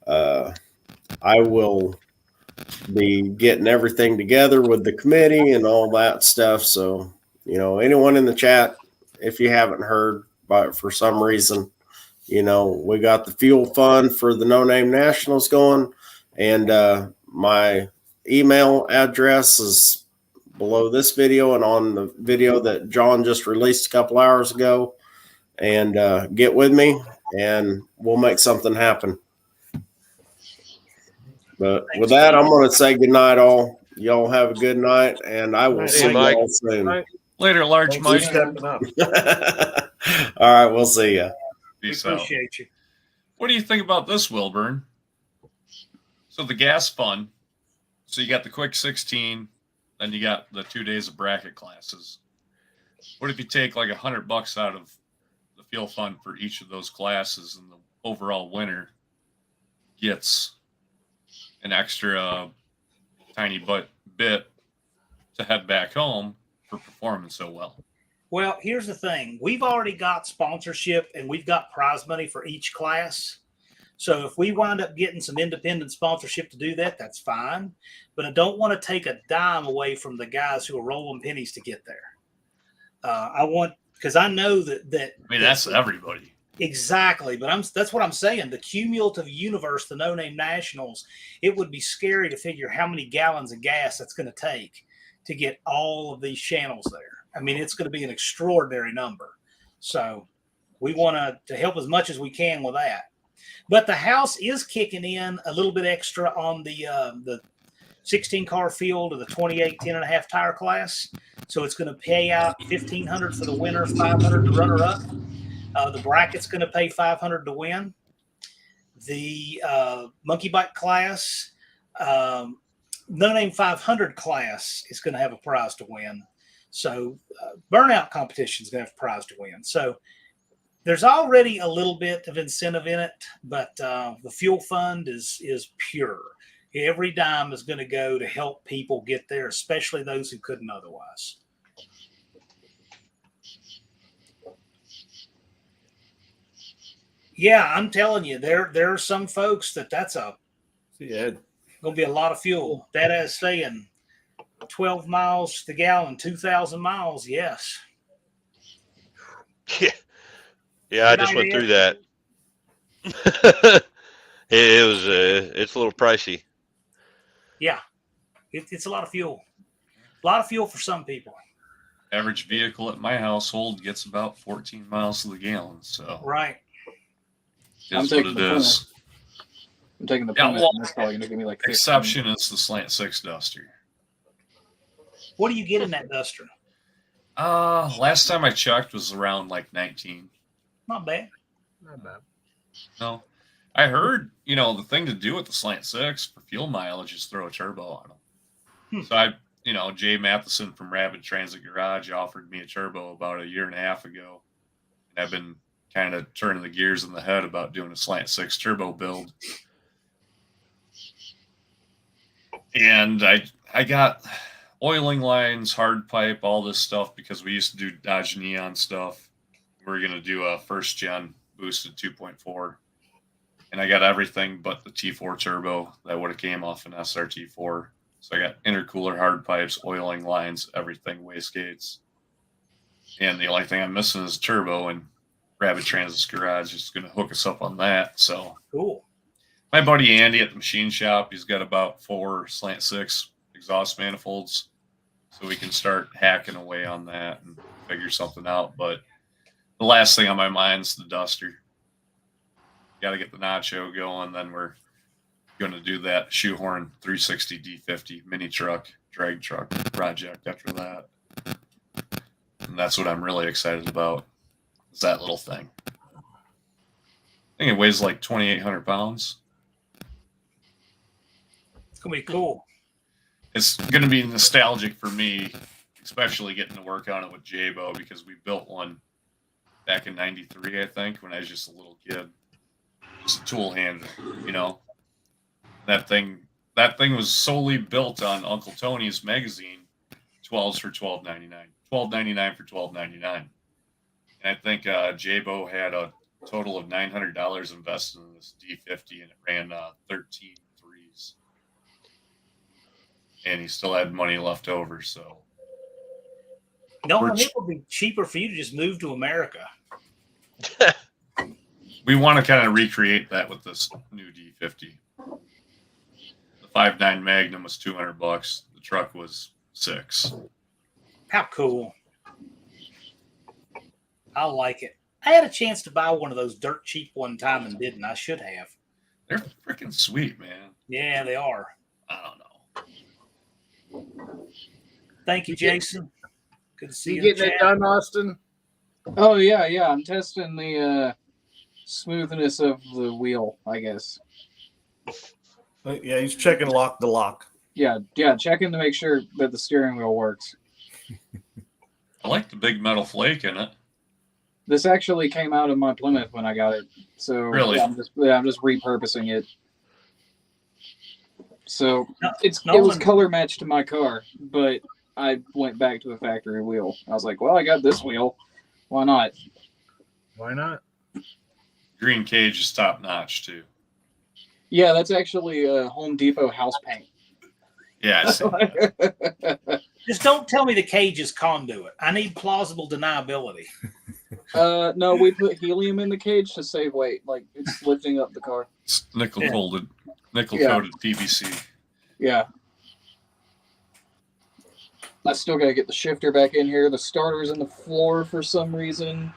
I will be getting everything together with the committee and all that stuff. So, anyone in the chat, if you haven't heard, but for some reason, we got the fuel fund for the No Name Nationals going, and my email address is below this video and on the video that John just released a couple hours ago. And get with me and we'll make something happen. But with that, I'm going to say good night, all. Y'all have a good night, and I will see Mike. y'all soon. Later, large Thanks Mike. for stepping up. All right, we'll see you. Peace We out. appreciate you. What do you think about this, Wilburn? So the gas fund. So you got the quick 16, then you got the 2 days of bracket classes. What if you take like $100 out of the fuel fund for each of those classes, and the overall winner gets an extra tiny bit to head back home for performing so well? Well, here's the thing. We've already got sponsorship and we've got prize money for each class. So if we wind up getting some independent sponsorship to do that, that's fine. But I don't want to take a dime away from the guys who are rolling pennies to get there. Because I know that. I mean, that's everybody. Exactly, but that's what I'm saying. The cumulative universe, the No Name Nationals, it would be scary to figure how many gallons of gas that's going to take to get all of these channels there. I mean, it's going to be an extraordinary number. So we want to help as much as we can with that. But the house is kicking in a little bit extra on the 16 car field of the 28 10.5 tire class. So it's going to pay out $1,500 for the winner, $500 to runner up. The bracket's going to pay $500 to win. The monkey bike class, No Name 500 class is going to have a prize to win. So burnout competition is going to have a prize to win. So there's already a little bit of incentive in it, but the fuel fund is pure. Every dime is going to go to help people get there, especially those who couldn't otherwise. Yeah, I'm telling you, there are some folks that's going to be a lot of fuel. That is saying 12 miles to the gallon, 2,000 miles. Yes. Yeah, I just went through that. It's a little pricey. Yeah, it's a lot of fuel. A lot of fuel for some people. Average vehicle at my household gets about 14 miles to the gallon. So right. I'm taking the Plymouth. I'm taking the Plymouth. Well, That's probably going to give me like 15. exception is the Slant 6 Duster. What do you get in that Duster? Last time I checked was around like 19. Not bad. Not bad. No, I heard the thing to do with the Slant 6 for fuel mileage is throw a turbo on them. So Jay Matheson from Rapid Transit Garage offered me a turbo about a year and a half ago, and I've been kind of turning the gears in the head about doing a Slant 6 turbo build. And I got oiling lines, hard pipe, all this stuff because we used to do Dodge Neon stuff. we're gonna do a first gen boosted 2.4, and I got everything but the T4 turbo that would have came off an SRT4. So I got intercooler, hard pipes, oiling lines, everything, wastegates, and the only thing I'm missing is turbo. And Rabbit Transit's garage is going to hook us up on that. So cool. My buddy Andy at the machine shop, he's got about 4 slant 6 exhaust manifolds, so we can start hacking away on that and figure something out. But the last thing on my mind is the Duster. Got to get the Nacho going, then we're going to do that shoehorn 360 D50 mini truck, drag truck project after that. And that's what I'm really excited about, is that little thing. I think it weighs like 2,800 pounds. It's going to be cool. It's going to be nostalgic for me, especially getting to work on it with J-Bo, because we built one back in '93, I think, when I was just a little kid. Just a tool handler, you know. That thing was solely built on Uncle Tony's magazine, 12s for $12.99, $12.99 for $12.99. And I think J-Bo had a total of $900 invested in this D50, and it ran 13 threes. And he still had money left over, so. No, it would be cheaper for you to just move to America. We want to kind of recreate that with this new D50. The 5.9 Magnum was $200. The truck was $600. How cool. I like it. I had a chance to buy one of those dirt cheap one time and didn't. I should have. They're freaking sweet, man. Yeah, they are. I don't know. Thank you, Jason. Good to see you. You getting it done, Austin? Oh yeah. I'm testing the smoothness of the wheel, I guess. Yeah, he's checking lock to lock. Yeah, checking to make sure that the steering wheel works. I like the big metal flake in it. This actually came out of my Plymouth when I got it, so really, I'm just repurposing it. So it was color matched to my car, but I went back to a factory wheel. I was like, well, I got this wheel, why not? Why not? Green cage is top notch too. Yeah, that's actually Home Depot house paint. Yeah. I see that. Just don't tell me the cage is conduit. I need plausible deniability. No, we put helium in the cage to save weight. Like, it's lifting up the car. It's nickel-coated PVC. Yeah. I still got to get the shifter back in here. The starter's in the floor for some reason.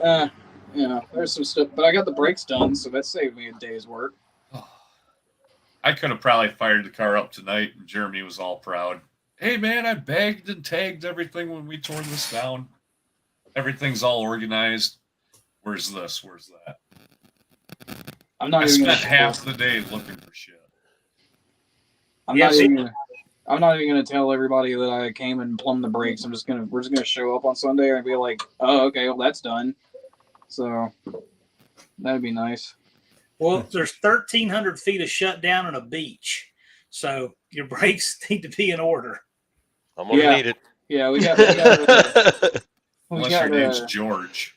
There's some stuff. But I got the brakes done, so that saved me a day's work. I could have probably fired the car up tonight, and Jeremy was all proud. Hey, man, I bagged and tagged everything when we tore this down. Everything's all organized. Where's this? Where's that? I spent half the day looking for shit. I'm not even gonna tell everybody that I came and plumbed the brakes. We're just gonna show up on Sunday and be like, oh, okay, well, that's done. So that'd be nice. Well, there's 1,300 feet of shutdown on a beach, so your brakes need to be in order. I'm gonna need it. Yeah, we got Unless your name's George.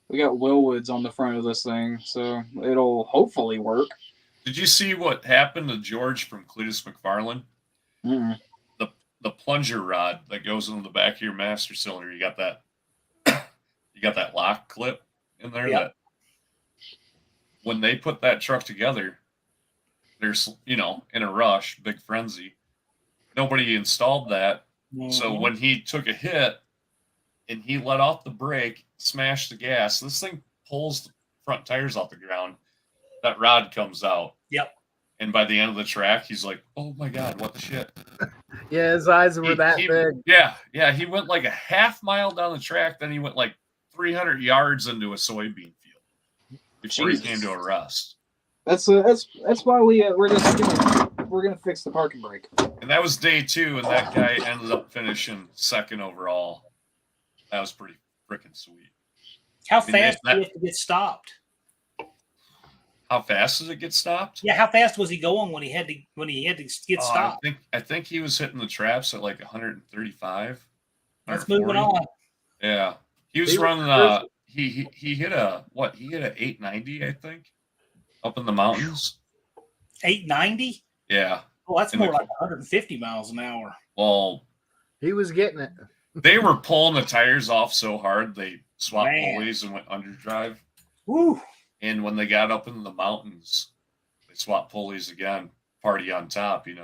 We got Willwoods on the front of this thing, so it'll hopefully work. Did you see what happened to George from Cletus McFarland? Mm-hmm. The plunger rod that goes into the back of your master cylinder. You got that lock clip in there. Yep. That when they put that truck together, there's in a rush, big frenzy. Nobody installed that. Mm-hmm. So when he took a hit and he let off the brake, smashed the gas, this thing pulls the front tires off the ground. That rod comes out. Yep. And by the end of the track, he's like, "Oh my God, what the shit?" Yeah, his eyes were that big. Yeah. He went like a half mile down the track, then he went like 300 yards into a soybean field before he came to a rest. That's why we're gonna fix the parking brake. And that was day 2, and that guy ended up finishing 2nd overall. That was pretty freaking sweet. How fast did it get stopped? How fast does it get stopped? Yeah, how fast was he going when he had to get stopped? I think he was hitting the traps at like 135. Let's move on. Yeah, he was running he hit a what? He hit a 890, I think, up in the mountains. 890? Yeah. Well, that's In more the- like 150 miles an hour. Well, He was getting it. they were pulling the tires off so hard they swapped Man. pulleys and went underdrive. Woo! And when they got up into the mountains, they swapped pulleys again, party on top, and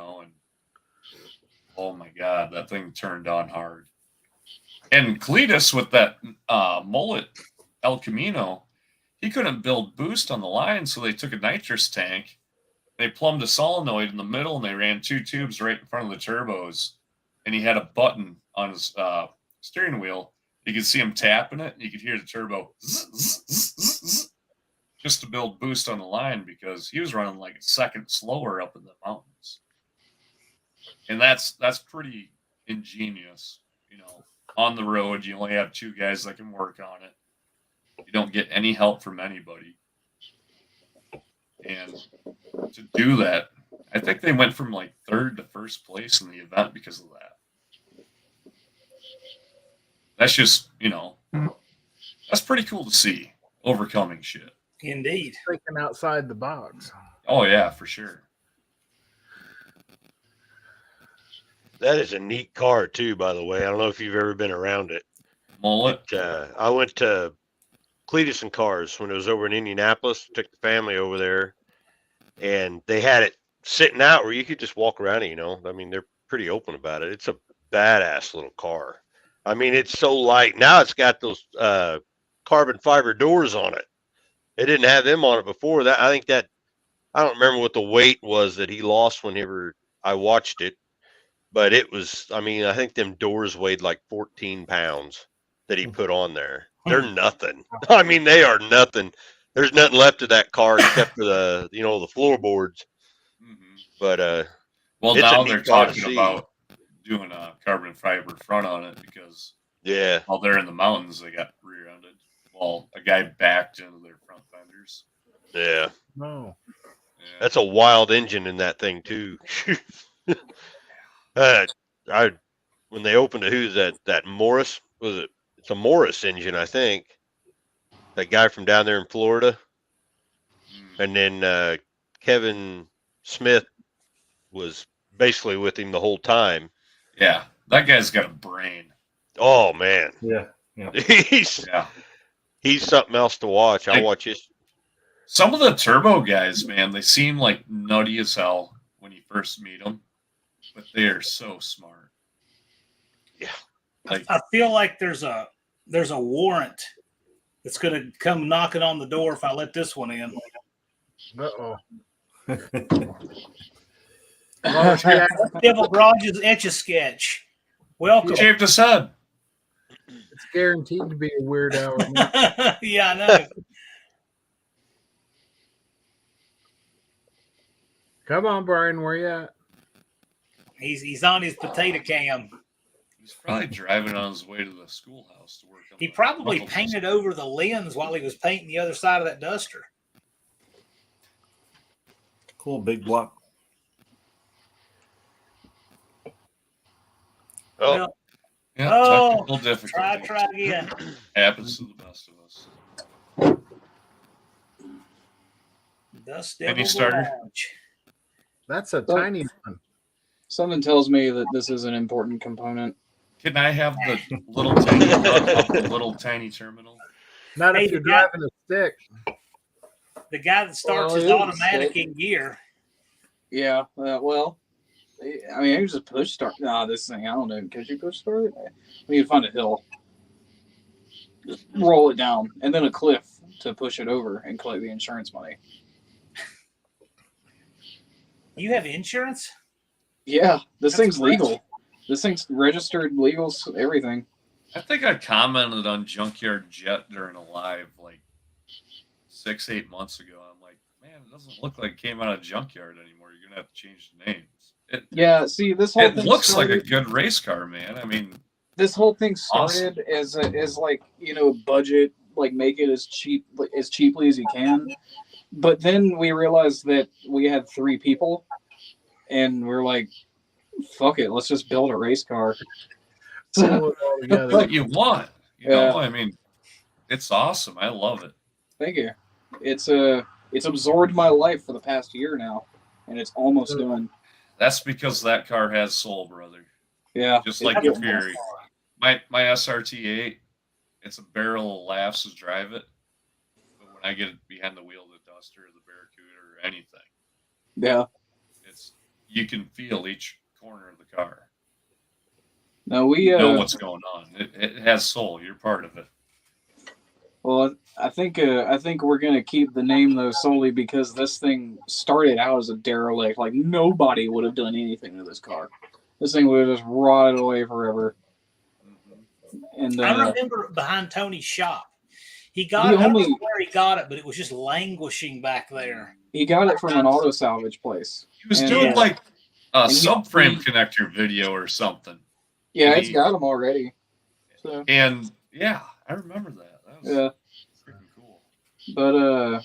oh my God, that thing turned on hard. And Cletus with that mullet El Camino, he couldn't build boost on the line, so they took a nitrous tank. They plumbed a solenoid in the middle, and they ran 2 tubes right in front of the turbos. And he had a button on his steering wheel. You could see him tapping it, and you could hear the turbo zzz, zzz, zzz, zzz, just to build boost on the line because he was running like a second slower up in the mountains. And that's pretty ingenious. On the road, you only have 2 guys that can work on it. You don't get any help from anybody. And to do that, I think they went from like 3rd to 1st place in the event because of that. That's just, that's pretty cool to see, overcoming shit. Indeed. Thinking outside the box. Oh, yeah, for sure. That is a neat car, too, by the way. I don't know if you've ever been around it. Mullet? I went to Cletus and Cars when it was over in Indianapolis, took the family over there, and they had it sitting out where you could just walk around it, I mean, they're pretty open about it. It's a badass little car. I mean, it's so light. Now it's got those carbon fiber doors on it. It didn't have them on it before. That I don't remember what the weight was that he lost whenever I watched it, but it was, I mean, I think them doors weighed like 14 pounds that he put on there. They're nothing. I mean, they are nothing. There's nothing left of that car except for the, the floorboards. Mm-hmm. But well, it's now a neat they're car to talking see. about doing a carbon fiber front on it because while they're in the mountains, they got rear-ended. Well, a guy backed into their front fenders. Yeah. No. Yeah. That's a wild engine in that thing too. When they opened it, who's that Morris? Was it? It's a Morris engine, I think. That guy from down there in Florida. And then Kevin Smith was basically with him the whole time. Yeah, that guy's got a brain. Oh man. Yeah. He's something else to watch. I Like, watch his. Some of the turbo guys, man, they seem like nutty as hell when you first meet them, but they are so smart. Yeah. Like, I feel like there's a warrant that's going to come knocking on the door if I let this one in. Uh-oh. Devil Garage's Etch-a-Sketch. Welcome. shaved his head. It's guaranteed to be a weird hour. Yeah, I know. Come on, Brian, where you at? He's on his potato cam. He's probably driving on his way to the schoolhouse to work. On He the probably knuckles. painted over the lens while he was painting the other side of that duster. Cool big block. Oh, Well, Yeah, Oh, technical difficulties. try again. Happens to the best of us. Dust Any Devil starter? Garage. That's a tiny one. Something tells me that this is an important component. Can I have the little tiny of the little tiny terminal? Not Hey, if you're the guy- driving a stick. The guy that starts Well, his it is automatic sick. in gear. Yeah, well, I mean, I can just push start. Nah, this thing, I don't know. Could you push start it? We need to find a hill. Just roll it down, and then a cliff to push it over and collect the insurance money. You have insurance? Yeah, this That's thing's crazy. legal. This thing's registered, legal, everything. I think I commented on Junkyard Jet during a live like 6-8 months ago. I'm like, man, it doesn't look like it came out of Junkyard anymore. You're gonna have to change the names. Yeah, see, this whole It thing looks like a started- good race car, man. I mean, This whole thing Awesome. started as like, budget, like make it as cheaply as you can. But then we realized that we had 3 people, and we're like, fuck it, let's just build a race car. Pull it all together. what you want, you know? I mean, It's awesome. I love it. Thank you. It's absorbed my life for the past year now, and it's almost done. That's because that car has soul, brother. Yeah, Just like the Fury. My SRT8, it's a barrel of laughs to drive it. But when I get behind the wheel of the Duster or the Barracuda or anything, yeah, you can feel each corner of the car. No, we You know what's going on. It has soul. You're part of it. Well, I think we're gonna keep the name though solely because this thing started out as a derelict. Like nobody would have done anything to this car. This thing would have just rotted away forever. And I remember behind Tony's shop, I don't know where he got it, but it was just languishing back there. He got it from an auto salvage place. He was doing like a subframe connector video or something. Yeah, it's got them already. So. And yeah, I remember that. Yeah. Freaking cool. But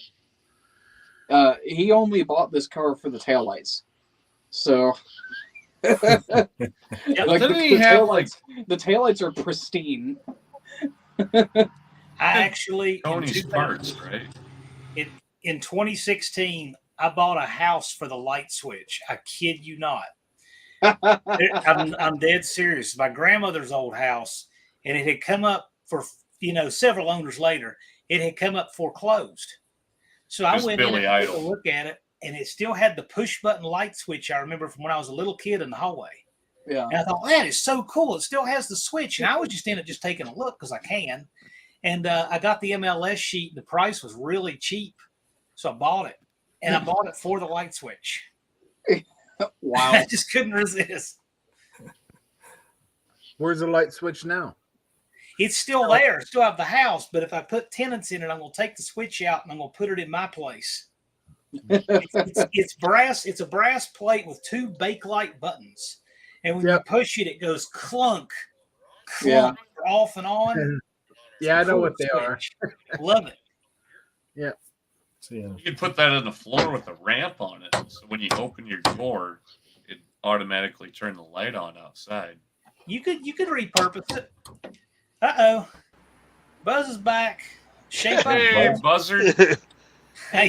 he only bought this car for the taillights. So The taillights are pristine. I actually Tony's parts, right? In 2016, I bought a house for the light switch. I kid you not. I'm dead serious. My grandmother's old house, and it had come up for several owners later. It had come up foreclosed. So I went in and took a look at it, and it still had the push button light switch I remember from when I was a little kid in the hallway. Yeah. And I thought, that is so cool. It still has the switch. And I was just in it just taking a look because I can. And I got the MLS sheet. The price was really cheap. So I bought it. And I bought it for the light switch. Wow. I just couldn't resist. Where's the light switch now? It's still there. I still have the house. But if I put tenants in it, I'm going to take the switch out and I'm going to put it in my place. It's brass. It's a brass plate with 2 bakelite buttons. And when you push it, it goes clunk, off and on. Yeah, I know what they are. Love it. Yeah. You can put that on the floor with a ramp on it. So when you open your door, it automatically turns the light on outside. You could repurpose it. Uh-oh. Buzz is back. Shape up. Hey, Buzzard. Hey,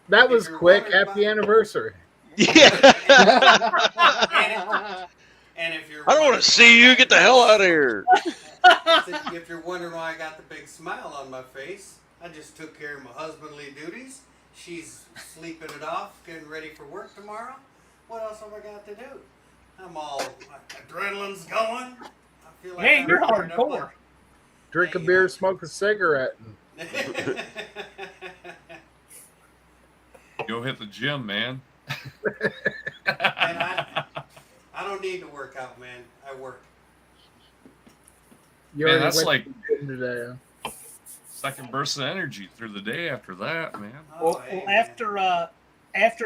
that was quick. Happy anniversary. Yeah. And if you're I don't want to see you. Get the hell out of here. If you're wondering why I got the big smile on my face, I just took care of my husbandly duties. She's sleeping it off, getting ready for work tomorrow. What else have I got to do? I'm all adrenaline's going. I feel like hey, you're hardcore. Drink a beer, smoke a cigarette. Go hit the gym, man. And I don't need to work out, man. I work. Man, that's like today. Second burst of energy through the day after that, man. Well, after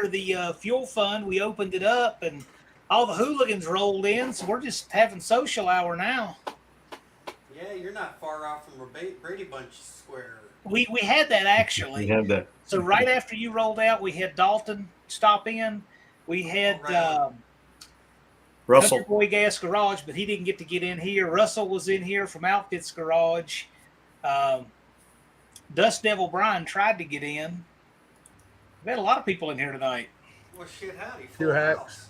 the fuel fund, we opened it up and all the hooligans rolled in, so we're just having social hour now. Yeah, you're not far off from Brady Bunch Square. We had that actually. We had that. So right after you rolled out, we had Dalton stop in. We had Russell Boy Gas Garage, but he didn't get to get in here. Russell was in here from Outfits Garage. Dust Devil Brian tried to get in. We had a lot of people in here tonight. Well, shit, howdy. 2 hacks.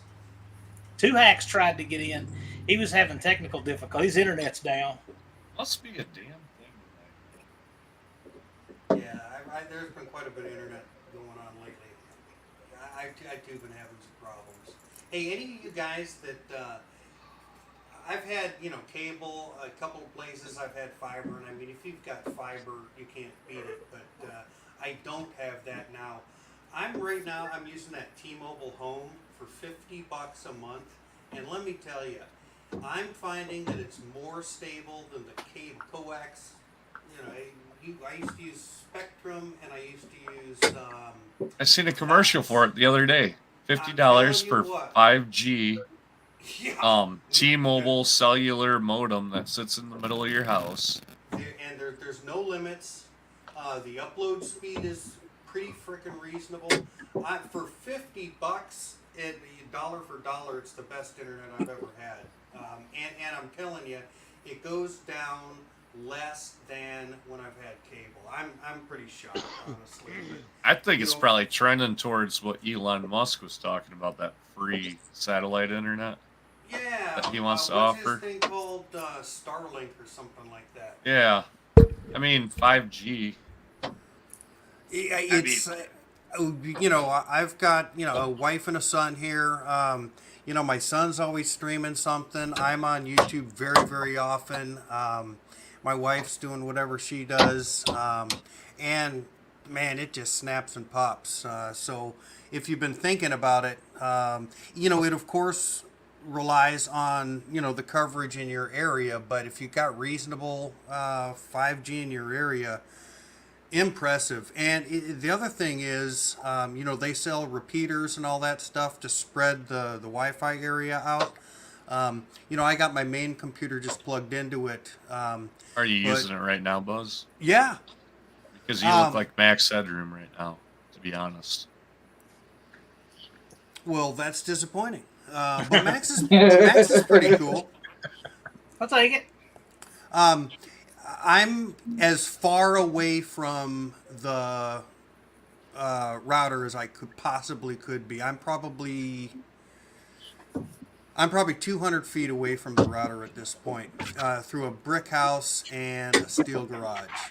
2 hacks tried to get in. He was having technical difficulties. His internet's down. Must be a damn thing tonight. Yeah, there's been quite a bit of internet going on lately. I too been having some problems. Hey, any of you guys that I've had, cable, a couple of places I've had fiber, and I mean, if you've got fiber, you can't beat it, but I don't have that now. I'm using that T-Mobile Home for $50 a month, and let me tell you, I'm finding that it's more stable than the cable coax. I used to use Spectrum, and I used to use. I seen a commercial for it the other day. $50 for 5G. Yeah. T-Mobile cellular modem that sits in the middle of your house. And there's no limits. The upload speed is pretty freaking reasonable. For $50, dollar for dollar, it's the best internet I've ever had. And I'm telling you, it goes down less than when I've had cable. I'm pretty shocked, honestly. I think it's probably trending towards what Elon Musk was talking about, that free satellite internet. Yeah. That he wants to what's offer. His thing called Starlink or something like that. Yeah. I mean, 5G. It's, I've got, a wife and a son here. My son's always streaming something. I'm on YouTube very, very often. My wife's doing whatever she does. And man, it just snaps and pops. So if you've been thinking about it, it of course relies on, the coverage in your area. But if you've got reasonable 5G in your area, impressive. And the other thing is, they sell repeaters and all that stuff to spread the Wi-Fi area out. I got my main computer just plugged into it. Are you using it right now, Buzz? Yeah. Because you look like Max Headroom right now, to be honest. Well, that's disappointing. But Max is pretty cool. I'll take it. I'm as far away from the router as I possibly could be. I'm probably 200 feet away from the router at this point, through a brick house and a steel garage.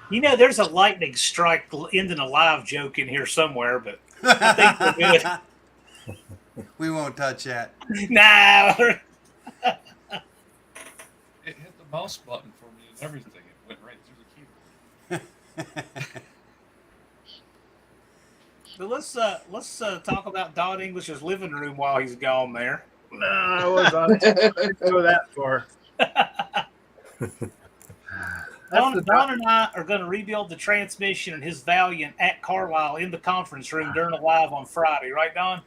There's a lightning strike ending a live joke in here somewhere, but I think we're good. We won't touch that. No. It hit the mouse button for me and everything. It went right through the keyboard. But let's talk about Don English's living room while he's gone there. No, I was on it. Go that far. Don and I are going to rebuild the transmission in his Valiant at Carlisle in the conference room during the live on Friday, right, Don?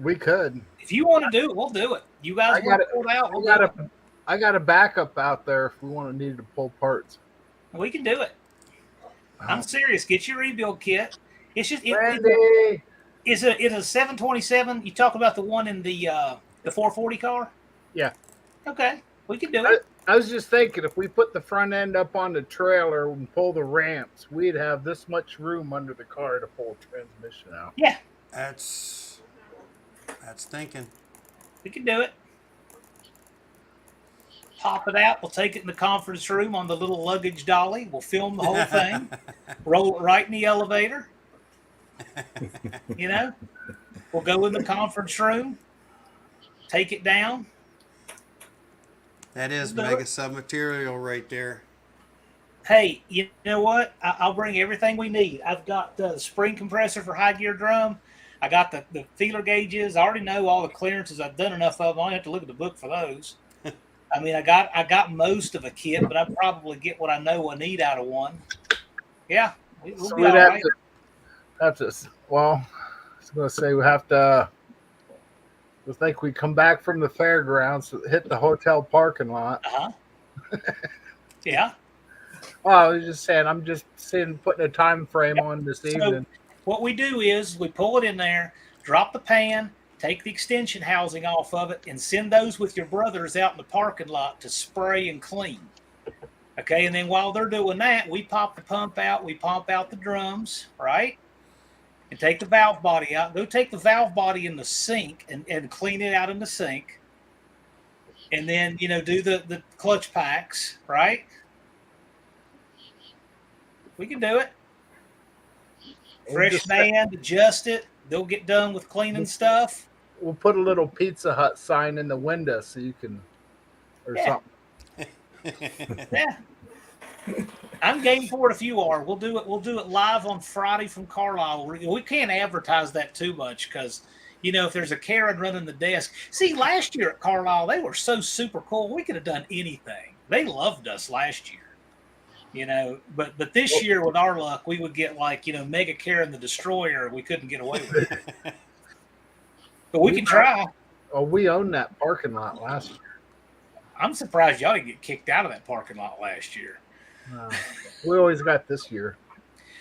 We could. If you want to do it, we'll do it. You guys want to pull it out? I got a backup out there if we need to pull parts. We can do it. I'm serious. Get your rebuild kit. It's just Randy. Is it a 727? You talk about the one in the 440 car? Yeah. Okay, we can do it. I was just thinking, if we put the front end up on the trailer and pull the ramps, we'd have this much room under the car to pull transmission out. Yeah. That's thinking. We can do it. Pop it out. We'll take it in the conference room on the little luggage dolly. We'll film the whole thing. Roll it right in the elevator. We'll go in the conference room. Take it down. That is mega sub material right there. Hey, you know what? I'll bring everything we need. I've got the spring compressor for high gear drum. I got the feeler gauges. I already know all the clearances. I've done enough of them. I only have to look at the book for those. I mean, I got most of a kit, but I probably get what I know I need out of one. Yeah, we'll be all right. Well, I was going to say we have to. I think we come back from the fairgrounds, hit the hotel parking lot. Yeah. Well, I was just saying, I'm just putting a time frame on this evening. What we do is we pull it in there, drop the pan, take the extension housing off of it, and send those with your brothers out in the parking lot to spray and clean. Okay, and then while they're doing that, we pop the pump out, we pump out the drums, right? And take the valve body out. Go take the valve body in the sink and clean it out in the sink. And then, do the clutch packs, right? We can do it. Fresh band, adjust it. They'll get done with cleaning stuff. We'll put a little Pizza Hut sign in the window so you can, something. Yeah. I'm game for it if you are. We'll do it live on Friday from Carlisle. We can't advertise that too much because, if there's a Karen running the desk. See, last year at Carlisle, they were so super cool. We could have done anything. They loved us last year. But this year with our luck, we would get Mega Karen the Destroyer. We couldn't get away with it. But we can try. Oh, we owned that parking lot last year. I'm surprised y'all didn't get kicked out of that parking lot last year. We always got this year.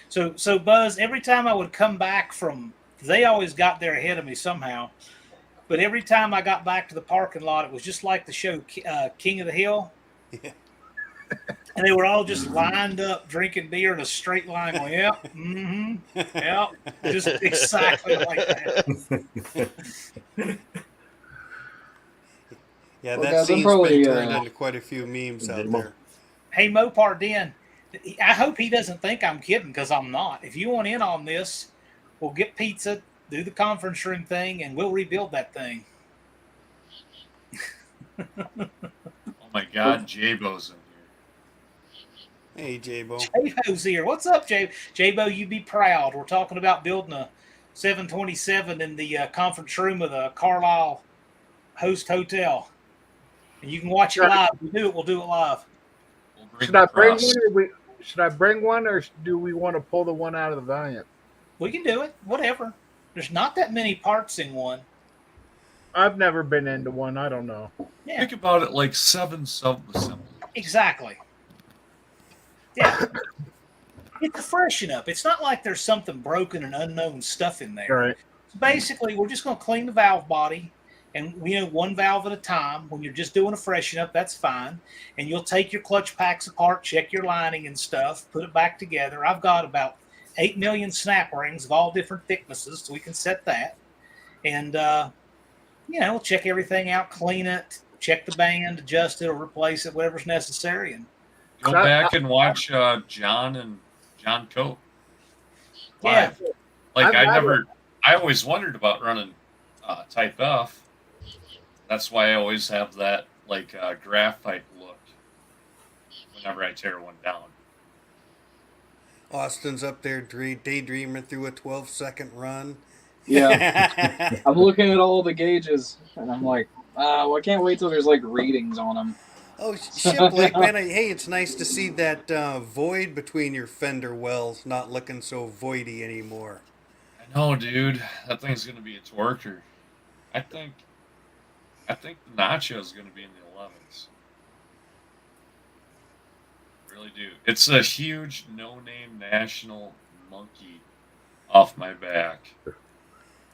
So Buzz, every time I would come back they always got there ahead of me somehow. But every time I got back to the parking lot, it was just like the show King of the Hill. Yeah. And they were all just lined up drinking beer in a straight line going, yep, yep, just exactly like that. Yeah, Well, that guys, I'm scene's probably, been turned into quite a few memes out there. Hey, Mopar Den, I hope he doesn't think I'm kidding, because I'm not. If you want in on this, we'll get pizza, do the conference room thing, and we'll rebuild that thing. Oh my God, J-Bo's in here. Hey, J-Bo. J-Bo's here. What's up, J-Bo? You be proud. We're talking about building a 727 in the conference room of the Carlisle Host Hotel. And you can watch it live. If we do it, we'll do it live. We'll Should I bring one, should I bring one, or do we want to pull the one out of the Valiant? We can do it. Whatever. There's not that many parts in one. I've never been into one. I don't know. Yeah. Think about it like 7 sub-assemblies. Exactly. Yeah. It's a freshen up. It's not like there's something broken and unknown stuff in there. Right. Basically, we're just going to clean the valve body, and one valve at a time. When you're just doing a freshen up, that's fine. And you'll take your clutch packs apart, check your lining and stuff, put it back together. I've got about 8 million snap rings of all different thicknesses, so we can set that. And, we'll check everything out, clean it, check the band, adjust it, or replace it, whatever's necessary. And Go back and watch John and John Cope. Yeah. Like I always wondered about running Type F. That's why I always have that graphite look whenever I tear one down. Austin's up there daydreaming through a 12-second run. Yeah. I'm looking at all the gauges, and I'm like, I can't wait till there's readings on them. Oh, shit, Blake, man. Hey, it's nice to see that void between your fender wells not looking so voidy anymore. I know, dude. That thing's going to be a torquer. I think the Nacho's going to be in the 11s. Really do. It's a huge no-name national monkey off my back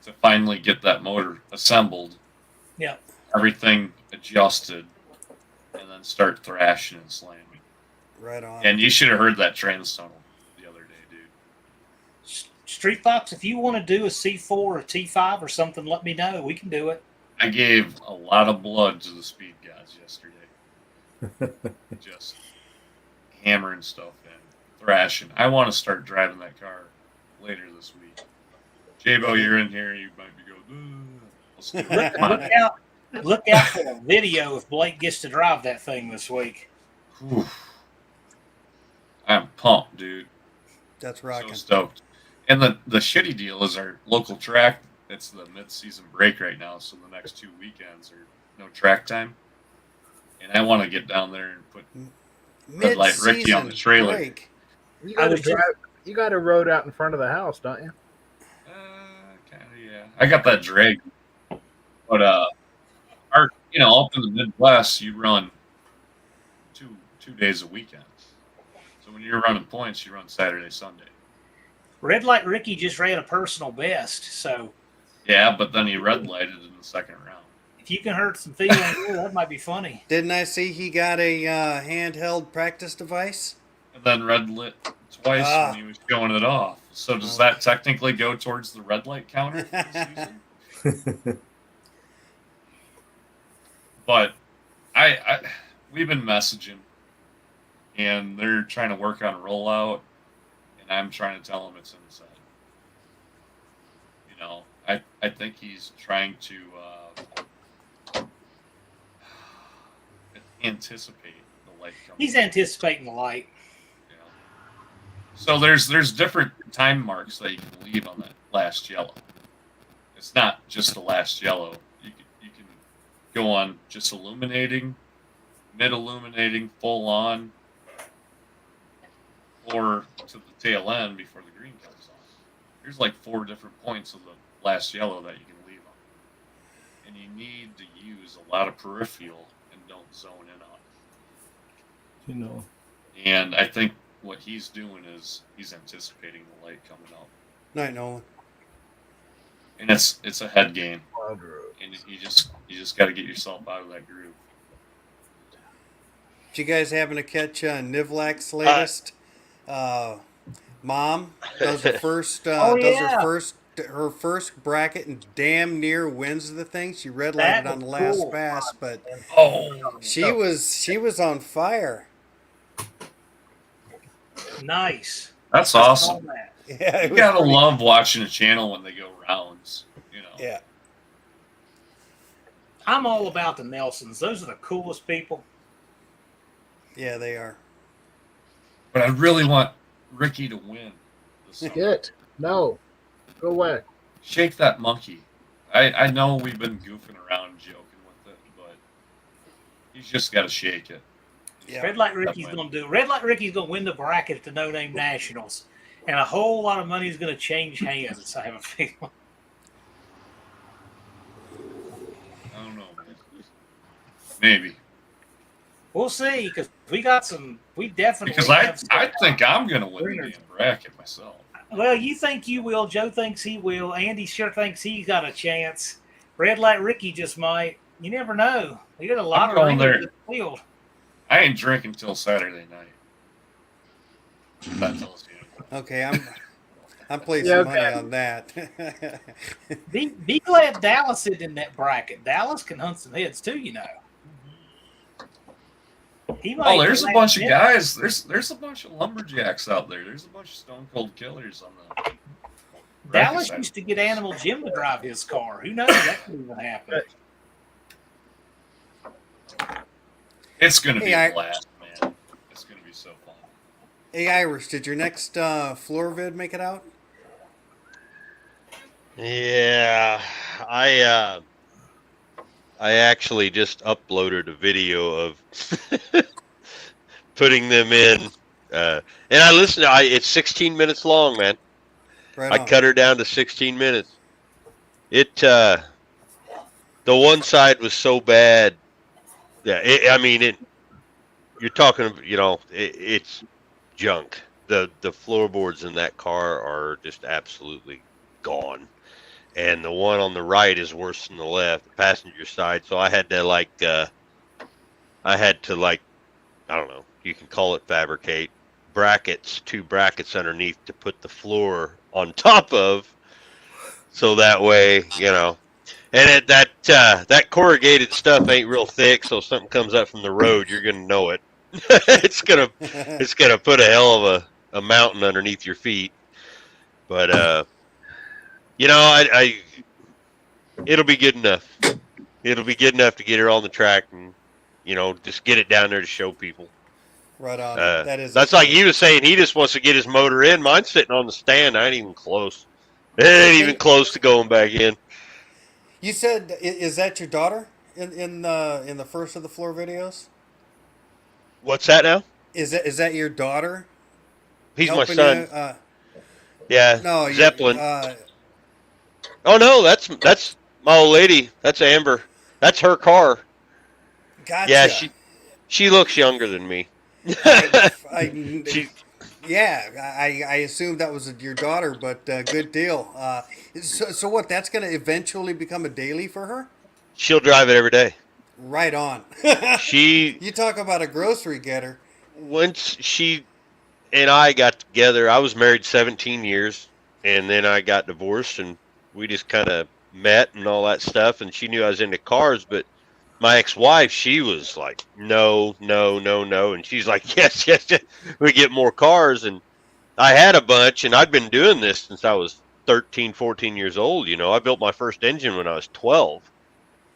to finally get that motor assembled. Yeah. Everything adjusted, and then start thrashing and slamming. Right on. And you should have heard that trans tunnel the other day, dude. Street Fox, if you want to do a C4 or a T5 or something, let me know. We can do it. I gave a lot of blood to the speed guys yesterday. Just hammering stuff in, thrashing. I want to start driving that car later this week. J-Bo, you're in here. You might be going, Look out for a video if Blake gets to drive that thing this week. I'm pumped, dude. That's rocking. So stoked. And the shitty deal is our local track. It's the mid-season break right now, so the next 2 weekends are no track time. And I want to get down there and put Red Light Ricky on the trailer. Break. You got a road out in front of the house, don't you? Kind of, yeah. I got that drag. But, up in the Midwest, you run two days a weekend. So when you're running points, you run Saturday, Sunday. Red Light Ricky just ran a personal best, so. Yeah, but then he red lighted in the second round. If you can hurt some feelings, that might be funny. Didn't I see he got a handheld practice device? And then red lit twice when he was showing it off. So does that technically go towards the red light counter for the season? But we've been messaging, and they're trying to work on a rollout, and I'm trying to tell them it's inside. I think he's trying to anticipate the light coming. He's anticipating the light. So there's different time marks that you can leave on that last yellow. It's not just the last yellow. You can go on just illuminating, mid illuminating, full on, or to the tail end before the green comes on. There's 4 different points of the last yellow that you can leave on. And you need to use a lot of peripheral and don't zone in on it. And I think what he's doing is he's anticipating the light coming up. Night, Nolan. And it's a head game. And you just got to get yourself out of that groove. Did you guys happen to catch Nivlak's latest? Mom does her first. Her first bracket and damn near wins the thing. She red lighted on the last pass, but she was on fire. Nice. That's awesome. Yeah, you gotta love watching a channel when they go rounds. You know. Yeah. I'm all about the Nelsons. Those are the coolest people. Yeah, they are. But I really want Ricky to win. Get no, go away. Shake that monkey. I know we've been goofing around, joking with it, but he's just got to shake it. Yeah. Red Light Ricky's going to win the bracket at the No Name Nationals, and a whole lot of money is going to change hands. I have a feeling. I don't know. Maybe. We'll see, because we definitely. Because I think I'm going to win the damn bracket myself. Well, you think you will. Joe thinks he will. Andy sure thinks he's got a chance. Red Light Ricky just might. You never know. He got a lot of ringers in the field. I ain't drinking till Saturday night. That tells you. Okay, I'm placing money on that. Be glad Dallas is in that bracket. Dallas can hunt some heads too, you know. There's a bunch of guys. There's a bunch of lumberjacks out there. There's a bunch of stone cold killers on the. Dallas used to get Animal Jim to drive his car. Who knows that could even happen? It's gonna be a blast, man. It's gonna be so fun. Hey Irish, did your next floor vid make it out? Yeah, I actually just uploaded a video of putting them in, and I listened. It's 16 minutes long, man. Right I cut her down to 16 minutes. The one side was so bad. Yeah, you're talking, it's junk. The floorboards in that car are just absolutely gone. And the one on the right is worse than the left, the passenger side. So I had to I don't know, you can call it fabricate two brackets underneath to put the floor on top of. So that way, and that corrugated stuff ain't real thick. So if something comes up from the road, you're going to know it. it's going to put a hell of a mountain underneath your feet. But, it'll be good enough. It'll be good enough to get her on the track and, just get it down there to show people. Right on. That's like he was saying. He just wants to get his motor in. Mine's sitting on the stand. I ain't even close. It ain't even close to going back in. You said, is that your daughter in the first of the floor videos? What's that now? Is that your daughter? He's my son. Yeah. No, Zeppelin. Oh no, that's my old lady. That's Amber. That's her car. Gotcha. Yeah, she looks younger than me. I assumed that was your daughter, but good deal. So what? That's going to eventually become a daily for her? She'll drive it every day. Right on. You talk about a grocery getter. Once she and I got together, I was married 17 years, and then I got divorced, and we just kind of met and all that stuff, and she knew I was into cars, but my ex-wife, she was like, no, and she's like, yes, we get more cars, and I had a bunch, and I'd been doing this since I was 13, 14 years old, I built my first engine when I was 12,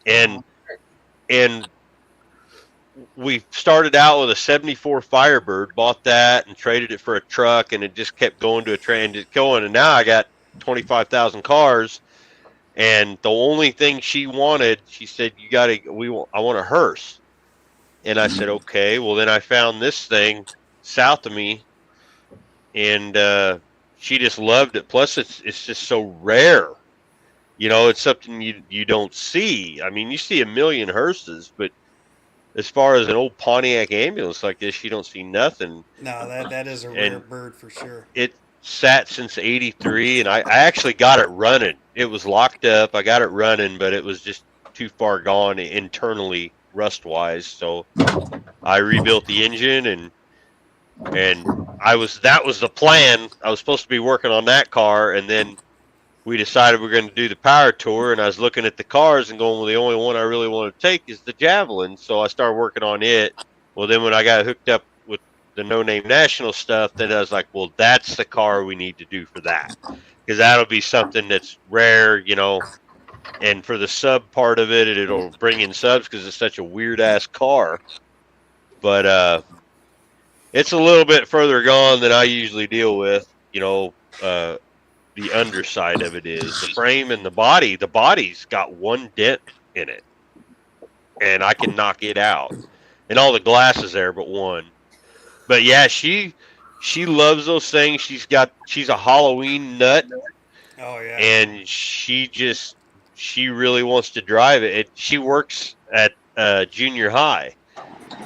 and we started out with a 74 Firebird, bought that and traded it for a truck, and it just kept going to a train, just going, and now I got 25,000 cars, and the only thing she wanted, she said, I want a hearse, and I said, okay, well then I found this thing south of me, and she just loved it. Plus it's just so rare, it's something you don't see. I mean, you see a million hearses, but as far as an old Pontiac ambulance like this, you don't see nothing. No, that is a rare bird for sure. It sat since '83, and I actually got it running. It was locked up. I got it running, but it was just too far gone internally rust wise. So I rebuilt the engine and that was the plan. I was supposed to be working on that car, and then we decided we're going to do the power tour, and I was looking at the cars and going, well, the only one I really want to take is the Javelin. So I started working on it. Well, then when I got hooked up with the No Name National stuff, then I was like, well, that's the car we need to do for that, because that'll be something that's rare, you know. And for the sub part of it, it'll bring in subs because it's such a weird ass car. But it's a little bit further gone than I usually deal with, you know. The underside of it is the frame and the body. The body's got one dent in it, and I can knock it out. And all the glass is there but one. But yeah, she loves those things. She's a Halloween nut. Oh yeah. And she really wants to drive it. She works at junior high.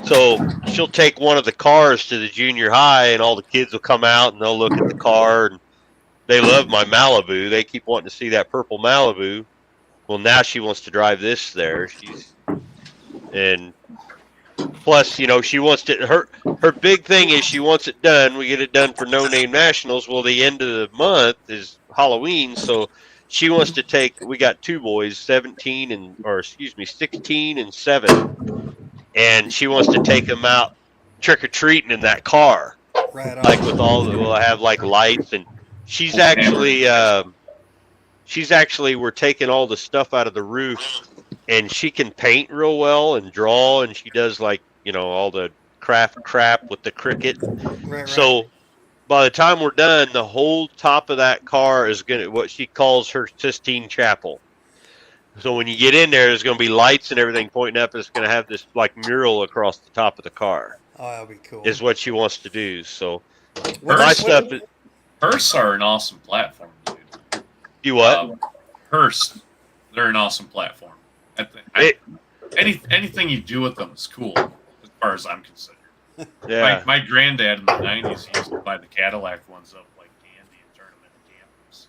So she'll take one of the cars to the junior high, and all the kids will come out and they'll look at the car, and they love my Malibu. They keep wanting to see that purple Malibu. Well, now she wants to drive this there. And plus, you know, she wants to. Her big thing is she wants it done. We get it done for No Name Nationals. Well, the end of the month is Halloween, so she wants to take. We got two boys, 16 and 7, and she wants to take them out trick or treating in that car. Right on. Like with all the, we'll have like lights, and she's actually we're taking all the stuff out of the roof, and she can paint real well and draw, and she does, like, you know, all the craft crap with the Cricut. Right. So by the time we're done, the whole top of that car is gonna what she calls her Sistine Chapel. So when you get in there, there's gonna be lights and everything pointing up, and it's gonna have this like mural across the top of the car. Oh, that'll be cool. Is what she wants to do. So my stuff. Hearsts are an awesome platform, dude. You what? Hearst, they're an awesome platform. Anything you do with them is cool, as far as I'm concerned. Yeah. My granddad in the 90s used to buy the Cadillac ones up like candy and turn them into campers.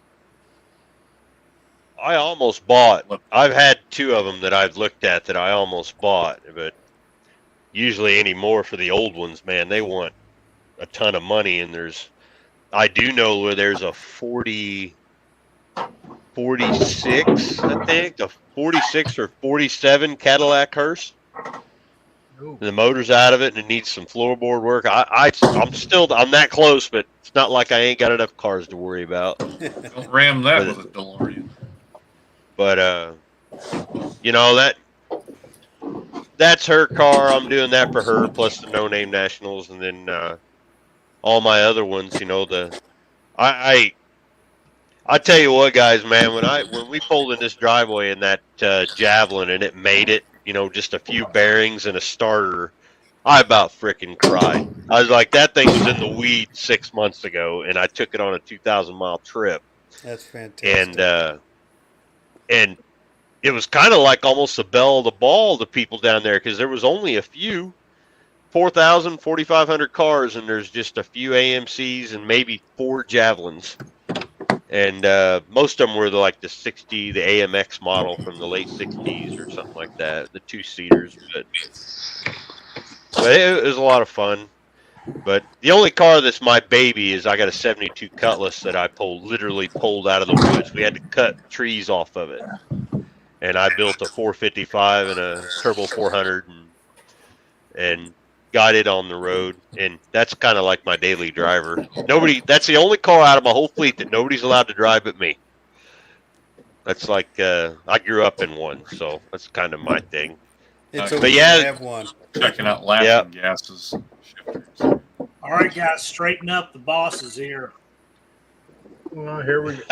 I almost bought. I've had two of them that I've looked at that I almost bought, but usually anymore for the old ones, man, they want a ton of money, and I do know where there's a 46, I think, a 46 or 47 Cadillac hearse. The motor's out of it, and it needs some floorboard work. I'm that close, but it's not like I ain't got enough cars to worry about. Don't ram that with a DeLorean. But you know, that's her car. I'm doing that for her, plus the No Name Nationals, and then all my other ones. You know, I tell you what, guys, man, when we pulled in this driveway in that Javelin and it made it, you know, just a few bearings and a starter, I about frickin' cried. I was like, that thing was in the weeds 6 months ago, and I took it on a 2,000-mile trip. That's fantastic. And it was kind of like almost the belle of the ball to people down there, because there was only a few 4,000, 4,500 cars, and there's just a few AMCs and maybe 4 Javelins. And most of them were the 60, the AMX model from the late 60s or something like that, the 2-seaters. But it was a lot of fun. But the only car that's my baby is I got a 72 Cutlass that I literally pulled out of the woods. We had to cut trees off of it. And I built a 455 and a Turbo 400 and got it on the road, and that's kind of like my daily driver. That's the only car out of my whole fleet that nobody's allowed to drive but me. That's like, I grew up in one, so that's kind of my thing. It's but okay yeah, to have one. Checking out laughing gases. Shifters. All right, guys, straighten up. The boss is here. Well, here we go.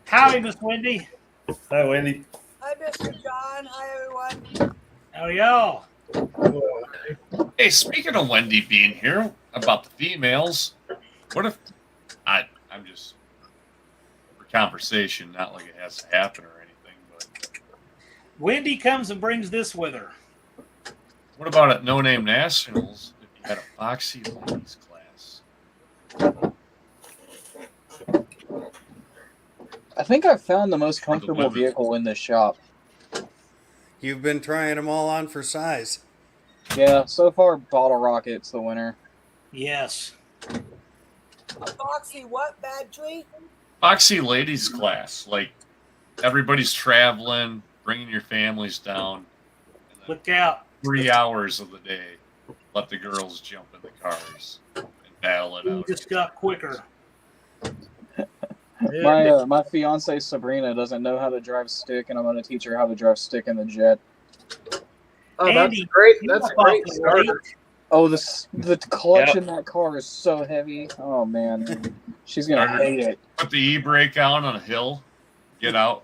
Howdy, Miss Wendy. Hi, Wendy. Hi, Mr. John. Hi, everyone. How are y'all? Hey, speaking of Wendy being here about the females, what if I'm just for conversation, not like it has to happen or anything, but Wendy comes and brings this with her. what about at No Name Nationals if you had a boxy ladies class? I think I found the most For the comfortable women. vehicle in this shop. You've been trying them all on for size. Yeah, so far Bottle Rocket's the winner. Yes. Foxy, what? Bad tree? Foxy ladies class, like everybody's traveling, bringing your families down. Look out. 3 hours of the day, let the girls jump in the cars and battle it You out. just got quicker. My fiance Sabrina doesn't know how to drive stick, and I'm going to teach her how to drive stick in the jet. Oh, Andy, that's great. you That's a were great awfully starter. late. Oh, the clutch Yep. in that car is so heavy. Oh man, she's gonna Starter. hate it. Put the e-brake on a hill, get out,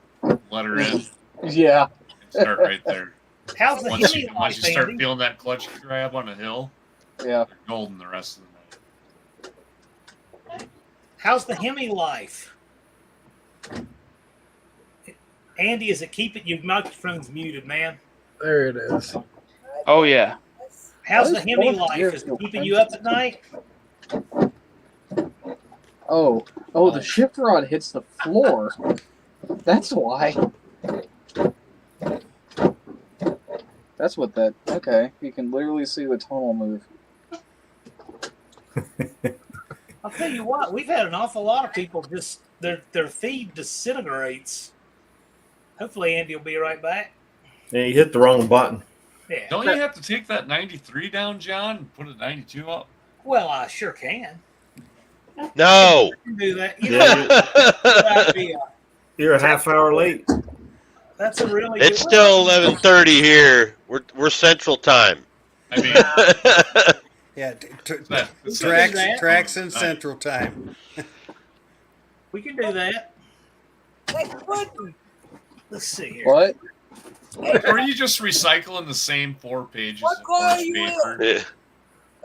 let her in, Yeah. and start right there. How's the Once Hemi you life, start Andy? feeling that clutch grab on a hill, Yeah. you're golden the rest of the night. How's the Hemi life? Andy, is it keeping your microphone's muted, man? There it is. Oh yeah. How's the Why is Hemi both life? gears Is it so keeping you up at night? Oh, the shift rod hits the floor. That's why. That's what that. Okay, you can literally see the tunnel move. I'll tell you what, we've had an awful lot of people just their feed disintegrates. Hopefully Andy will be right back. Yeah, you hit the wrong button. Yeah. Don't you have to take that 93 down, John, and put a 92 up? Well, I sure can. No. I can do that. You Yeah, know, good idea. You're a half hour late. That's a really It's good still 11:30 here. We're Central Time. I mean, Yeah, that- that's Tracks in nice. Central Time. We can do that. Hey, Puddin'. Let's see here. What? Or you just recycling the same 4 pages What of car are first you paper Yeah.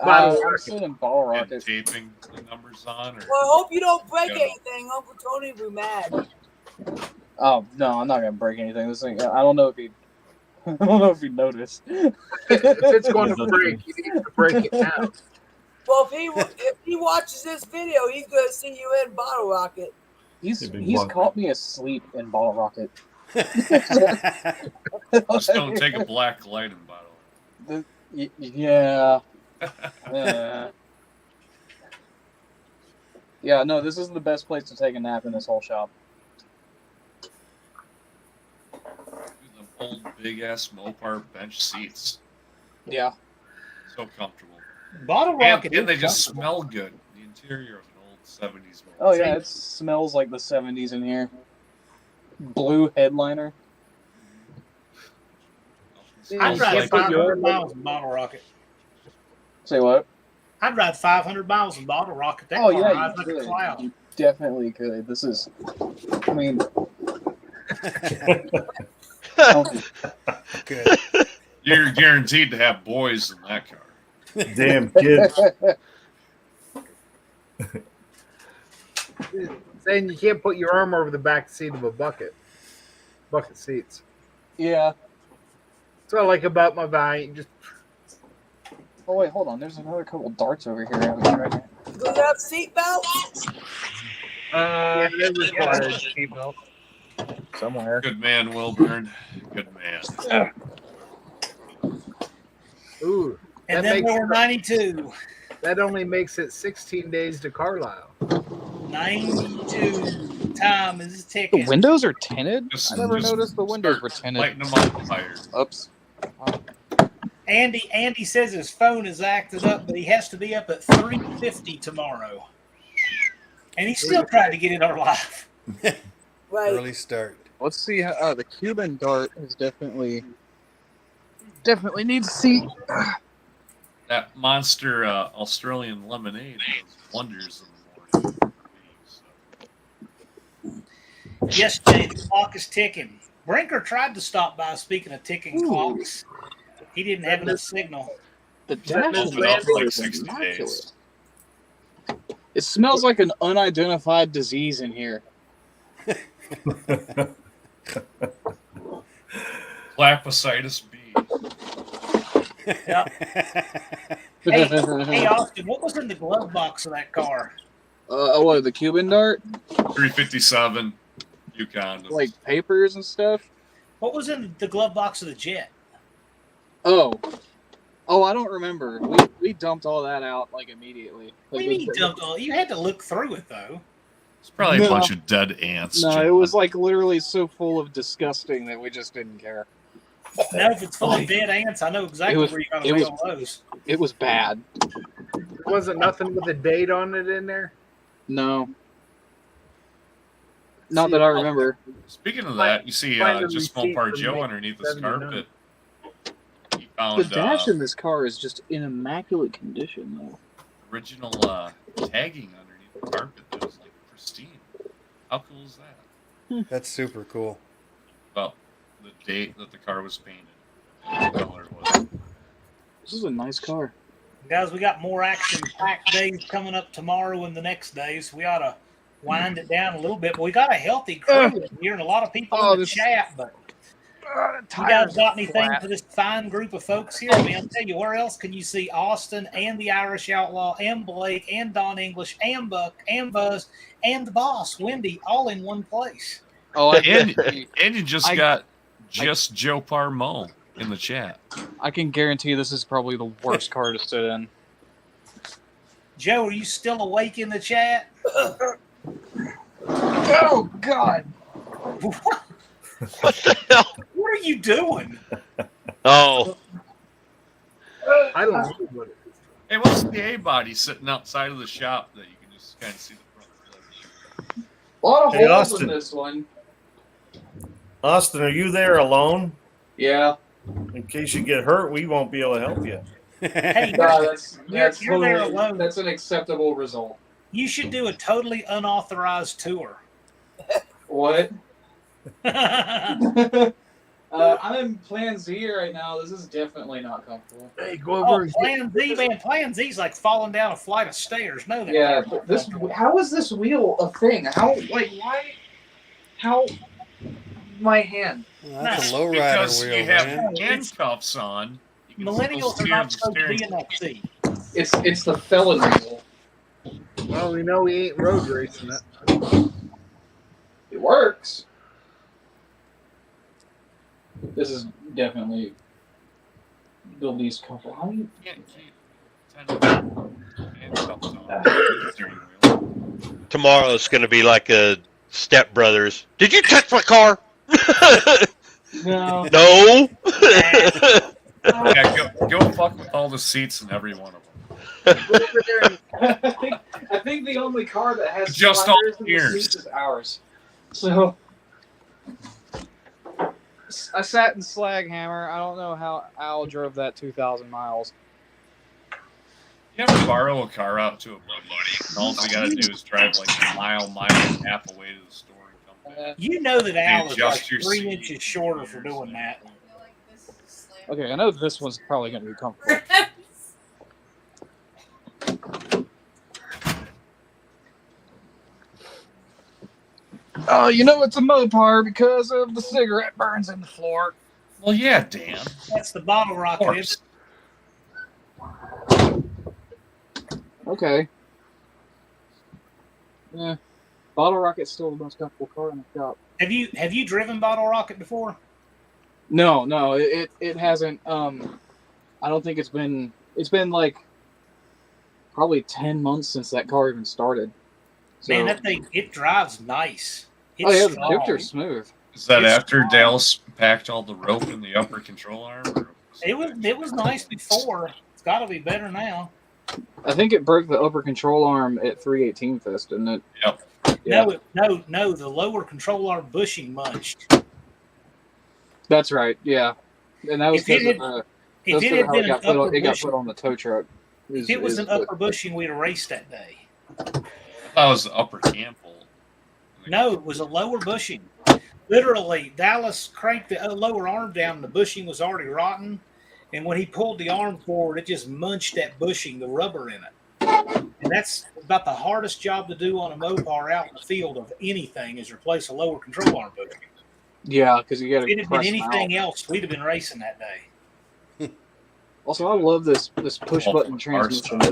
I'm still in Bottle and Rocket. taping the numbers on? Or Well, I hope you don't break Yeah. anything. Uncle Tony will be mad. Oh no, I'm not gonna break anything. This thing. I don't know if he. I don't know if he noticed. If it's going to break, you need to break it now. Well, if he watches this video, he's gonna see you in Bottle Rocket. He's It'd be he's one. caught me asleep in Bottle Rocket. just don't take a black light and bottle. Yeah. Yeah, no, this is the best place to take a nap in this whole shop. The old big ass Mopar bench seats, Yeah. so comfortable. Bottle And, Rocket. and they is just comfortable. smell good. The interior of an old 70s Mopar. Oh yeah, it smells like the 70s in here. Blue headliner. I'd You drive can't put 500 your- miles in Bottle Rocket. Say what? I'd ride 500 miles in Bottle Rocket. That Oh car yeah, rides you like a could. cloud. You definitely could. This is, I mean, Good. You're guaranteed to have boys in that car. Damn kids. Saying you can't put your arm over the back seat of a bucket. Bucket seats. yeah. That's what I like about my Valiant. Just Oh wait, hold on. There's another couple darts over here. I haven't tried yet. Do you have seatbelts? there was one seatbelt somewhere. Good man, Wilburn. Good man. Ooh, And that then makes there were 92. that only makes it 16 days to Carlisle. 92. Time is The ticking. windows are tinted? Just- I never just noticed the windows start were tinted. Lighting them up higher. Oops. Andy says his phone is acted up, but he has to be up at 3:50 tomorrow. And he's still trying to get in our live. Right. Early start. Let's see how the Cuban dart is definitely needs a seat. That monster Australian lemonade does wonders in the morning. Yes, Jay, the clock is ticking. Brinker tried to stop by, speaking of ticking clocks. He didn't have enough signal. The That dash opens is up like is 60 immaculate. days. It smells like an unidentified disease in here. Clapicitis B. Yeah. Hey, Austin, what was in the glove box of that car? What, the Cuban dart? 357. You condoms. like papers and stuff. What was in the glove box of the jet? Oh, I don't remember. We dumped all that out like immediately. What do you mean you dumped all? You had to look through it though. It's probably No. a bunch of dead ants. No, John. it was like literally so full of disgusting that we just didn't care. Now, if it's full of dead ants, I know exactly where you got to mail those. It was bad. Wasn't nothing with a date on it in there? No. Not that I remember. Speaking of that, you see Find the just receipt Mopar from Joe May underneath this 79. carpet. He The found dash in this car is just in immaculate condition, though. original tagging underneath the carpet that was like pristine. How cool is that? That's super cool. Well, the date that the car was painted, and the color it was. This is a nice car. Guys, we got more action-packed days coming up tomorrow and the next days. We ought to wind it down a little bit. But we got a healthy crew here and a lot of people in the chat. But you guys got anything for this fine group of folks here? I mean, I'll tell you, where else can you see Austin and the Irish Outlaw and Blake and Don English and Buck and Buzz and the boss, Wendy, all in one place? Oh, and you just got Joe Parmo in the chat. I can guarantee this is probably the worst car to sit in. Joe, are you still awake in the chat? Oh, God. What the hell? What are you doing? Oh, I don't know what it is. Hey, what's the A body sitting outside of the shop that you can just kind of see the front? A lot of Hey, holes Austin. in this one. Austin, are you there alone? Yeah. In case you get hurt, we won't be able to help you. Hey, That's you're there totally- alone. That's an acceptable result. You should do a totally unauthorized tour. What? I'm in Plan Z right now. This is definitely not comfortable. Hey, go Oh, over and Plan Z, man. Plan Z's like falling down a flight of stairs. No, that Yeah, car's but not this. comfortable. How is this wheel a thing? How? Like, why? How? My hand. Well, that's No. a low rider Because wheel, you have man. handcuffs on. You can Millennials still are not steer supposed to the be in that seat. It's the felon wheel. Well, we know we ain't road racing it. It works. This is definitely the least comfortable. How do you? Can't keep handcuffs on. Steering wheel. tomorrow it's going to be like a Step Brothers. Did you touch my car? No. No. Yeah, go fuck with all the seats in every one of them. I think the only car that has Just sliders all in the ears. seats is ours. So I sat in Slaghammer. I don't know how Al drove that 2,000 miles. You have to borrow a car out to a buddy, and all you gotta do is drive like a mile and a half away to the store and come back. You know that Al is like Adjust your 3 seat. inches shorter for doing that. Okay, I know this one's probably going to be comfortable. Oh, you know it's a Mopar because of the cigarette burns in the floor. Well, yeah, Dan. That's the bottle rocket. Of Isn't course. it? Okay. Yeah. Bottle Rocket's still the most comfortable car in the shop. Have you driven bottle rocket before? No, it hasn't. I don't think it's been like probably 10 months since that car even started. So, Man, that thing, it drives nice. It's oh yeah, the strong. shifter's smooth. Is that It's after strong. Dallas packed all the rope in the upper control arm? Or It was nice before. It's got to be better now. I think it broke the upper control arm at 318 Fest, didn't it? Yep. Yeah. No. The lower control arm bushing munched. That's right. Yeah, and that was If it because had- of If it had been an upper it got bushing, put on the tow truck. if it was an upper bushing, we'd have raced that day. That was the upper cample. No, it was a lower bushing. Literally, Dallas cranked the lower arm down, and the bushing was already rotten. And when he pulled the arm forward, it just munched that bushing, the rubber in it. And that's about the hardest job to do on a Mopar out in the field of anything is replace a lower control arm bushing. Yeah, because you got If it to had press been them out. anything else, we'd have been racing that day. Also, I love this push button Our transmission. stuff.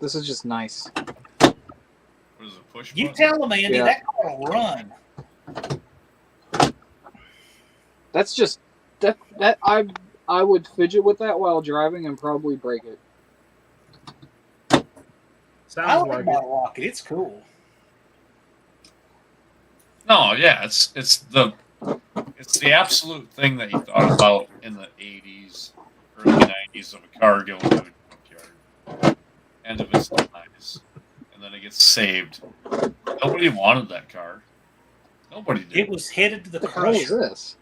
This is just nice. What is it, push You button? tell them, Andy, Yeah. that car will run. That's just that I would fidget with that while driving and probably break it. I Sounds like like my it. rocket. It's cool. No, yeah, it's the absolute thing that you thought about in the 80s, early 90s of a car going to a junkyard, end of its demise, and then it gets saved. Nobody wanted that car. Nobody did. It was headed to the What the hell is crusher. this?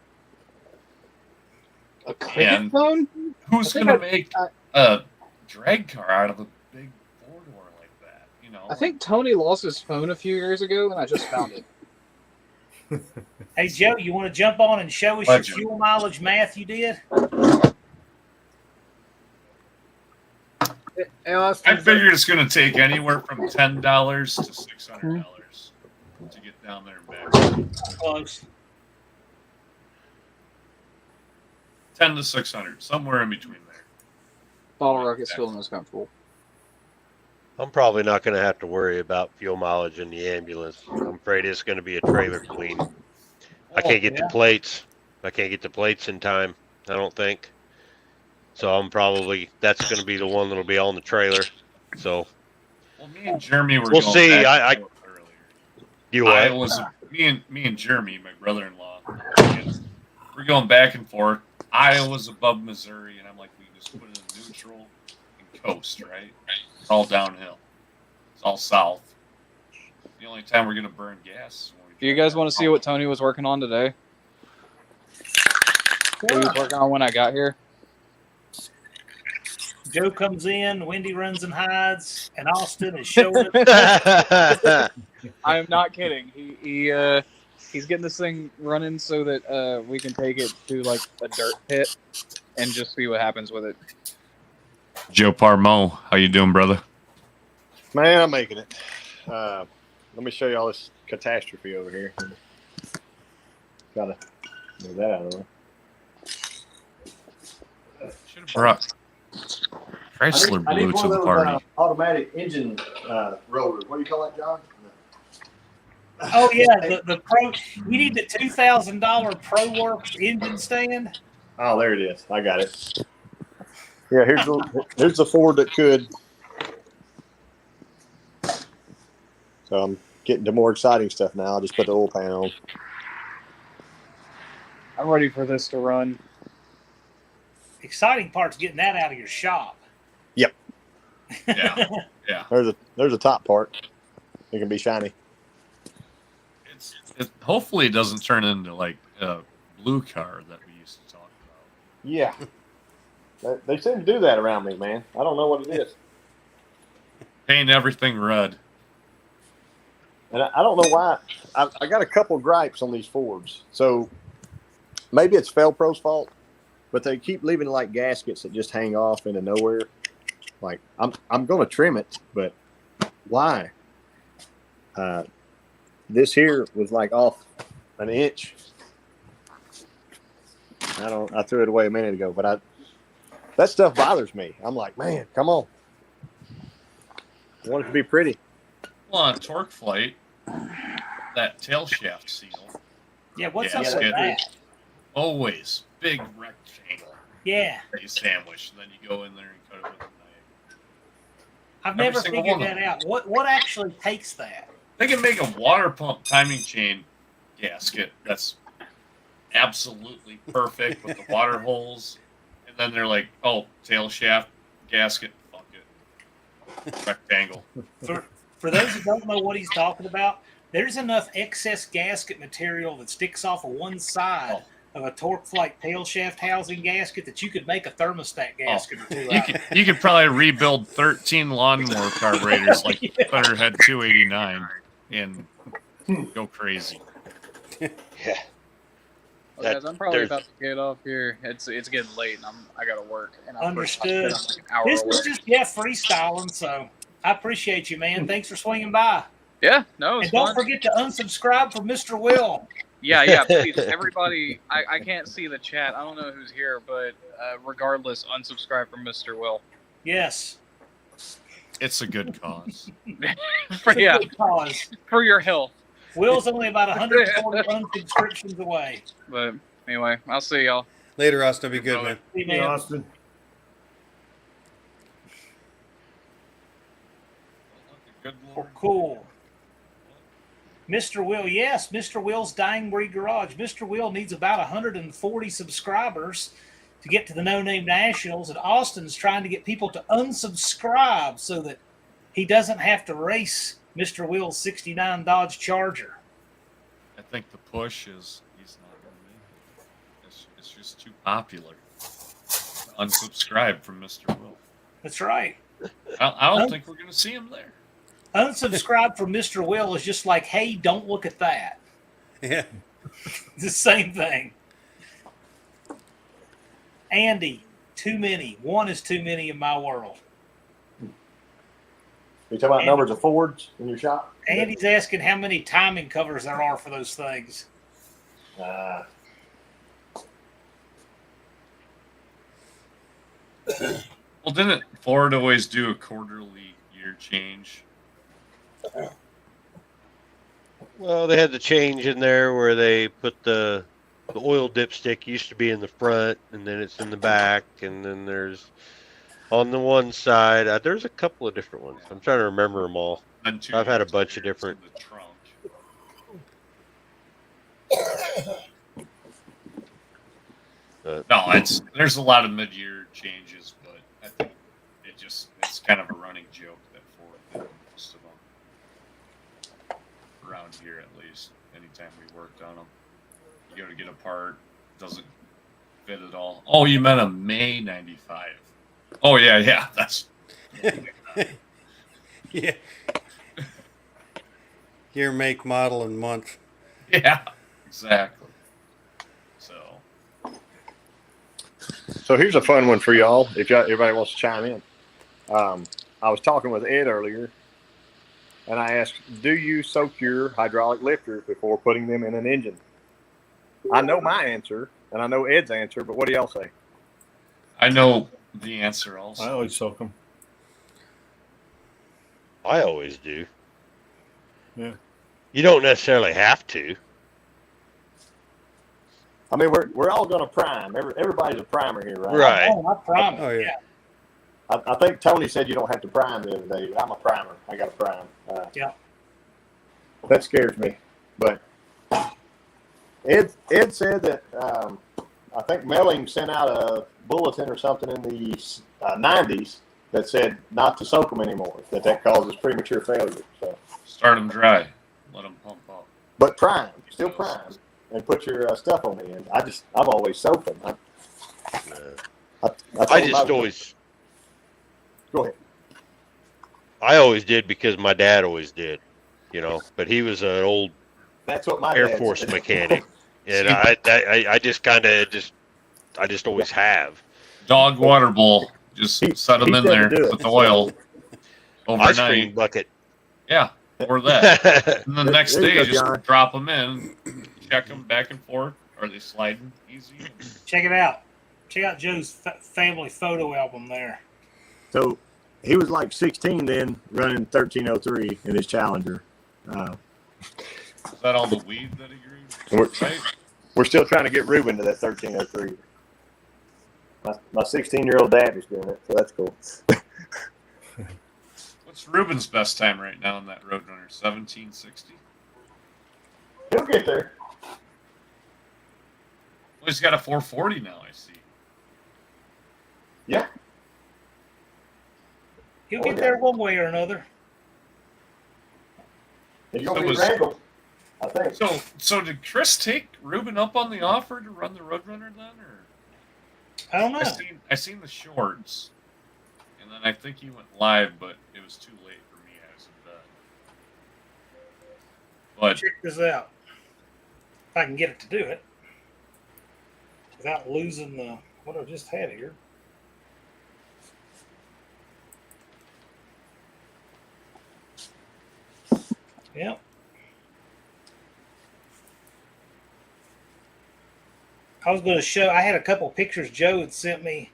A cricket And phone? who's I think gonna make a drag car out of a big four-door like that? You know, I think Tony lost his phone a few years ago, and I just found it. Hey, Joe, you want to jump on and show us Legend. your fuel mileage math you did? Hey, Austin, I figured it's gonna take anywhere from $10 to $600 to get down there and back. Close. 10 to 600, somewhere in between there. Bottle rocket's still the most comfortable. I'm probably not going to have to worry about fuel mileage in the ambulance. I'm afraid it's going to be a trailer queen. I can't get the plates. I can't get the plates in time, I don't think. So that's going to be the one that'll be on the trailer. So Well, me and Jeremy were we'll going see. back and forth earlier. You what? Iowa's me and Jeremy, my brother-in-law, we're going back and forth. Iowa's above Missouri, and I'm like, we can just put it in neutral and coast, right? It's all downhill. It's all south. The only time we're gonna burn gas is when we Do you guys want to see what Tony was working on today? What he was working on when I got here? Joe comes in, Wendy runs and hides, and Austin is showing up. I am not kidding. He's getting this thing running so that we can take it to like a dirt pit and just see what happens with it. Joe Parmo, how you doing, brother? Man, I'm making it. Let me show you all this catastrophe over here. Gotta move that out of the way. Should have brought Chrysler I need Blue to one the of those, party. automatic engine rollers. What do you call that, John? Oh yeah, the pro. You need the $2,000 ProWorks engine stand. Oh, there it is. I got it. Yeah, here's the Ford that could. So I'm getting to more exciting stuff now. I'll just put the oil pan on. I'm ready for this to run. Exciting part's getting that out of your shop. Yep. Yeah, yeah. There's a top part. It can be shiny. Hopefully, it doesn't turn into like a blue car that we used to talk about. Yeah. They seem to do that around me, man. I don't know what it is. Paint everything red. And I don't know why. I got a couple gripes on these Fords. So maybe it's Felpro's fault, but they keep leaving like gaskets that just hang off into nowhere. Like I'm going to trim it, but why? This here was like off an inch. I threw it away a minute ago, but that stuff bothers me. I'm like, man, come on. I want it to be pretty. Well, on Torque Flight, that tail shaft seal. Yeah, what's up with that? Always big rectangle. Yeah. That you sandwich, and then you go in there and cut it with a knife. I've Every never single figured one of that out. What actually takes that? They can make a water pump timing chain gasket that's absolutely perfect with the water holes, and then they're like, "Oh, tail shaft gasket, fuck it, rectangle." For those who don't know what he's talking about, there's enough excess gasket material that sticks off of one side of a Torque Flight tail shaft housing gasket that you could make a thermostat gasket or two. You could probably rebuild 13 lawnmower carburetors like Thunderhead 289 and go crazy. Yeah. Well, guys, I'm probably about to get off here. It's getting late, and I got to work. And Understood. Like an hour This away. was just freestyling, so I appreciate you, man. Thanks for swinging by. Yeah, no, it's And don't fun. forget to unsubscribe from Mr. Will. Yeah, please, everybody. I can't see the chat. I don't know who's here, but regardless, unsubscribe from Mr. Will. Yes. It's a good cause. For, yeah, Good cause. for your health. Will's only about 140 unsubscriptions away. But Anyway, I'll see y'all later, Austin. Be good, man. See you, Hey, man. Austin. Good Well, Lord. cool. Mr. Will, yes, Mr. Will's Dying Breed Garage. Mr. Will needs about 140 subscribers to get to the No Name Nationals, and Austin's trying to get people to unsubscribe so that he doesn't have to race Mr. Will's 69 Dodge Charger. I think the push is he's not going to make it. It's just too popular. Unsubscribe from Mr. Will. That's right. I don't think we're going to see him there. Unsubscribe from Mr. Will is just like, hey, don't look at that. Yeah. It's the same thing. Andy, too many. One is too many in my world. You talking about numbers of Fords in your shop? Andy's asking how many timing covers there are for those things. Well, didn't Ford always do a quarterly year change? Well, they had the change in there where they put the oil dipstick used to be in the front, and then it's in the back, and then there's on the one side. There's a couple of different ones. I'm trying to remember them all. I've had a bunch of different. The trunk. No, there's a lot of mid-year changes, but I think it's kind of a running joke that Ford did most of them around here, at least. Anytime we worked on them, you go to get a part, doesn't fit at all. Oh, you meant a May '95? Oh yeah, that's Yeah. Year, make, model, and month. yeah, exactly. So here's a fun one for y'all. If everybody wants to chime in, I was talking with Ed earlier, and I asked, "Do you soak your hydraulic lifters before putting them in an engine?" I know my answer, and I know Ed's answer, but what do y'all say? I know the answer also. I always soak them. I always do. Yeah. You don't necessarily have to. I mean, we're all going to prime. Everybody's a primer here, right? Right. Oh, I prime. Oh, yeah. I think Tony said you don't have to prime the other day. I'm a primer. I got to prime. Yeah. That scares me. But Ed said that I think Melling sent out a bulletin or something in the 90s that said not to soak them anymore, that causes premature failure. So Start them dry, let them pump up. But prime, still prime, and put your stuff on the end. I've always soaked them. I just always. Go ahead. I always did because my dad always did, but he was an old That's what my Air dad Force said. mechanic, and I just kind of I just always have. Dog water bowl, just set them in there with the oil Ice cream overnight. bucket. Yeah, or that. And the next There you day, go, just John. drop them in, check them back and forth. Are they sliding easy? Check it out. Check out Joe's family photo album there. So he was like 16 then, running 1303 in his Challenger. Is that all the weed that he grew? We're still trying to get Ruben to that 1303. My 16-year-old dad was doing it, so that's cool. What's Ruben's best time right now in that Roadrunner? 1760? He'll get there. Well, he's got a 440 now, I see. Yeah. He'll get there one way or another. He's going to be Randall, I think. So did Chris take Ruben up on the offer to run the Roadrunner then, or? I don't know. I seen the shorts, and then I think he went live, but it was too late for me as of that. But Check this out. If I can get it to do it without losing what I just had here. Yep. I was going to show, I had a couple pictures Joe had sent me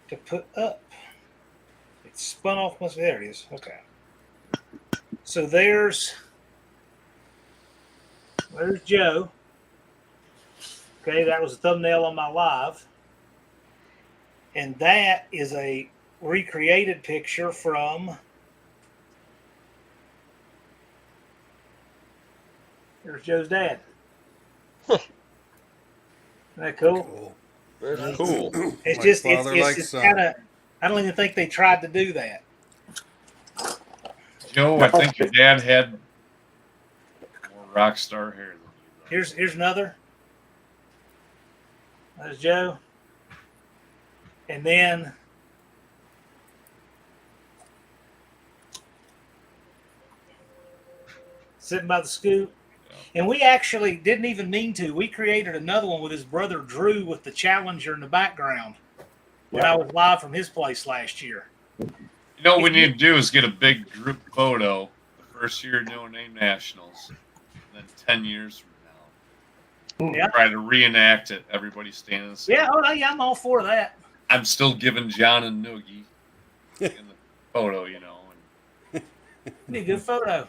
to put up. It spun off, there it is. Okay. So there's Joe. Okay, that was a thumbnail on my live. And that is a recreated picture from. There's Joe's dad. Isn't that cool? That's cool. It's My just, father it's likes just kind of, I don't even think they tried to do that. Joe, I think your dad had more rock star hair than you. Here's another. There's Joe. And then sitting by the scoop. And we actually didn't even mean to. We created another one with his brother Drew with the Challenger in the background when I was live from his place last year. You know what we need to do is get a big group photo the first year of No Name Nationals, and then 10 years from now. Yeah. Try to reenact it. Everybody standing the same. Yeah, yeah, I'm all for that. I'm still giving John and Noogie in the photo, you know. Be a good photo.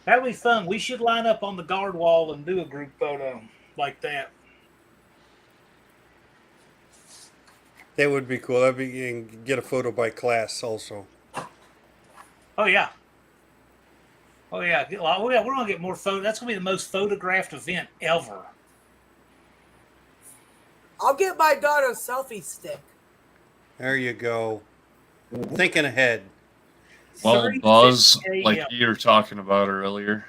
That'd be fun. We should line up on the guard wall and do a group photo like that. That would be cool. That'd be, you can get a photo by class also. Oh yeah. Oh yeah. We're gonna get more photos. That's gonna be the most photographed event ever. I'll get my daughter a selfie stick. There you go. Thinking ahead. Well, Buzz, like you were talking about earlier.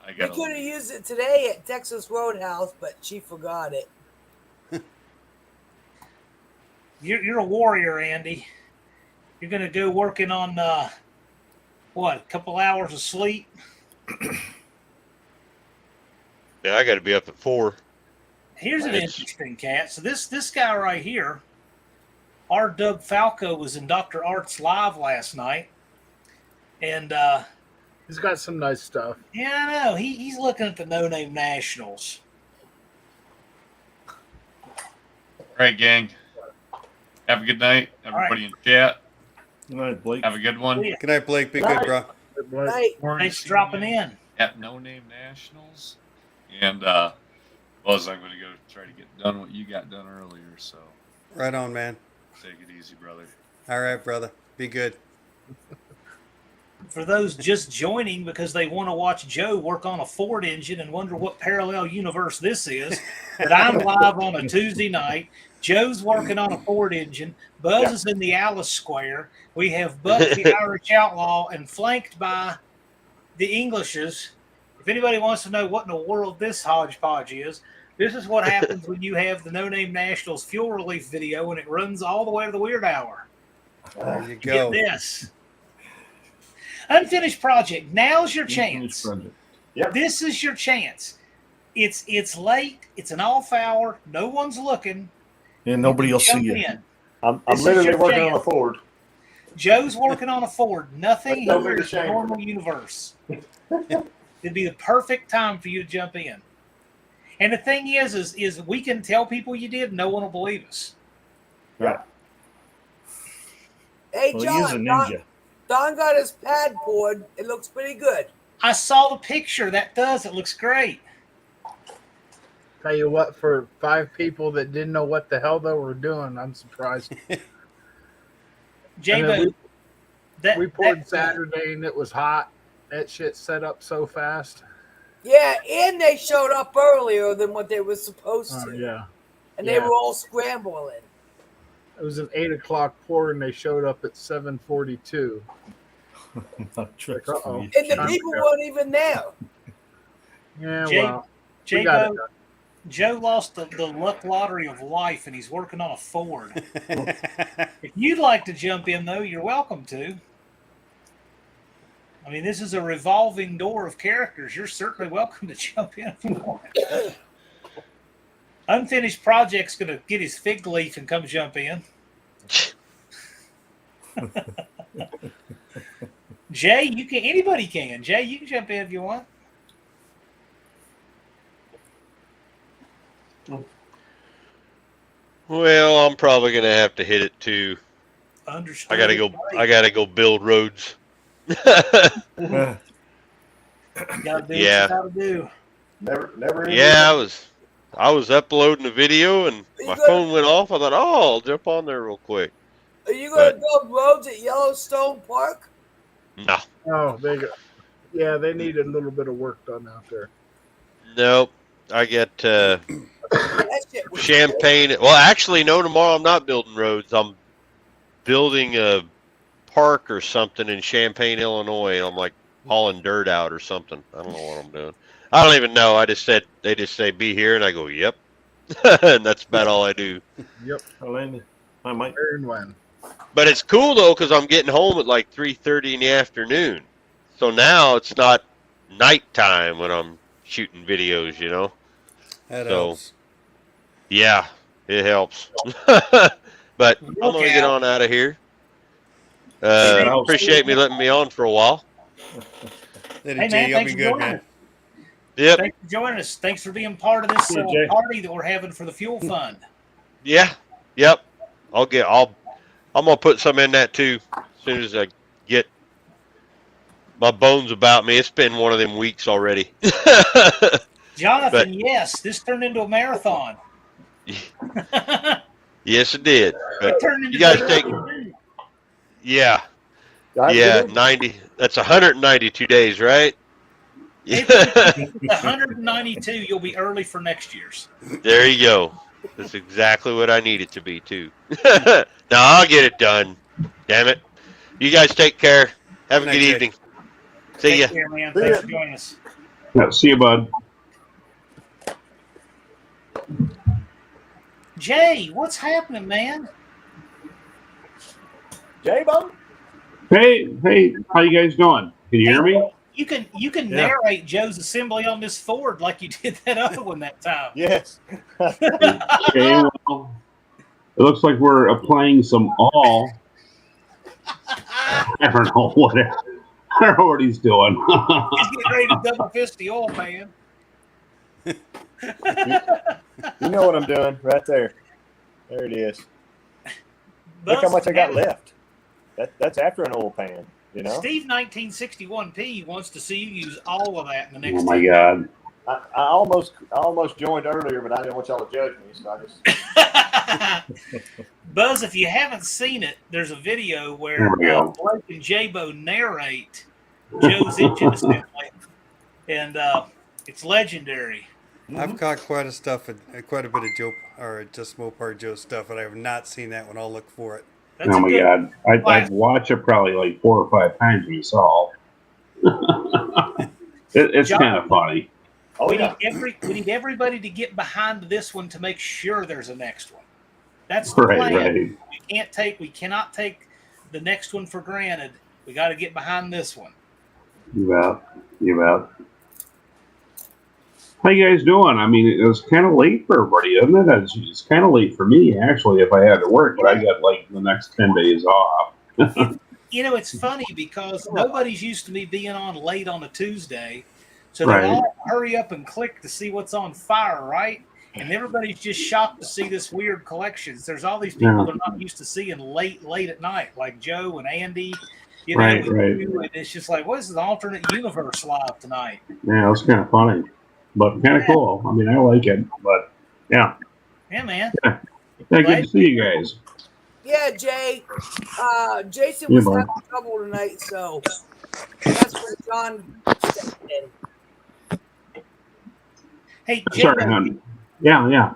We could have used it today at Texas Roadhouse, but she forgot it. You're a warrior, Andy. You're gonna go working on what? A couple hours of sleep. Yeah, I got to be up at 4. Here's an interesting cat. So this guy right here, our Doug Falco, was in Dr. Art's live last night, and he's got some nice stuff. Yeah, I know. He's looking at the No Name Nationals. All right, gang. Have a good night, everybody in chat. Good night, Blake. Have a good one. Good night, Blake. Be good, bro. Thanks for dropping in. At No Name Nationals. And Buzz, I'm going to go try to get done what you got done earlier. So Right on, man. take it easy, brother. All right, brother. Be good. For those just joining because they want to watch Joe work on a Ford engine and wonder what parallel universe this is, that I'm live on a Tuesday night. Joe's working on a Ford engine. Buzz is in the Alice Square. We have Buck the Irish Outlaw and flanked by the Englishes. If anybody wants to know what in the world this hodgepodge is, this is what happens when you have the No Name Nationals fuel relief video and it runs all the way to the weird hour. There you go. Get this. Unfinished project. Now's your chance. This is your chance. It's late. It's an off hour. No one's looking. And nobody will see you. In. I'm This is literally your working on chance. a Ford. Joe's working on a Ford. Nothing Don't here be is ashamed. normal universe. It'd be the perfect time for you to jump in. And the thing is we can tell people you did, no one will believe us. Yeah. Hey, Well, he John. is a ninja. Don got his pad board. It looks pretty good. I saw the picture. It looks great. Tell you what, for 5 people that didn't know what the hell they were doing, I'm surprised. J-Bo, we poured Saturday and it was hot. That shit set up so fast. Yeah, and they showed up earlier than what they were supposed to. Yeah. And they were all scrambling. It was an 8 o'clock pour and they showed up at 7:42. Uh-oh. And the people weren't even there. Yeah, J- well, we got it J-Bo, Joe lost the luck lottery of life, and he's working on a Ford. If you'd like to jump in, though, you're welcome to. I mean, this is a revolving door of characters. You're certainly welcome to jump in if you want. Unfinished Project's going to get his fig leaf and come jump in. Jay, you can. Anybody can. Jay, you can jump in if you want. Well, I'm probably gonna have to hit it too. Understood. I gotta go build roads. Gotta do Yeah. what you gotta do. Never. Yeah, I was uploading a video and my phone went off. I thought, oh, I'll jump on there real quick. Are you going to build roads at Yellowstone Park? No. Oh, they need a little bit of work done out there. Nope. I get Champaign. Well, actually, no, tomorrow I'm not building roads. I'm building a park or something in Champaign, Illinois. I'm like hauling dirt out or something. I don't know what I'm doing. I don't even know. They just say be here, and I go, yep. And that's about all I do. Yep. I might. Where and when. But it's cool though, because I'm getting home at like 3:30 in the afternoon. So now it's not nighttime when I'm shooting videos, you know. That helps. Yeah, it helps. But I'm gonna get on out of here. Appreciate me letting me on for a while. Hey man, thanks for joining us. Yep. Thanks for joining us. Thanks for being part of this party that we're having for the fuel fund. Yeah. Yep. I'm gonna put some in that too as soon as I get my bones about me. It's been one of them weeks already. Jonathan, yes, this turned into a marathon. Yes, it did. But It turned into you guys take. Yeah. Yeah, 90. That's 192 days, right? Yeah. 192. You'll be early for next year's. There you go. That's exactly what I need it to be too. No, I'll get it done. Damn it. You guys take care. Have a good evening. See ya. Take care, man. Thanks for joining us. Yeah, see you, bud. Jay, what's happening, man? J-Bone? Hey, how you guys doing? Can you hear me? You can narrate Joe's assembly on this Ford like you did that other one that time. Yes. Okay, well, it looks like we're applying some all. I don't know what he's doing. He's getting ready to double fist the oil pan. You know what I'm doing right there. There it is. Look how much I got left. That's after an oil pan, you know? Steve 1961P wants to see you use all of that in the next Oh my God. I almost joined earlier, but I didn't want y'all to judge me, so I just Buzz, if you haven't seen it, there's a video where Blake and J-Bo narrate Joe's engine assembly, and it's legendary. I've caught quite a bit of Joe, or just Mopar Joe stuff, and I have not seen that one. I'll look for it. Oh my God. I'd watch it probably like 4 or 5 times myself. It's kind of funny. We need everybody to get behind this one to make sure there's a next one. That's the plan. Right. We cannot take the next one for granted. We got to get behind this one. You bet. How you guys doing? I mean, it was kind of late for everybody, isn't it? It's kind of late for me, actually, if I had to work, but I got like the next 10 days off. You know, it's funny because nobody's used to me being on late on a Tuesday. So they all hurry up and click to see what's on fire, right? And everybody's just shocked to see this weird collections. There's all these people they're not used to seeing late at night, like Joe and Andy. You know, and it's just like, what is the alternate universe live tonight? Yeah, it was kind of funny, but kind of cool. I mean, I like it, but yeah. Yeah, man. Yeah, good to see you guys. Yeah, Jay. Jason was having trouble tonight, so that's where John stepped in. Hey, Jay, sorry, honey. Yeah.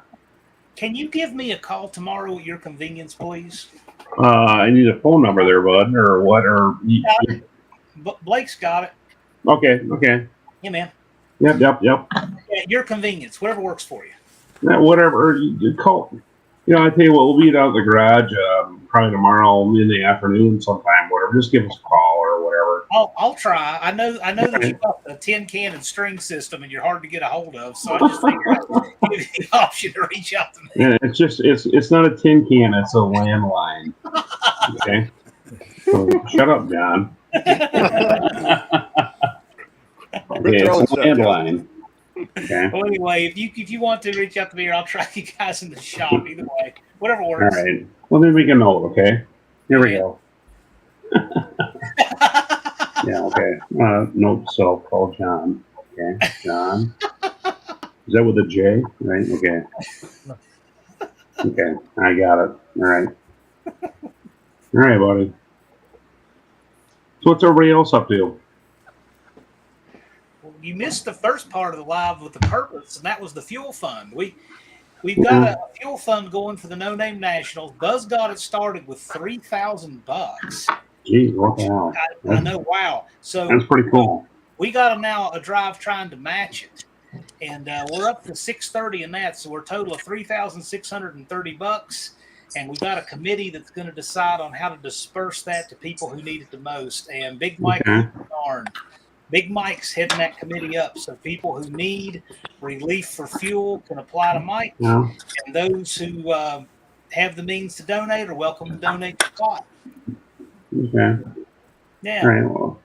Can you give me a call tomorrow at your convenience, please? I need a phone number there, bud, or what? Or Blake's got it. Okay. Yeah, man. Yep. Yeah, your convenience, whatever works for you. Yeah, whatever. You call. You know, I tell you what, we'll be out in the garage probably tomorrow in the afternoon sometime. Whatever. Just give us a call or whatever. I'll try. I know that you've got a tin can and string system, and you're hard to get a hold of. So I just figured I'd give you the option to reach out to me. Yeah, it's not a tin can. It's a landline. Okay. So, shut up, John. Okay, it's a landline. Okay. Well, anyway, if you want to reach out to me, or I'll try you guys in the shop. Either way, whatever works. All right. Well, then we can know. Okay. Here we go. Yeah. Okay. Note to self, call John. Okay, John. Is that with a J? Right. Okay. Okay, I got it. All right. All right, buddy. So what's everybody else up to? Well, you missed the first part of the live with the purpose, and that was the fuel fund. We've got a fuel fund going for the No Name Nationals. Buzz got it started with $3,000. Geez, what the hell? I know. Wow. So That's pretty cool. we got now a drive trying to match it, and we're up to 630 in that. So we're a total of $3,630. And we've got a committee that's going to decide on how to disperse that to people who need it the most. And Big Mike, Big Mike's heading that committee up. So people who need relief for fuel can apply to Mike. Yeah. And those who have the means to donate are welcome to donate the pot. Okay. Yeah. All right. Well,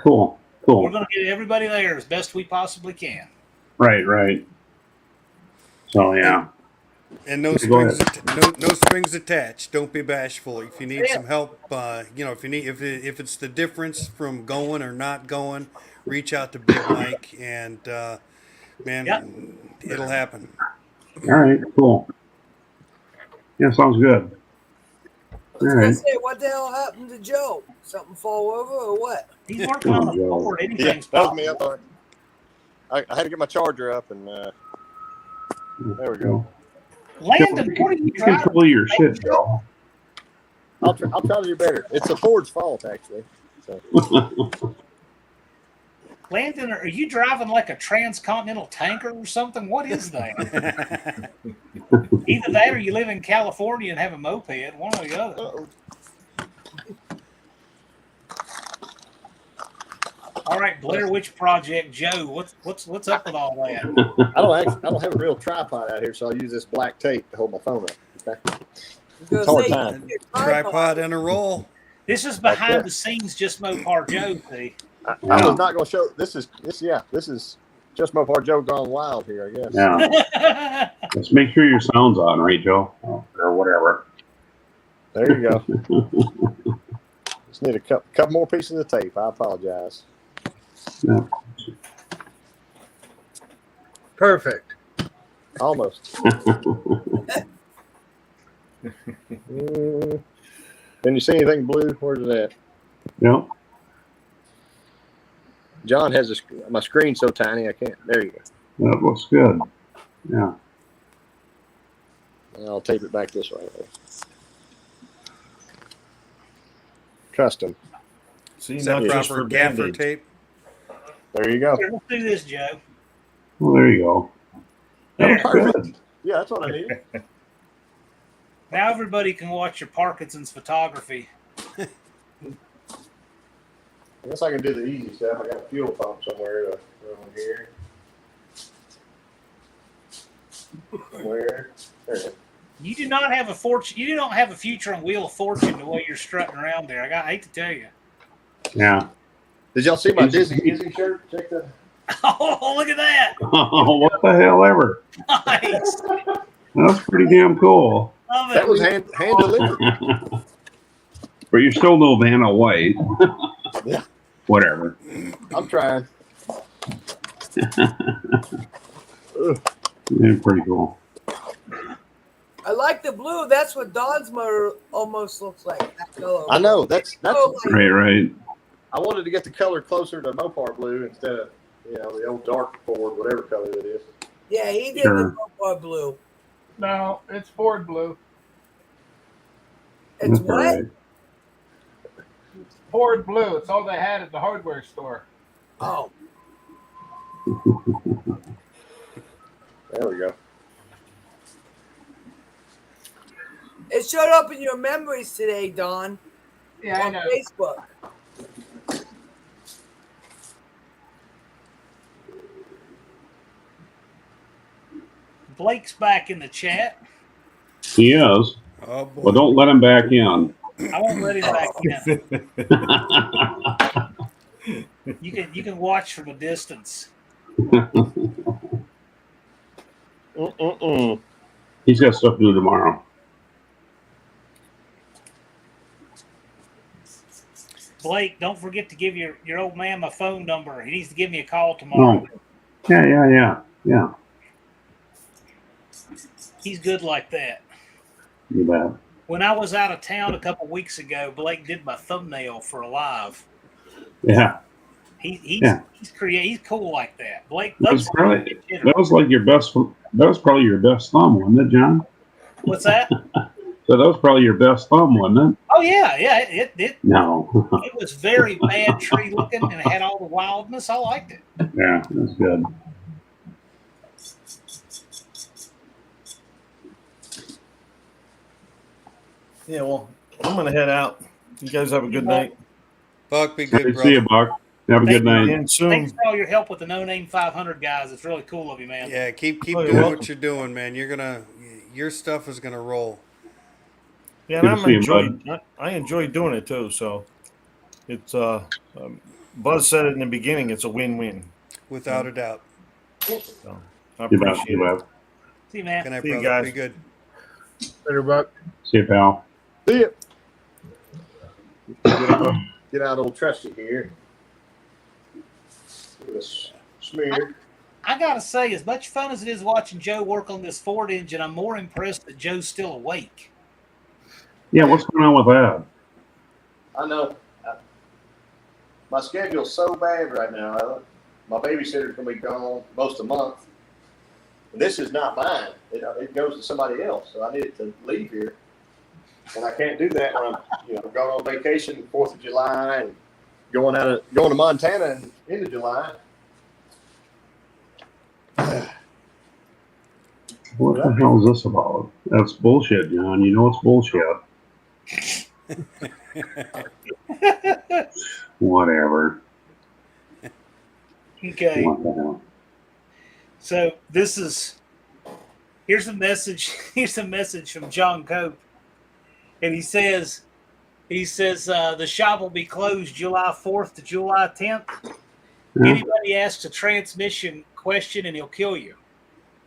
cool. Cool. We're going to get everybody there as best we possibly can. Right. Right. So yeah. And no strings, no strings attached. Don't be bashful. If you need some help, if it's the difference from going or not going, reach out to Big Mike, and it'll happen. All right. Cool. Yeah, sounds good. I was gonna say, what the hell happened to Joe? Something fall over or what? He's working on the board. Yeah, that was me. I'm sorry. I had to get my charger up, and there we go. Landon, what are you driving? Control your shit, Joe. I'll try to do better. It's the Ford's fault, actually. So. Landon, are you driving like a transcontinental tanker or something? What is that? Either that or you live in California and have a moped, one or the other. All right, Blair Witch Project, Joe. What's up with all that? I don't have a real tripod out here, so I'll use this black tape to hold my phone up. Okay? It's hard time. Tripod and a roll. This is behind the scenes, just Mopar Joe. See, I was not going to show. This is just Mopar Joe gone wild here, I guess. Yeah. Let's make sure your sound's on, right, Joe? Or whatever. There you go. Just need a couple more pieces of tape. I apologize. Yeah. Perfect. Almost. Can you see anything blue? Where's it at? Yeah. John has my screen so tiny I can't. There you go. That looks good. Yeah. And I'll tape it back this way. Custom. See, Is that proper gaffer tape? There you go. Here, let's do this, Joe. Well, there you go. That looks good. Yeah, that's what I need. Now everybody can watch your Parkinson's photography. I guess I can do the easy stuff. I got a fuel pump somewhere to run here. Where? There. You do not have a fortune. You don't have a future on Wheel of Fortune the way you're strutting around there. I hate to tell you. Yeah. Did y'all see my Disney shirt? Check that. Oh, look at that! Oh, what the hell ever? Nice. That's pretty damn cool. That was hand delivered. But you're still no Vanna White. Yeah. Whatever. I'm trying. Yeah, pretty cool. I like the blue. That's what Don's motor almost looks like. That color. I know. That's Right. I wanted to get the color closer to Mopar blue instead of the old dark Ford, whatever color it is. Yeah, he did Sure. the Mopar blue. No, it's Ford blue. It's That's all what? right. Ford blue. It's all they had at the hardware store. Oh, There we go. it showed up in your memories today, Don. Yeah, I on know. Facebook. Blake's back in the chat. He is. Oh boy. Well, don't let him back in. I won't let him back in. You can watch from a distance. He's got stuff to do tomorrow. Blake, don't forget to give your old man my phone number. He needs to give me a call tomorrow. Oh, yeah. He's good like that. You bet. When I was out of town a couple weeks ago, Blake did my thumbnail for a live. Yeah. He's cool like that. Blake That was Blake's that was probably your best thumb, wasn't it, John? What's that? So that was probably your best thumb, wasn't it? Oh yeah. It No. it was very bad tree looking and it had all the wildness. I liked it. Yeah, that's good. Yeah, well, I'm gonna head out. You guys have a good night. Buck, be good, Good to bro. see you, Buck. Have a good night. Thanks for all your help with the No Name 500 guys. It's really cool of you, man. Yeah, keep Oh, you're doing welcome. what you're doing, man. Your stuff is gonna roll. Yeah, Good and to see you, I enjoy doing it too. So it's Buzz said it in the beginning. It's a win-win. Without a doubt. So I You bet. appreciate You it. bet. See you, man. Good night, See you brother. guys. Be good. Later, Buck. See you, pal. See ya. Get out old Trusty here. Give us smear. I gotta say, as much fun as it is watching Joe work on this Ford engine, I'm more impressed that Joe's still awake. Yeah, what's going on with that? I know. My schedule's so bad right now. My babysitter's going to be gone most of the month. And this is not mine. It goes to somebody else. So I needed to leave here. And I can't do that when I'm going on vacation 4th of July and going to Montana in the July. What the hell is this about? That's bullshit, John. You know it's bullshit. Whatever. Okay. What the hell? So here's a message. Here's a message from John Cope, and he says the shop will be closed July 4th to July 10th. Yeah. Anybody asks a transmission question, and he'll kill you.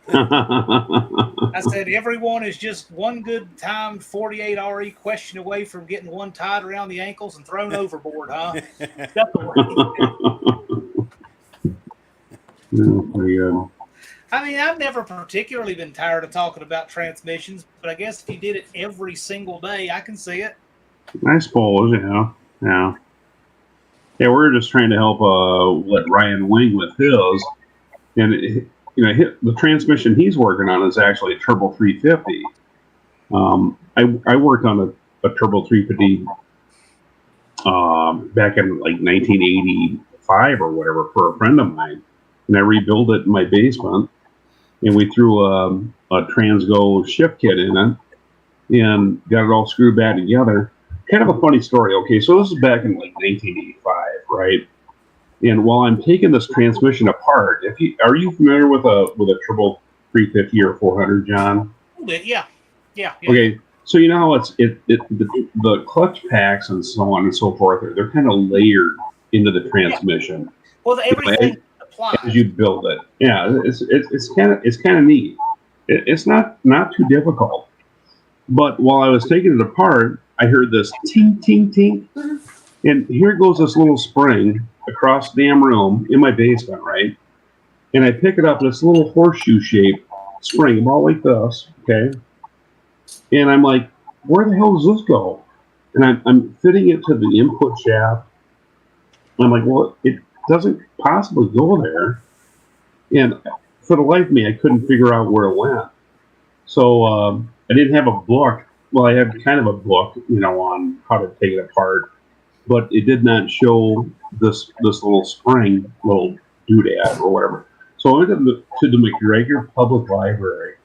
I said everyone is just one good timed 48 RE question away from getting one tied around the ankles and thrown overboard, huh? Pretty good. I mean, I've never particularly been tired of talking about transmissions, but I guess if you did it every single day, I can see it. I suppose, yeah. Yeah, we're just trying to help let Ryan wing with his. And, the transmission he's working on is actually a Turbo 350. I worked on a Turbo 350 back in like 1985 or whatever for a friend of mine. And I rebuilt it in my basement. And we threw a Transgo shift kit in it and got it all screwed back together. Kind of a funny story. Okay, so this is back in like 1985, right? And while I'm taking this transmission apart, are you familiar with a Turbo 350 or 400, John? A little bit, yeah. Okay, so you know how the clutch packs and so on and so forth, they're kind of layered into the transmission. Well, everything applies as you build it. Yeah, it's kind of neat. It's not too difficult. But while I was taking it apart, I heard this ting ting ting, and here goes this little spring across the damn room in my basement, right? And I pick it up, this little horseshoe-shaped spring, about like this, okay? And I'm like, where the hell does this go? And I'm fitting it to the input shaft. I'm like, well, it doesn't possibly go there. And for the life of me, I couldn't figure out where it went. So I didn't have a book. Well, I had kind of a book, on how to take it apart, but it did not show this little spring, little doodad or whatever. So I went to the McGregor Public Library,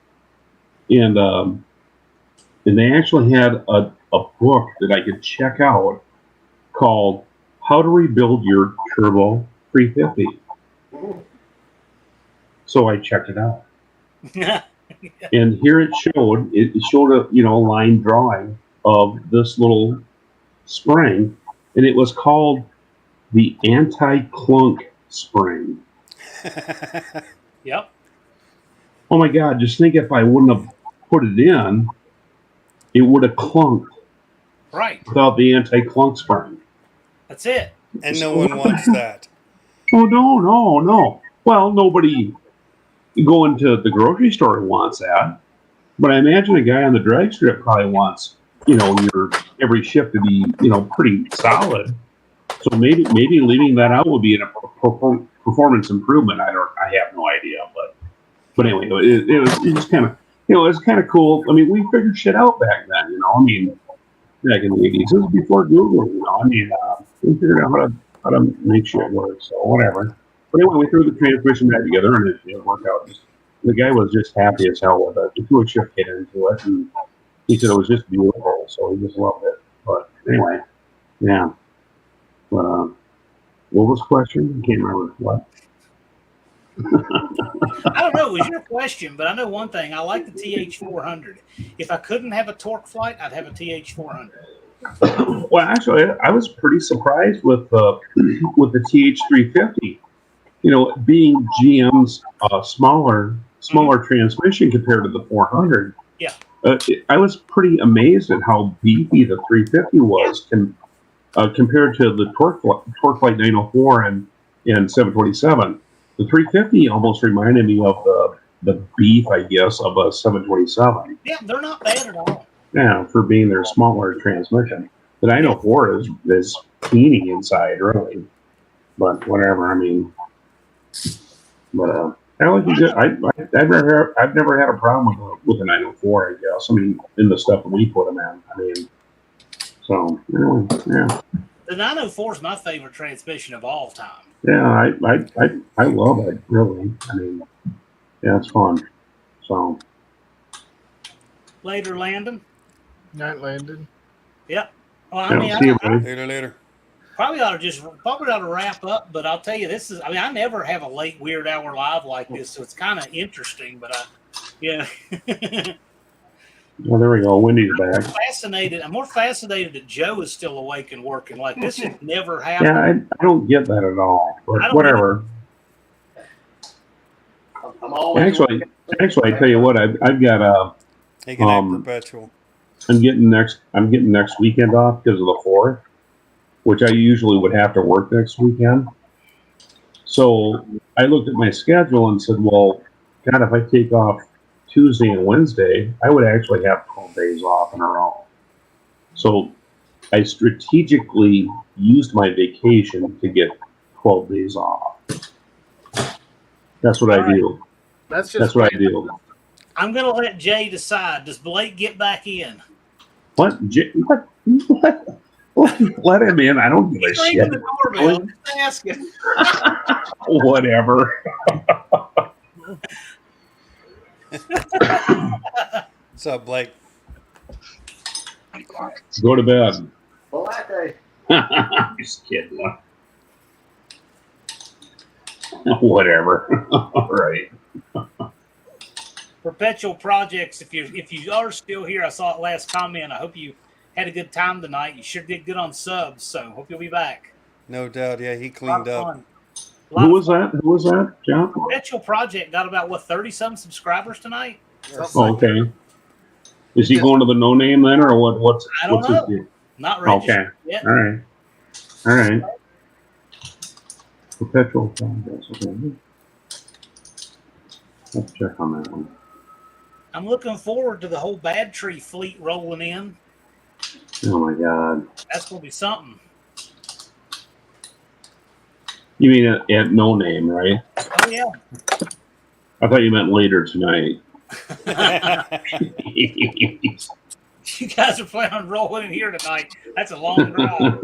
and they actually had a book that I could check out called "How to Rebuild Your Turbo 350." So I checked it out. And here it showed a line drawing of this little spring, and it was called the anti-clunk spring. Yep. Oh my God, just think if I wouldn't have put it in, it would have clunked. Right. Without the anti-clunk spring. That's it. And no one wants that. Oh, no. Well, nobody going to the grocery store wants that. But I imagine a guy on the drag strip probably wants, your every shift to be, pretty solid. So maybe leaving that out would be a performance improvement. I have no idea, but anyway, it was just kind of, it was kind of cool. I mean, we figured shit out back then, I mean, back in the 80s. It was before Google, I mean, we figured out how to make shit work, so whatever. But anyway, we threw the transmission back together and it worked out. The guy was just happy as hell with it. He threw a shift kit into it and he said it was just beautiful, so he just loved it. But anyway, yeah. But what was the question? I can't remember what. I don't know. It was your question, but I know one thing. I like the TH400. If I couldn't have a torque flight, I'd have a TH400. Well, actually, I was pretty surprised with the TH350. Being GM's smaller transmission compared to the 400. Yeah. I was pretty amazed at how beefy the 350 was compared to the Torque Flight 904 and 727. The 350 almost reminded me of the beef, I guess, of a 727. Yeah, they're not bad at all. Yeah, for being their smaller transmission. The 904 is teeny inside, really. But whatever, I mean. But I like I've never had a problem with the 904, I guess. I mean, in the stuff that we put them in. I mean, so anyway, yeah. The 904 is my favorite transmission of all time. Yeah, I love it, really. I mean, yeah, it's fun. So Later, Landon. Night, Landon. Yep. Well, I mean, see you, buddy. Later. Probably ought to wrap up, but I'll tell you, I never have a late weird hour live like this, so it's kind of interesting, but yeah. Well, there we go. Wendy's back. I'm more fascinated that Joe is still awake and working. Like, this has never happened. Yeah, I don't get that at all, but whatever. Actually, I tell you what, I've got Hey, good night, Perpetual. I'm getting next weekend off because of the 4th, which I usually would have to work next weekend. So I looked at my schedule and said, well, God, if I take off Tuesday and Wednesday, I would actually have 12 days off in a row. So I strategically used my vacation to get 12 days off. That's what I do. That's what I do. I'm going to let Jay decide. Does Blake get back in? What? Let him in. I don't give a shit. The doorbell. Just asking. Whatever. What's up, Blake? Go to bed. Well, Just kidding. Whatever. All right. Perpetual Projects, if you are still here, I saw it last comment. I hope you had a good time tonight. You sure did good on subs, so hope you'll be back. No doubt. Yeah, he cleaned up. Who was that, John? Perpetual Project got about, 30-some subscribers tonight? Okay. Is he going to the no name then, or what? What's I don't know. His deal? Not registered Okay. yet. All right. Perpetual Projects. Okay. Let's check on that one. I'm looking forward to the whole Bad Tree fleet rolling in. Oh my God. That's going to be something. You mean at no name, right? Oh, yeah. I thought you meant later tonight. You guys are planning on rolling in here tonight. That's a long drive.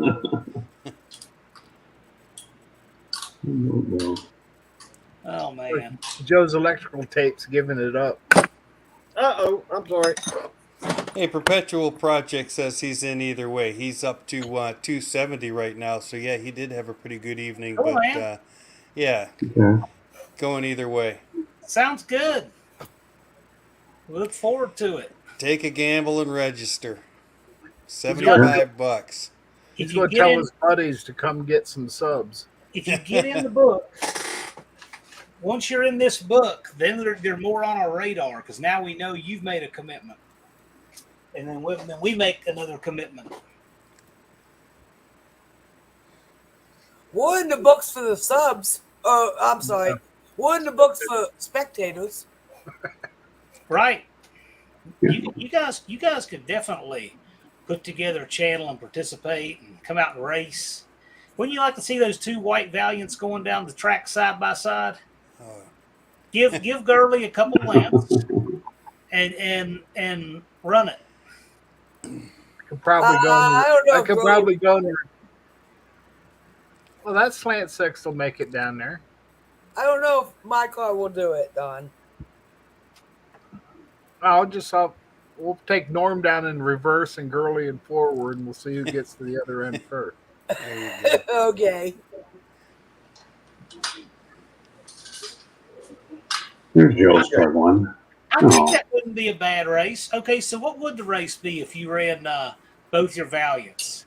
Oh, man. Joe's electrical tape's giving it up. Uh-oh, I'm sorry. Hey, Perpetual Project says he's in either way. He's up to 270 right now, so yeah, he did have a pretty good evening. Cool, but man. yeah, Okay. going either way. Sounds good. We look forward to it. Take a gamble and register. $75. He's going to tell his buddies to come get some subs. If you get in the book, once you're in this book, then they're more on our radar because now we know you've made a commitment. And then we make another commitment. We're in the books for the subs. Oh, I'm sorry. We're in the books for spectators. Right. You guys could definitely put together a channel and participate and come out and race. Wouldn't you like to see those two white Valiants going down the track side by side? Give Gurley a couple laps and run it. I could probably go. I don't know. I could probably go. Well, that slant six will make it down there. I don't know if my car will do it, Don. We'll take Norm down in reverse and Gurley in forward, and we'll see who gets to the other end first. Okay. There's Joe's start one. I think that wouldn't be a bad race. Okay, so what would the race be if you ran both your Valiants?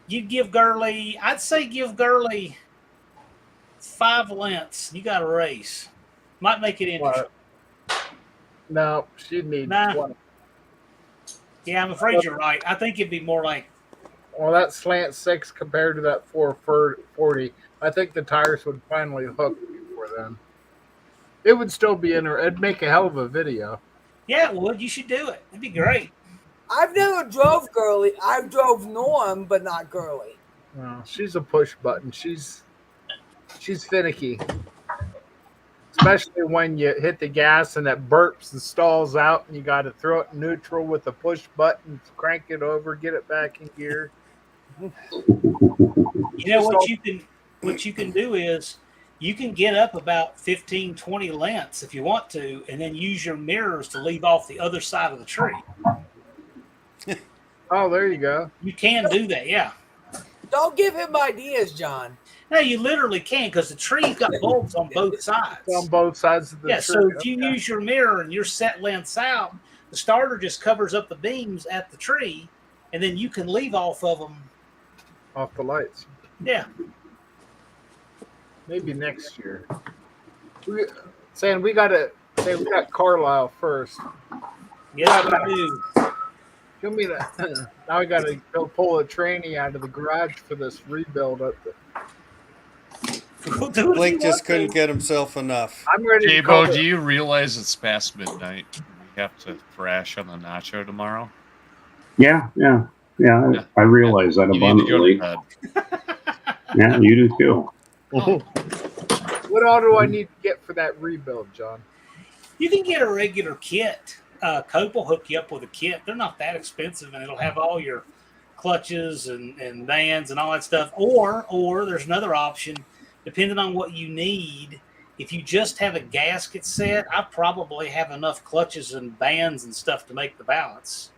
You'd give Gurley, I'd say give Gurley 5 lengths. You got a race. Might make it interesting. No, she'd need 20. Yeah, I'm afraid you're right. I think it'd be more like. Well, that slant 6 compared to that 440, I think the tires would finally hook before then. It would still be it'd make a hell of a video. Yeah, it would. You should do it. It'd be great. I've never drove Gurley. I've drove Norm, but not Gurley. No, she's a push button. She's finicky. Especially when you hit the gas and it burps and stalls out and you got to throw it in neutral with a push button, crank it over, get it back in gear. You know what you can do is you can get up about 15, 20 lengths if you want to, and then use your mirrors to leave off the other side of the tree. Oh, there you go. You can do that, yeah. Don't give him ideas, John. No, you literally can because the tree's got bulbs on both sides. On both sides of the tree. So if you use your mirror and you're set lengths out, the starter just covers up the beams at the tree, and then you can leave off of them. Off the lights. Yeah. Maybe next year. We got Carlisle first. Yes, we do. Give me that. Now we got to go pull a tranny out of the garage for this rebuild up there. Blake just couldn't get himself enough. I'm ready to Jabo, do you realize it's past midnight? We have to thrash on the nacho tomorrow. Yeah. I realize that You need to go abundantly. to bed. Yeah, you do too. What all do I need to get for that rebuild, John? You can get a regular kit. Cope will hook you up with a kit. They're not that expensive, and it'll have all your clutches and bands and all that stuff. Or there's another option, depending on what you need. If you just have a gasket set, I probably have enough clutches and bands and stuff to make the balance.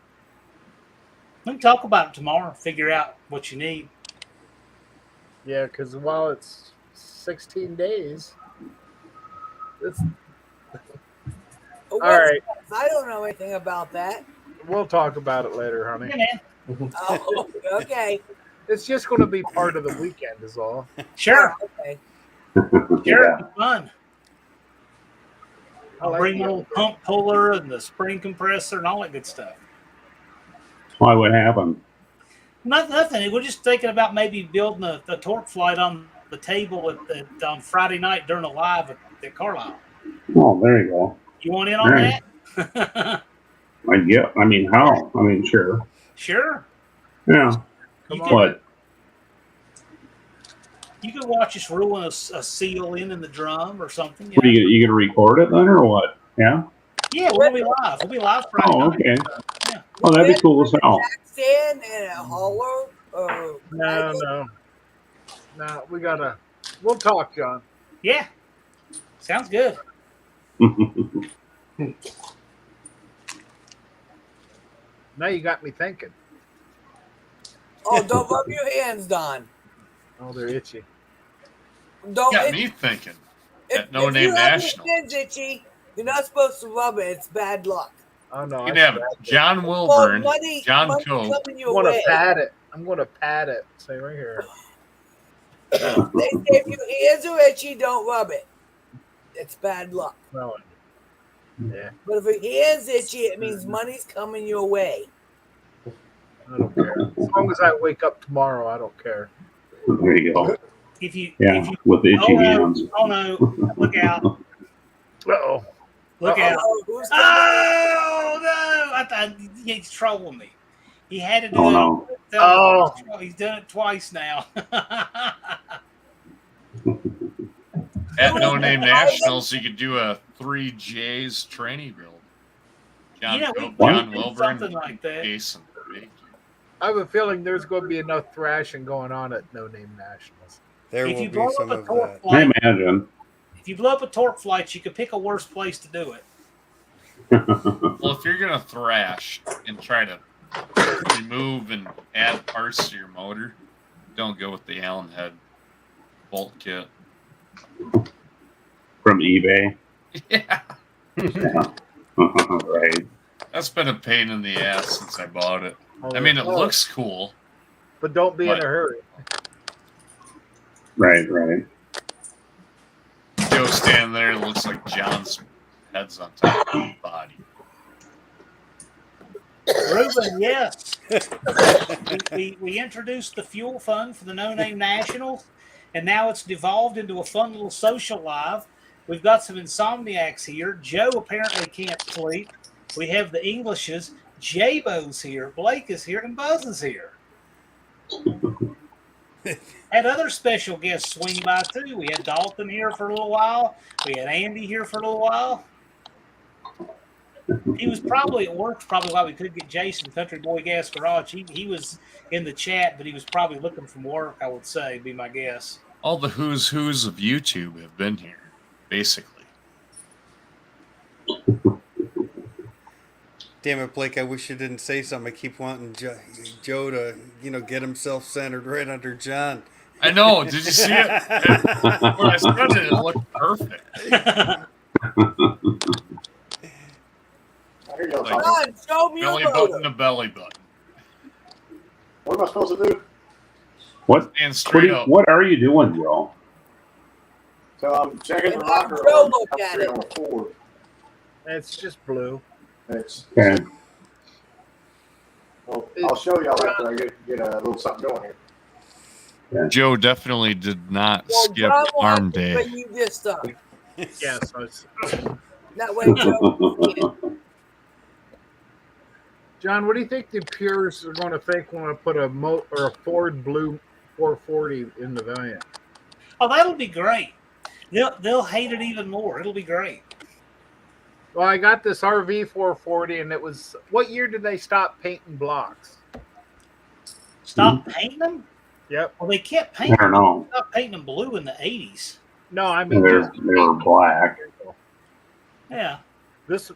We can talk about it tomorrow. Figure out what you need. Yeah, because while it's 16 days, it's All right. I don't know anything about that. We'll talk about it later, honey. Yeah, man. Oh, okay. It's just going to be part of the weekend, is all. Sure. Oh, okay. Sure. It's fun. I I'll like bring the the old pump puller and the spring compressor and all that good stuff. Why would happen? Nothing. We're just thinking about maybe building a torque flight on the table on Friday night during a live at Carlisle. Oh, there you go. You want in on Right. that? I mean, how? I mean, sure. Sure. Yeah. But You could watch us ruin a seal in the drum or something. what are you gonna record it then, or what? Yeah. Yeah, we'll be live. We'll be live Friday Oh, night. okay. Oh, that'd be cool as hell. Stand and a hollow. No, we got to. We'll talk, John. Yeah. Sounds good. Now you got me thinking. Oh, don't rub your hands, Don. Oh, they're itchy. Don't. Got me thinking. That No Name you have National. your hands itchy, you're not supposed to rub it. It's bad luck. Oh no. You can have John Wilburn, John money Coe. coming your I'm going way. to pat it. I'm going to pat it. Say right here. They say if your hands are itchy, don't rub it. It's bad luck. No. Yeah. But if your hands itchy, it means money's coming your way. I don't care. As long as I wake up tomorrow, I don't care. There you go. if you with the itchy hands. Oh no! Look out! Uh-oh. Look out! Who's Oh no! I thought he's trolling me. He had to do Oh, it. no. Oh. He's done it twice now. At No Name Nationals, you could do a 3J's training build. John, Yeah, we John did Wilburn, something like that. Jason. Big. I have a feeling there's going to be enough thrashing going on at No Name Nationals. There If will you be blow some up a of torque that. flight, Imagine. if you blow up a torque flight, you could pick a worse place to do it. Well, if you're gonna thrash and try to remove and add parts to your motor, don't go with the Allen head bolt kit. From eBay. Yeah, Right. that's been a pain in the ass since I bought it. Oh, I mean, it looks cool. But don't be in But- a hurry. Right. Joe standing there, it looks like John's head's on top of his body. Ruben, yes. we introduced the fuel fund for the No Name Nationals, and now it's devolved into a fun little social live. We've got some insomniacs here. Joe apparently can't sleep. We have the Englishes. Jabo's here. Blake is here, and Buzz is here. Had other special guests swing by too. We had Dalton here for a little while. We had Andy here for a little while. He was probably at work, probably why we couldn't get Jason, Country Boy Gas Garage. He was in the chat, but he was probably looking for work, I would say, be my guess. All the who's of YouTube have been here, basically. Damn it, Blake! I wish you didn't say something. I keep wanting Joe to, get himself centered right under John. I know. Did you see it? When I said it, it looked perfect. Here you go. Like, God, show me belly your button motor. to belly button. What am I supposed to do? What? And straight up. What are you doing, Joe? So I'm checking the And rocker Joe on looked at it. on a Ford. It's just blue. It's, Okay. well, I'll show y'all after I get a little something going here. Joe definitely did not Well, skip John arm wants to day. bring you this stuff. Yeah, so it's, That way, Joe. John, what do you think the purists are going to think when I put a Ford Blue 440 in the van? Oh, that'll be great. They'll hate it even more. It'll be great. Well, I got this RV 440, and it was. What year did they stop painting blocks? Stop painting them? Yep. Well, they kept painting I don't know. them. Stop painting them blue in the 80s. No, I mean They just were black. Yeah. this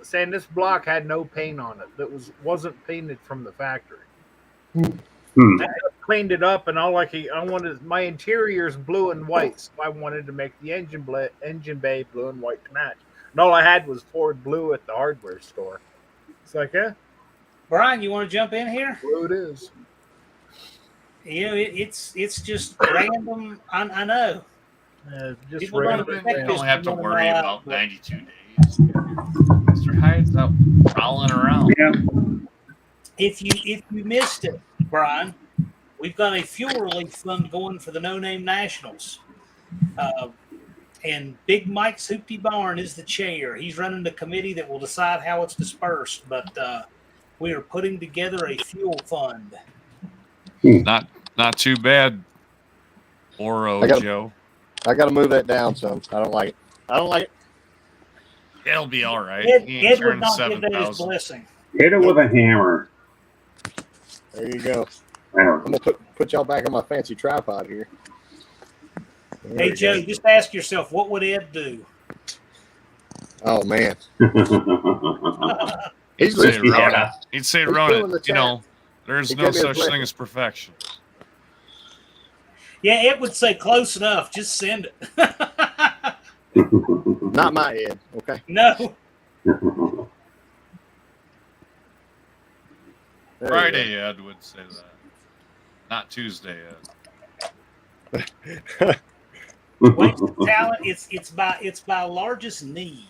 saying this block had no paint on it. That wasn't painted from the factory. I cleaned it up, and I wanted my interior's blue and white, so I wanted to make the engine bay blue and white to match. And all I had was Ford blue at the hardware store. It's like, Brian, you want to jump in here? blue it is. You know, it's just random. I know. Just People random. don't expect You this don't have to from worry them about out. 92 days. Mr. Hyde's out prowling around. Yeah. If you missed it, Brian, we've got a fuel relief fund going for the No Name Nationals. And Big Mike's Hoopty Barn is the chair. He's running the committee that will decide how it's dispersed. But we are putting together a fuel fund. Not too bad. Oro Joe. I got to move that down some. I don't like it. It'll be all right. Ed He ain't would turned not give that his 7,000. blessing. Hit it with a hammer. There you go. There. I'm gonna put y'all back on my fancy tripod here. There Hey, we Joe, go. just ask yourself, what would Ed do? Oh man, He'd he's say, listening. Rona, he'd say, He's doing the Rona, chat. there's He no gave me a such blessing. thing as perfection. Yeah, Ed would say close enough. Just send it. Not my head. Okay. No. There you Friday, Ed would say that. Not Tuesday, Ed. Waste of talent. It's by largest need.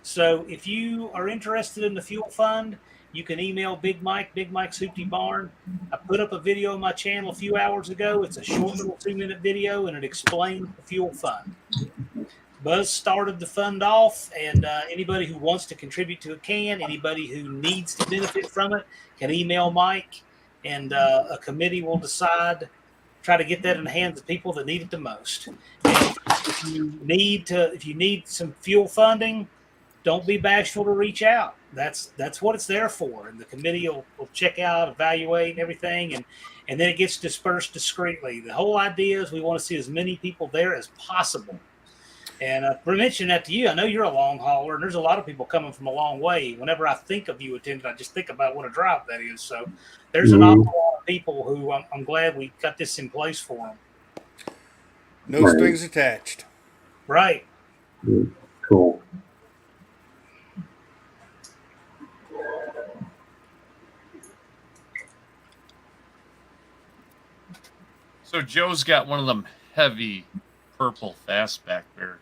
So if you are interested in the fuel fund, you can email Big Mike, Big Mike's Hoopty Barn. I put up a video on my channel a few hours ago. It's a short little 2-minute video, and it explains the fuel fund. Buzz started the fund off, and anybody who wants to contribute to it can. Anybody who needs to benefit from it can email Mike, and a committee will decide, try to get that in the hands of people that need it the most. And if you need some fuel funding, don't be bashful to reach out. That's what it's there for. And the committee will check out, evaluate everything, and then it gets dispersed discreetly. The whole idea is we want to see as many people there as possible. And for mentioning that to you, I know you're a long hauler, and there's a lot of people coming from a long way. Whenever I think of you attending, I just think about what a drive that is. So there's an awful lot of people who I'm glad we got this in place for them. No strings attached. Right. Cool. So Joe's got one of them heavy purple fastback barracudas.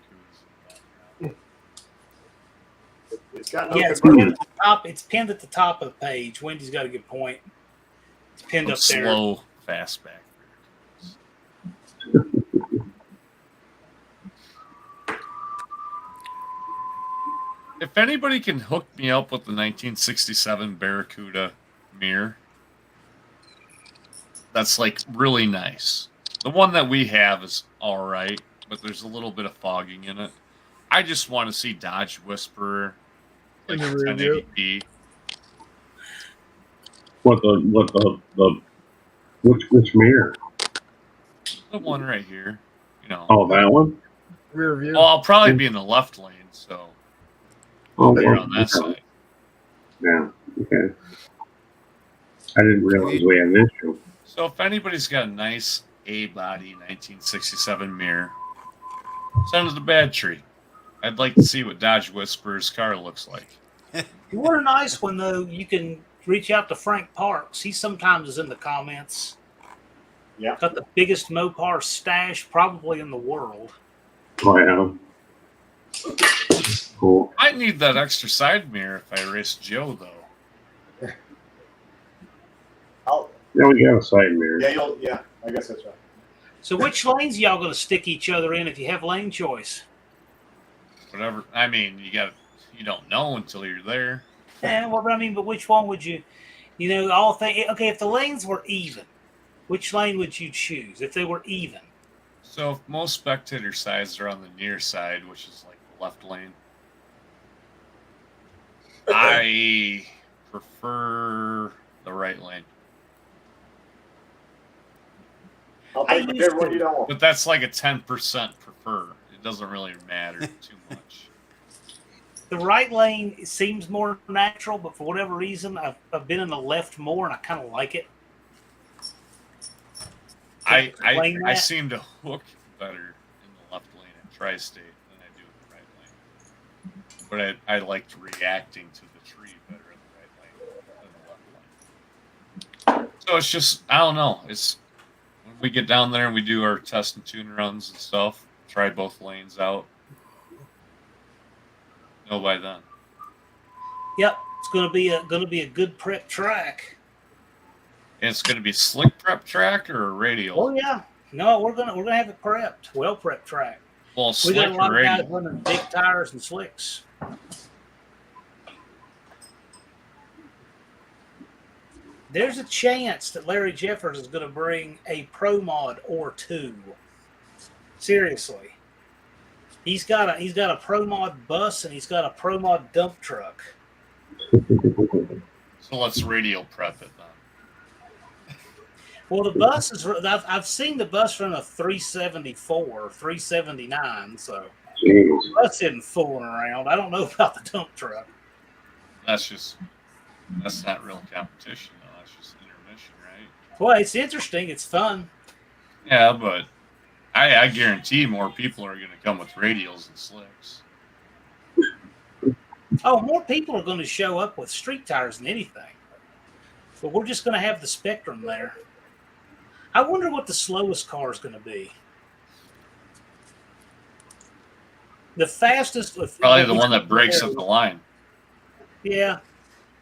It's got it's pinned at the top. It's pinned at the top of the page. Wendy's got a good point. It's pinned up there. Slow fastback. If anybody can hook me up with the 1967 Barracuda mirror, that's like really nice. The one that we have is all right, but there's a little bit of fogging in it. I just want to see Dodge Whisperer like 1080p. Which mirror? The one right here, you know. Oh, that one. Rear view. Well, I'll probably be in the left lane, so they're on that side. Yeah. Okay. I didn't realize we had an issue. So if anybody's got a nice A-body 1967 mirror, send it to Bad Tree. I'd like to see what Dodge Whisperer's car looks like. You want a nice one, though, you can reach out to Frank Parks. He sometimes is in the comments. Yeah. Got the biggest Mopar stash probably in the world. Oh, yeah. Cool. I need that extra side mirror if I race Joe, though. Yeah, we got a side mirror. Yeah, I guess that's right. So which lanes y'all going to stick each other in if you have lane choice? Whatever. I mean, you don't know until you're there. Yeah, well, but which one would you all think? Okay, if the lanes were even, which lane would you choose if they were even? So if most spectator sides are on the near side, which is like the left lane, I prefer the right lane. I'll take whichever one you don't want. But that's like a 10% prefer. It doesn't really matter too much. The right lane seems more natural, but for whatever reason, I've been in the left more, and I kind of like it. I seem to hook better in the left lane in Tri-State than I do in the right lane. But I liked reacting to the tree better in the right lane than the left lane. So it's just, I don't know. It's when we get down there and we do our test and tune runs and stuff, try both lanes out. Know by then. Yep, it's going to be a good prep track. And it's going to be slick prep track or radial? Oh yeah, no, we're gonna have it prepped, well prepped track. Well, we slick got a lot or of guys radial? running big tires and slicks. There's a chance that Larry Jeffers is going to bring a Pro Mod or two. Seriously, he's got a Pro Mod bus and he's got a Pro Mod dump truck. So let's radial prep it then. Well, the bus is. I've seen the bus run a 374, 379. So the bus isn't fooling around. I don't know about the dump truck. That's not real competition though. That's just intermission, right? Well, it's interesting. It's fun. Yeah, but I guarantee more people are going to come with radials and slicks. Oh, more people are going to show up with street tires than anything. But we're just going to have the Spectrum there. I wonder what the slowest car is going to be. The fastest. Probably the one that breaks up the line. Yeah.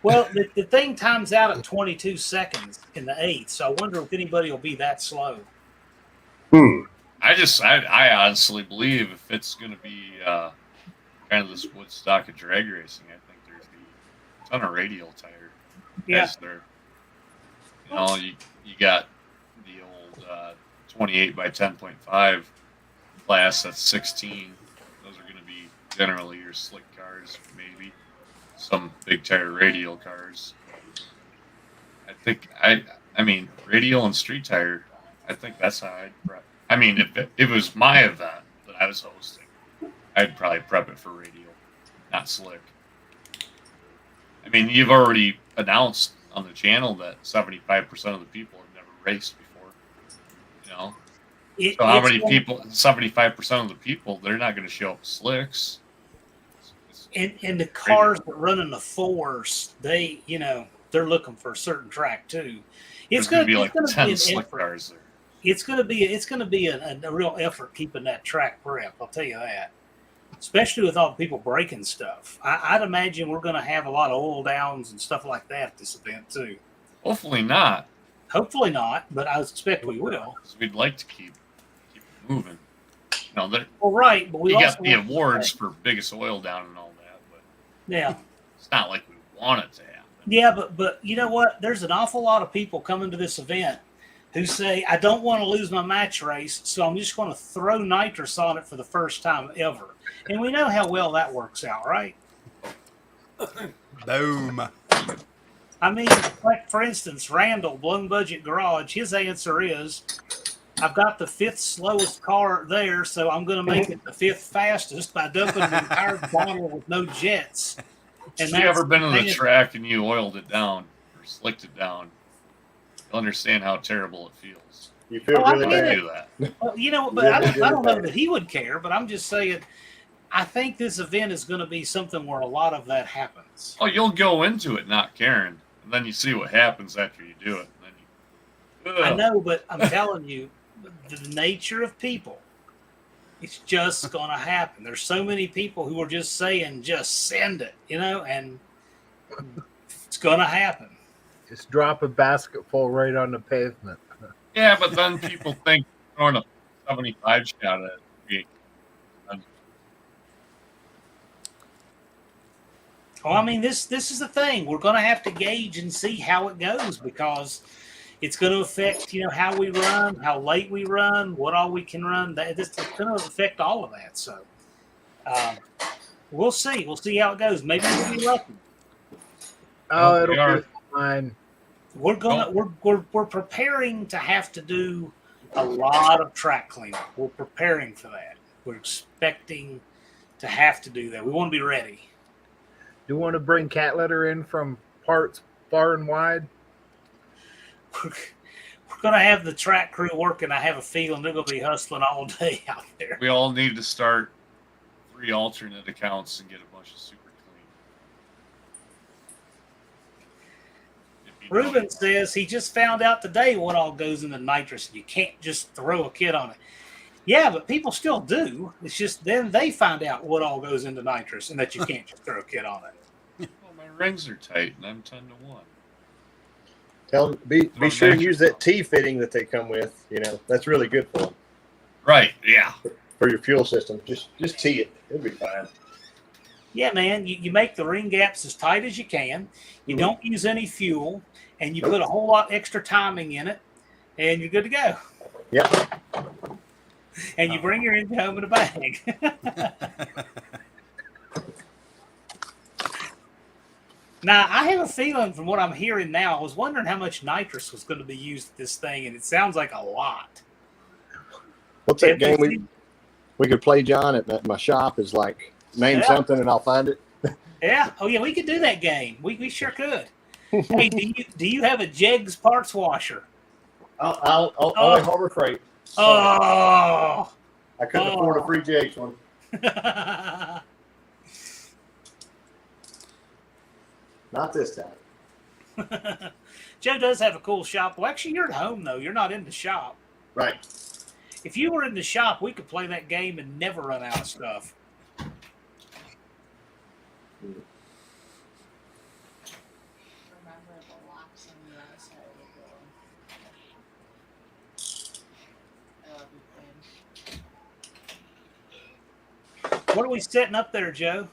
Well, the thing times out at 22 seconds in the 8th, so I wonder if anybody will be that slow. I honestly believe if it's going to be kind of this Woodstock of drag racing, I think there's a ton of radial tire. Yeah. You got the old 28 by 10.5 class that's 16. Those are going to be generally your slick cars, maybe some big tire radial cars. I think I mean radial and street tire. I think that's how I'd prep. I mean, if it was my event that I was hosting, I'd probably prep it for radial, not slick. I mean, you've already announced on the channel that 75% of the people have never raced before. So how many people? 75% of the people, they're not going to show up slicks. And the cars that run in the 4s, they they're looking for a certain track too. It's going to be like 10 slick cars there. It's going to be a real effort keeping that track prep. I'll tell you that. Especially with all the people breaking stuff. I'd imagine we're going to have a lot of oil downs and stuff like that at this event too. Hopefully not. Hopefully not, but I expect we will. We'd like to keep it moving. Well, right, but we you also got the awards for biggest oil down and all that, but yeah, it's not like we want it to happen. Yeah, but you know what? There's an awful lot of people coming to this event who say, I don't want to lose my match race, so I'm just going to throw nitrous on it for the first time ever. And we know how well that works out, right? Boom. I mean, like, for instance, Randall, Blown Budget Garage, his answer is, I've got the 5th slowest car there, so I'm going to make it the 5th fastest by dumping an entire bottle with no jets. If you ever been on the track and you oiled it down or slicked it down, you'll understand how terrible it feels. You feel really bad. Do that. Well, but I don't know that he would care, but I'm just saying, I think this event is going to be something where a lot of that happens. Oh, you'll go into it not caring, and then you see what happens after you do it. And then I know, but I'm telling you, the nature of people, it's just going to happen. There's so many people who are just saying, just send it, and it's going to happen. Just drop a basketful right on the pavement. Yeah, but then people think throwing a 75 shot at it. Well, I mean, this is the thing. We're going to have to gauge and see how it goes because it's going to affect, how we run, how late we run, what all we can run. It's going to affect all of that. So we'll see. We'll see how it goes. Maybe we'll be lucky. Oh, it'll be fine. We're preparing to have to do a lot of track cleanup. We're preparing for that. We're expecting to have to do that. We want to be ready. Do you want to bring cat litter in from parts far and wide? We're going to have the track crew working. I have a feeling they're going to be hustling all day out there. We all need to start 3 alternate accounts and get a bunch of super clean. Ruben says he just found out today what all goes into nitrous. You can't just throw a kit on it. Yeah, but people still do. It's just then they find out what all goes into nitrous and that you can't just throw a kit on it. Well, my rings are tight and I'm 10 to 1. Tell them, be sure to use that T fitting that they come with. That's really good for them. Right, yeah. For your fuel system. Just T it. It'll be fine. Yeah, man. You make the ring gaps as tight as you can. You don't use any fuel, and you put a whole lot extra timing in it, and you're good to go. Yep. And you bring your engine home in a bag. Now, I have a feeling from what I'm hearing now, I was wondering how much nitrous was going to be used at this thing, and it sounds like a lot. What's that game we could play, John, at my shop is like, name something and I'll find it? Yeah. Oh, yeah, we could do that game. We sure could. Hey, do you have a Jegs parts washer? I'll only Harbor Freight. Oh. I couldn't afford a free Jegs one. Not this time. Joe does have a cool shop. Well, actually, you're at home, though. You're not in the shop. Right. If you were in the shop, we could play that game and never run out of stuff. What are we setting up there, Joe?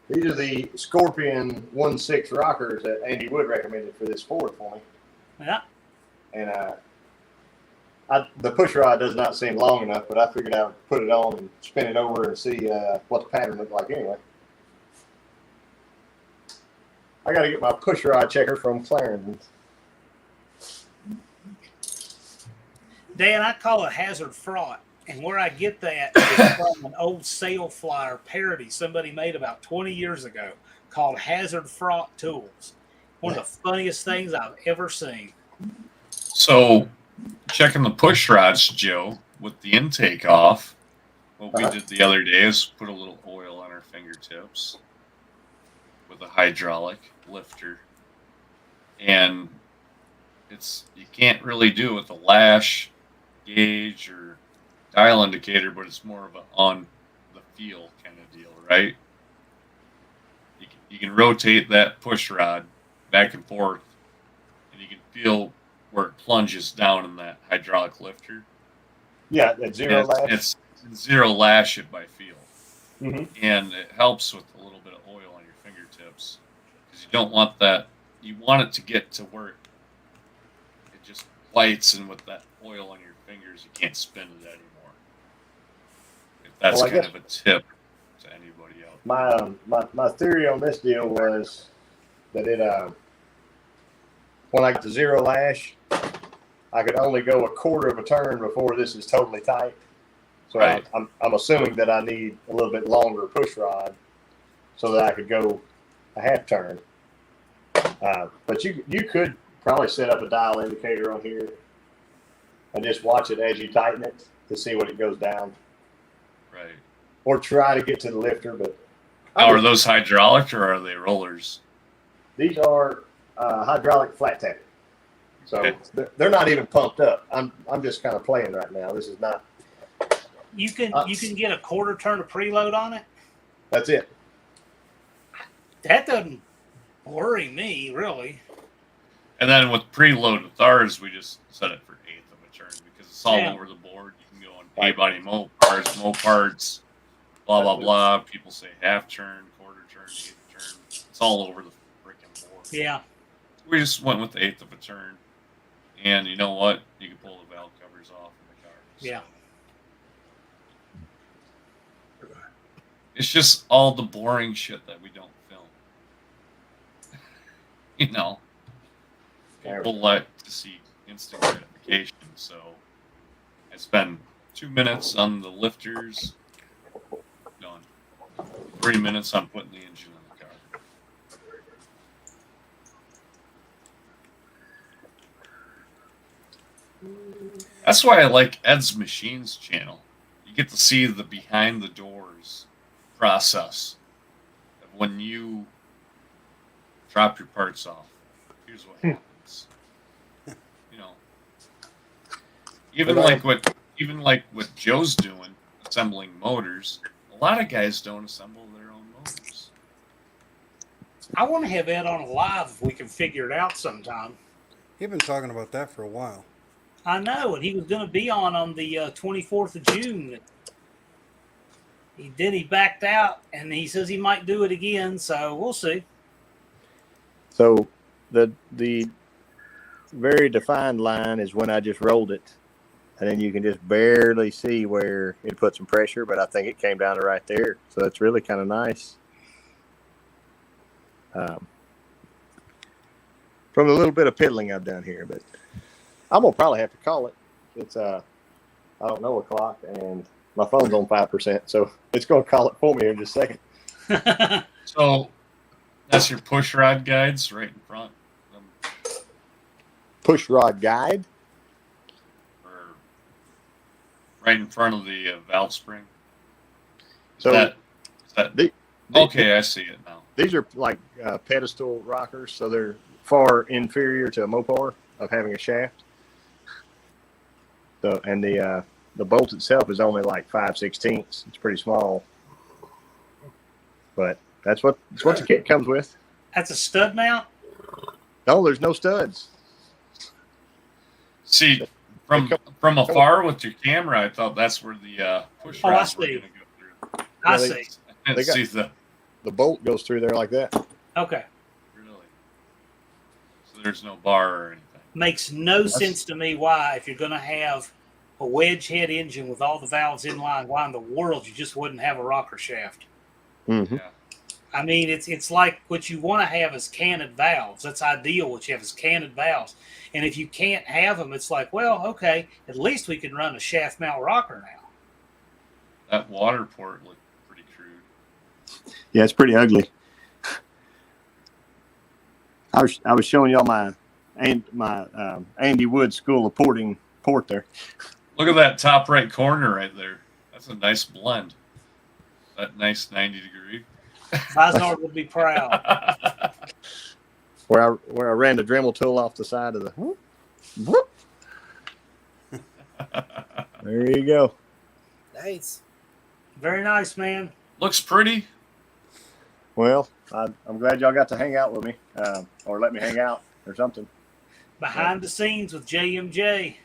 These are the Scorpion 1.6 rockers that Andy Wood recommended for this Ford for me. Yeah. And the push rod does not seem long enough, but I figured I would put it on and spin it over and see what the pattern looked like anyway. I got to get my push rod checker from Clarendon. Dan, I call it hazard fraught. And where I get that is from an old sale flyer parody somebody made about 20 years ago called Hazard Fraught Tools. One of the funniest things I've ever seen. So, checking the push rods, Joe, with the intake off, what we did the other day is put a little oil on our fingertips with a hydraulic lifter. And you can't really do it with a lash, gauge, or dial indicator, but it's more of a on the feel kind of deal, right? You can rotate that push rod back and forth, and you can feel where it plunges down in that hydraulic lifter. Yeah, that zero lash. It's zero lash it by feel. Mm-hmm. And it helps with a little bit of oil on your fingertips, because you don't want that. You want it to get to where it just lights, and with that oil on your fingers, you can't spin it anymore. If that's kind of a tip to anybody else. My theory on this deal was that when I get to zero lash, I could only go a quarter of a turn before this is totally tight. So right. I'm assuming that I need a little bit longer push rod so that I could go a half turn. But you could probably set up a dial indicator on here and just watch it as you tighten it to see what it goes down. Right. Or try to get to the lifter. But now, are those hydraulic or are they rollers? These are hydraulic flat tapping. So okay. They're not even pumped up. I'm just kind of playing right now. This is not. You can get a quarter turn of preload on it. That's it. That doesn't worry me really. And then with preload with ours, we just set it for eighth of a turn because it's all over the board. You can go on A-body Moparts, blah blah blah. People say half turn, quarter turn, eighth turn. It's all over the freaking board. Yeah. We just went with the eighth of a turn, and you know what? You can pull the valve covers off in the car. So. Yeah. It's just all the boring shit that we don't film. You know, people like to see instant gratification. So I spend 2 minutes on the lifters, done. 3 minutes on putting the engine in the car. That's why I like Ed's Machines channel. You get to see the behind the doors process of when you drop your parts off. Here's what happens. You know, even like what Joe's doing, assembling motors. A lot of guys don't assemble their own motors. I want to have Ed on a live if we can figure it out sometime. You've been talking about that for a while. I know, and he was going to be on the 24th of June. He backed out, and he says he might do it again, so we'll see. So the very defined line is when I just rolled it, and then you can just barely see where it put some pressure, but I think it came down to right there. So it's really kind of nice. From a little bit of piddling I've done here, but I'm gonna probably have to call it. It's I don't know o'clock, and my phone's on 5%, so it's gonna call it for me in just a second. So that's your push rod guides right in front. Push rod guide? Or right in front of the valve spring. So okay, I see it now. These are like pedestal rockers, so they're far inferior to a Mopar of having a shaft. So, and the bolt itself is only like 5/16. It's pretty small, but that's what the kit comes with. That's a stud mount? No, there's no studs. See, from afar with your camera, I thought that's where the push rods were going to go through. I they- see. I They didn't got- see the The bolt goes through there like that. Okay. really. So there's no bar or anything. Makes no That's- sense to me why, if you're going to have a wedge head engine with all the valves in line, why in the world you just wouldn't have a rocker shaft? Mm-hmm. Yeah. I mean, it's like what you want to have is canted valves. That's ideal. What you have is canted valves. And if you can't have them, it's like, well, okay, at least we can run a shaft mount rocker now. That water port looked pretty crude. Yeah, it's pretty ugly. I was showing y'all my Andy Wood School of Porting port there. Look at that top right corner right there. That's a nice blend. That nice 90 degree. Visnard would be proud. Where I ran the Dremel tool off the side of the. Whoop. There you go. Nice. Very nice, man. Looks pretty. Well, I'm glad y'all got to hang out with me, or let me hang out or something. Behind the scenes with JMJ.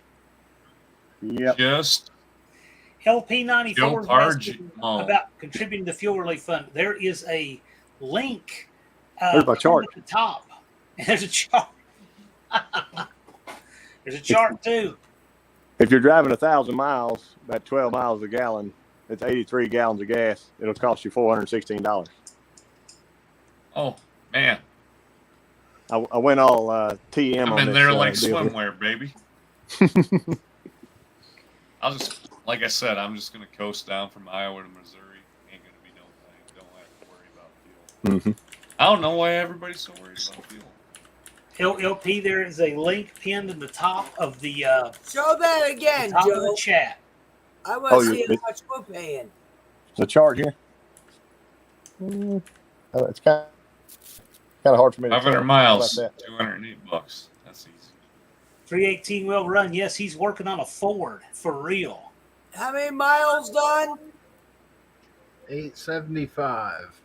Yep. Just LP94 Joe is Parge asking Mall. about contributing to the fuel relief fund. There is a link There's my chart. at the top. And there's a chart. There's a chart too. If you're driving 1,000 miles at 12 miles a gallon, it's 83 gallons of gas. It'll cost you $416. Oh man, I went all TM I'm on in this. there like deal. swimwear, baby. I'll just, like I said, I'm just gonna coast down from Iowa to Missouri. Ain't gonna be no thing. Don't have to worry about fuel. I don't know why everybody's so worried about fuel. LP, there is a link pinned in the top of the Show that again, top of Joe. the chat. I want to Oh, see you- how much we're paying. The chart here. It's kind of hard for me to 500 tell. miles, How about that? $208. That's easy. 318 wheel run. Yes, he's working on a Ford for real. How many miles done? 875.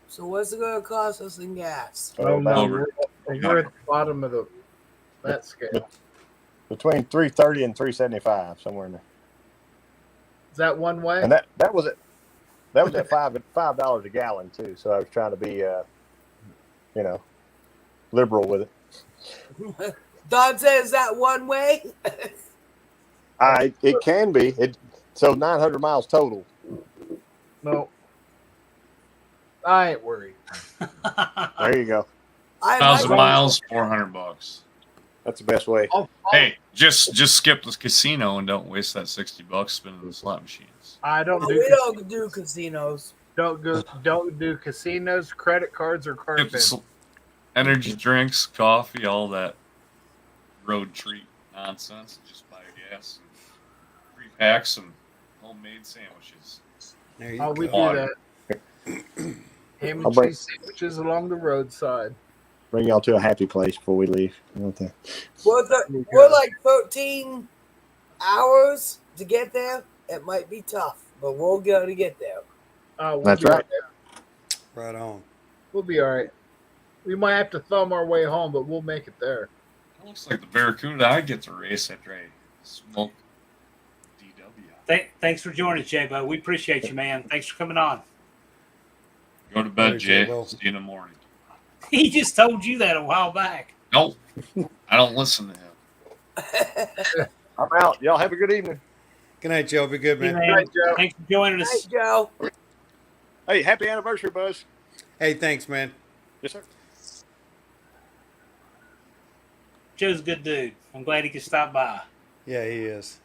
So what's it going to cost us in gas? Oh, no, about we're at the bottom of that scale. between 330 and 375, somewhere in there. Is that one way? And that was it. That was at $5 a gallon too. So I was trying to be, liberal with it. Don says that one way. It can be. So 900 miles total. No. I ain't worried. There you go. 1,000 miles, $400. That's the best way. Hey, just skip the casino and don't waste that $60 spinning the slot machines. I don't No, do. we don't do casinos. Don't do casinos, credit cards, or card Skip the pins. energy drinks, coffee, all that road treat nonsense. Just buy gas and free packs and homemade sandwiches. There you Oh, we go. do that. Ham I'll and break- cheese sandwiches along the roadside. Bring y'all to a happy place before we leave. Okay. We're like 13 hours to get there. It might be tough, but we'll go to get there. We'll That's be right. Right on. We'll be all right. We might have to thumb our way home, but we'll make it there. It looks like the Barracuda I get to race after I smoke DW. Thanks for joining us, J-Bo. We appreciate you, man. Thanks for coming on. Go to bed, Later, Jay. J-Bo. See you in the morning. He just told you that a while back. Nope. I don't listen to him. I'm out. Y'all have a good evening. Good night, Joe. Be good, Hey, man. man. Thanks for joining us. Hey, Joe. Hey, happy anniversary, Buzz. Hey, thanks, man. Yes, sir. Joe's a good dude. I'm glad he could stop by. Yeah, he is.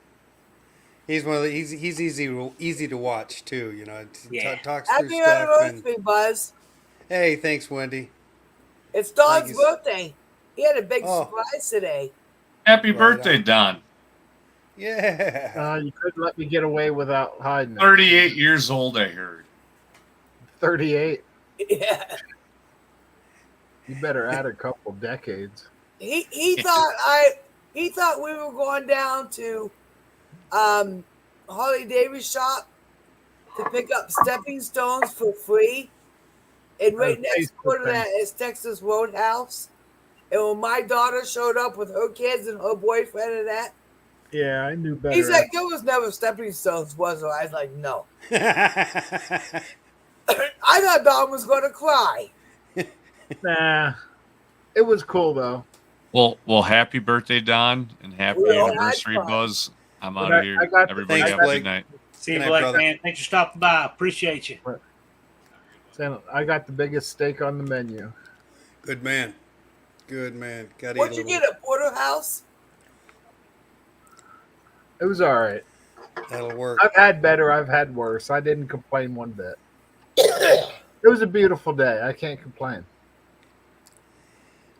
He's one of the, he's easy to watch too. You know, Yeah. talks through Happy stuff. And, anniversary, Buzz. hey, thanks, Wendy. It's Don's Thank you. birthday. He had a big Oh. surprise today. Happy Right birthday, on. Don. Yeah. You couldn't let me get away without hiding it. 38 years old, I heard. 38. Yeah. You better add a couple decades. He thought we were going down to Harley Davis shop to pick up stepping stones for free. And right next door to that is Texas Roadhouse. And when my daughter showed up with her kids and her boyfriend and that, Yeah, I knew better. He's like, there was never stepping stones, was there? I was like, no. I thought Don was going to cry. Nah, it was cool though. Well, happy birthday, Don, and happy anniversary, Buzz. I'm out of here. Everybody have a good night. See you, Blake, man. Thanks for stopping by. Appreciate you. I got the biggest steak on the menu. Good man. Good man. Got What'd you get at porterhouse? It was all right. That'll work. I've had better. I've had worse. I didn't complain one bit. It was a beautiful day. I can't complain.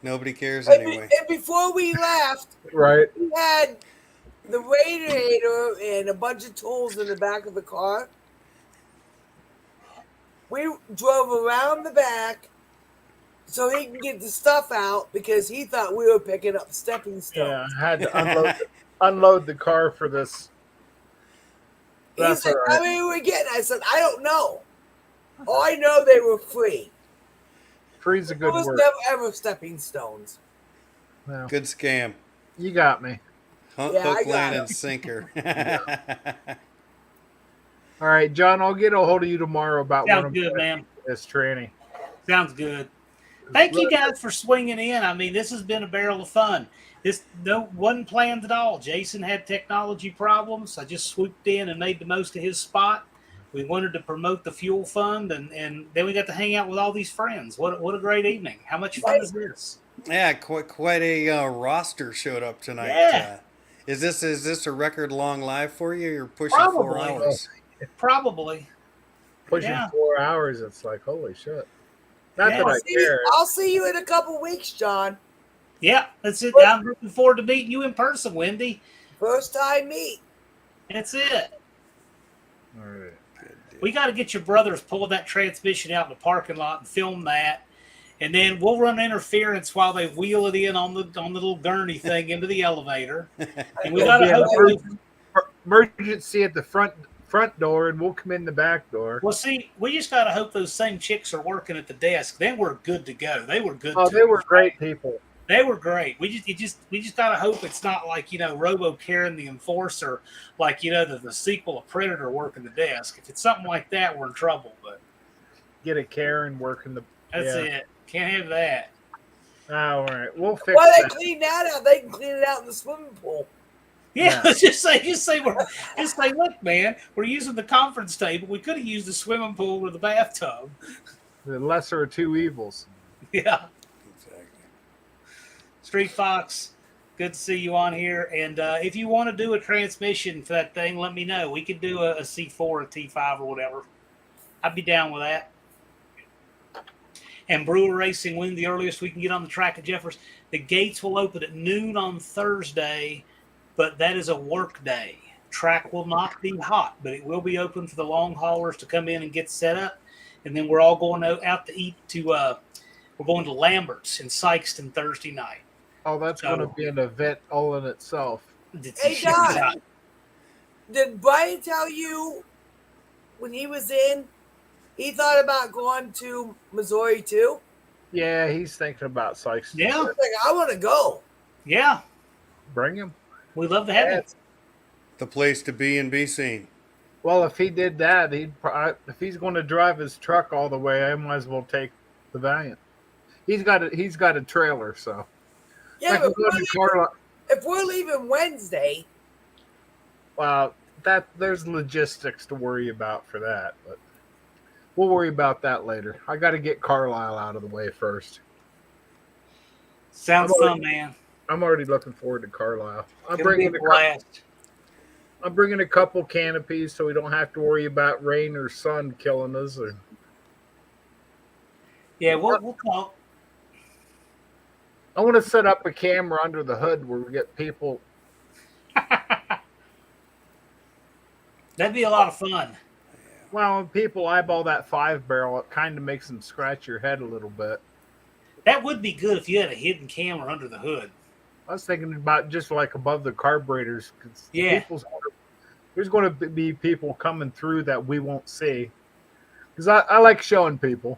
Nobody cares anyway. And before we left, Right. we had the radiator and a bunch of tools in the back of the car. We drove around the back so he can get the stuff out because he thought we were picking up stepping stones. Yeah, I had to unload the car for this. He That's said, all how right. many were we getting? I said, I don't know. All I know they were free. Free's a There good was word. never ever stepping stones. Well, Good scam. you got me. Yeah, I Hook, got line, it. and sinker. All right, John, I'll get a hold of you tomorrow about Sounds one of good, man. this tranny. Sounds good. Thank you guys for swinging in. I mean, this has been a barrel of fun. This wasn't planned at all. Jason had technology problems. I just swooped in and made the most of his spot. We wanted to promote the fuel fund, and then we got to hang out with all these friends. What a great evening! How much fun is this? Yeah, quite a roster showed up tonight. Yeah. Is this a record long live for you? You're pushing 4 Probably. hours. Probably. Pushing Yeah. 4 hours, it's like, holy shit. Not Yeah. that I care. I'll see you in a couple weeks, John. Yeah, that's it. I'm looking forward to meeting you in person, Wendy. First time meet. That's it. All right. We got to get your brothers pull that transmission out in the parking lot and film that, and then we'll run interference while they wheel it in on the little gurney thing into the elevator. And we got to hope. Emergency at the front door, and we'll come in the back door. Well, see, we just got to hope those same chicks are working at the desk. Then we're good to go. They were good. Oh, too. they were great people. They were great. We just gotta hope it's not like Robo Karen the Enforcer, like the sequel of Predator working the desk. If it's something like that, we're in trouble. But Get a Karen working the. that's it. Can't have that. All right, we'll fix Well, they that. clean that out. They can clean it out in the swimming pool. Yeah, just say look, man, we're using the conference table. We could have used the swimming pool or the bathtub. The lesser of two evils. Yeah. Street Fox, good to see you on here. And if you want to do a transmission for that thing, let me know. We could do a C4, a T5, or whatever. I'd be down with that. And Brewer Racing, when the earliest we can get on the track at Jeffers. The gates will open at noon on Thursday, but that is a work day. Track will not be hot, but it will be open for the long haulers to come in and get set up. And then we're all going out to eat we're going to Lambert's in Sykeston Thursday night. Oh, that's going to be an event all in itself. Hey, John, did Brian tell you when he was in, he thought about going to Missouri too? Yeah, he's thinking about Sykes. Yeah. I was like, I want to go. Yeah. Bring him. We'd love to have him. The place to be and be seen. Well, if he did that, if he's going to drive his truck all the way, I might as well take the Valiant. He's got a trailer, so. Yeah, but if we're leaving Wednesday, there's logistics to worry about for that, but we'll worry about that later. I got to get Carlisle out of the way first. Sounds fun, man. I'm already looking forward to Carlisle. I'm It'll be a blast. I'm bringing a couple canopies so we don't have to worry about rain or sun killing us. Yeah, we'll talk. I want to set up a camera under the hood where we get people. That'd be a lot of fun. Well, when people eyeball that 5-barrel, it kind of makes them scratch your head a little bit. That would be good if you had a hidden camera under the hood. I was thinking about just like above the carburetors. Yeah. There's going to be people coming through that we won't see. Because I like showing people.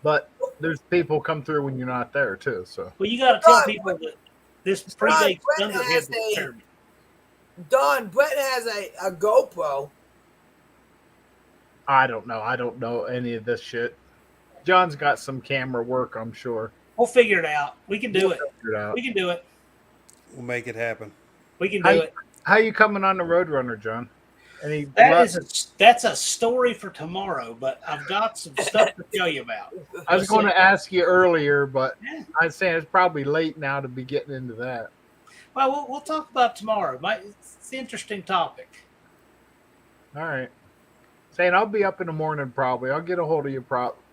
But there's people come through when you're not there, too. So. Well, you got to tell people that this predates Thunderhead. Don, Brett has a GoPro. I don't know. I don't know any of this shit. John's got some camera work, I'm sure. We'll figure it out. We can do it. Figure it out. We can do it. We'll make it happen. We can do it. How you coming on the Roadrunner, John? Any That's a story for tomorrow, but I've got some stuff to tell you about. I was going to ask you earlier, but I was saying it's probably late now to be getting into that. Well, we'll talk about tomorrow. It's an interesting topic. All right. Saying I'll be up in the morning probably. I'll get a hold of you.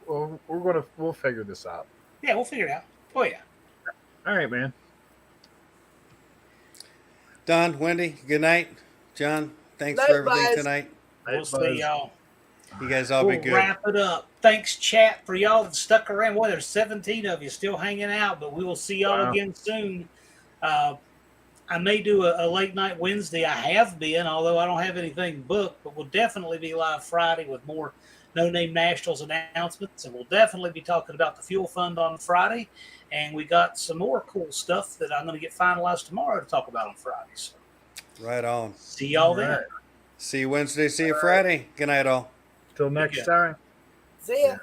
We'll figure this out. Yeah, we'll figure it out. Oh yeah. All right, man. Don, Wendy, good night. John, thanks Night, for everything guys. tonight. We'll see y'all. You guys all be We'll good. wrap it up. Thanks, chat, for y'all that stuck around. Well, there's 17 of you still hanging out, but we will see y'all again soon. I may do a late night Wednesday. I have been, although I don't have anything booked, but we'll definitely be live Friday with more No Name Nationals announcements, and we'll definitely be talking about the Fuel Fund on Friday. And we got some more cool stuff that I'm going to get finalized tomorrow to talk about on Friday. So Right on. see y'all then. See you Wednesday. See you Friday. Good night, all. Till next time. See ya.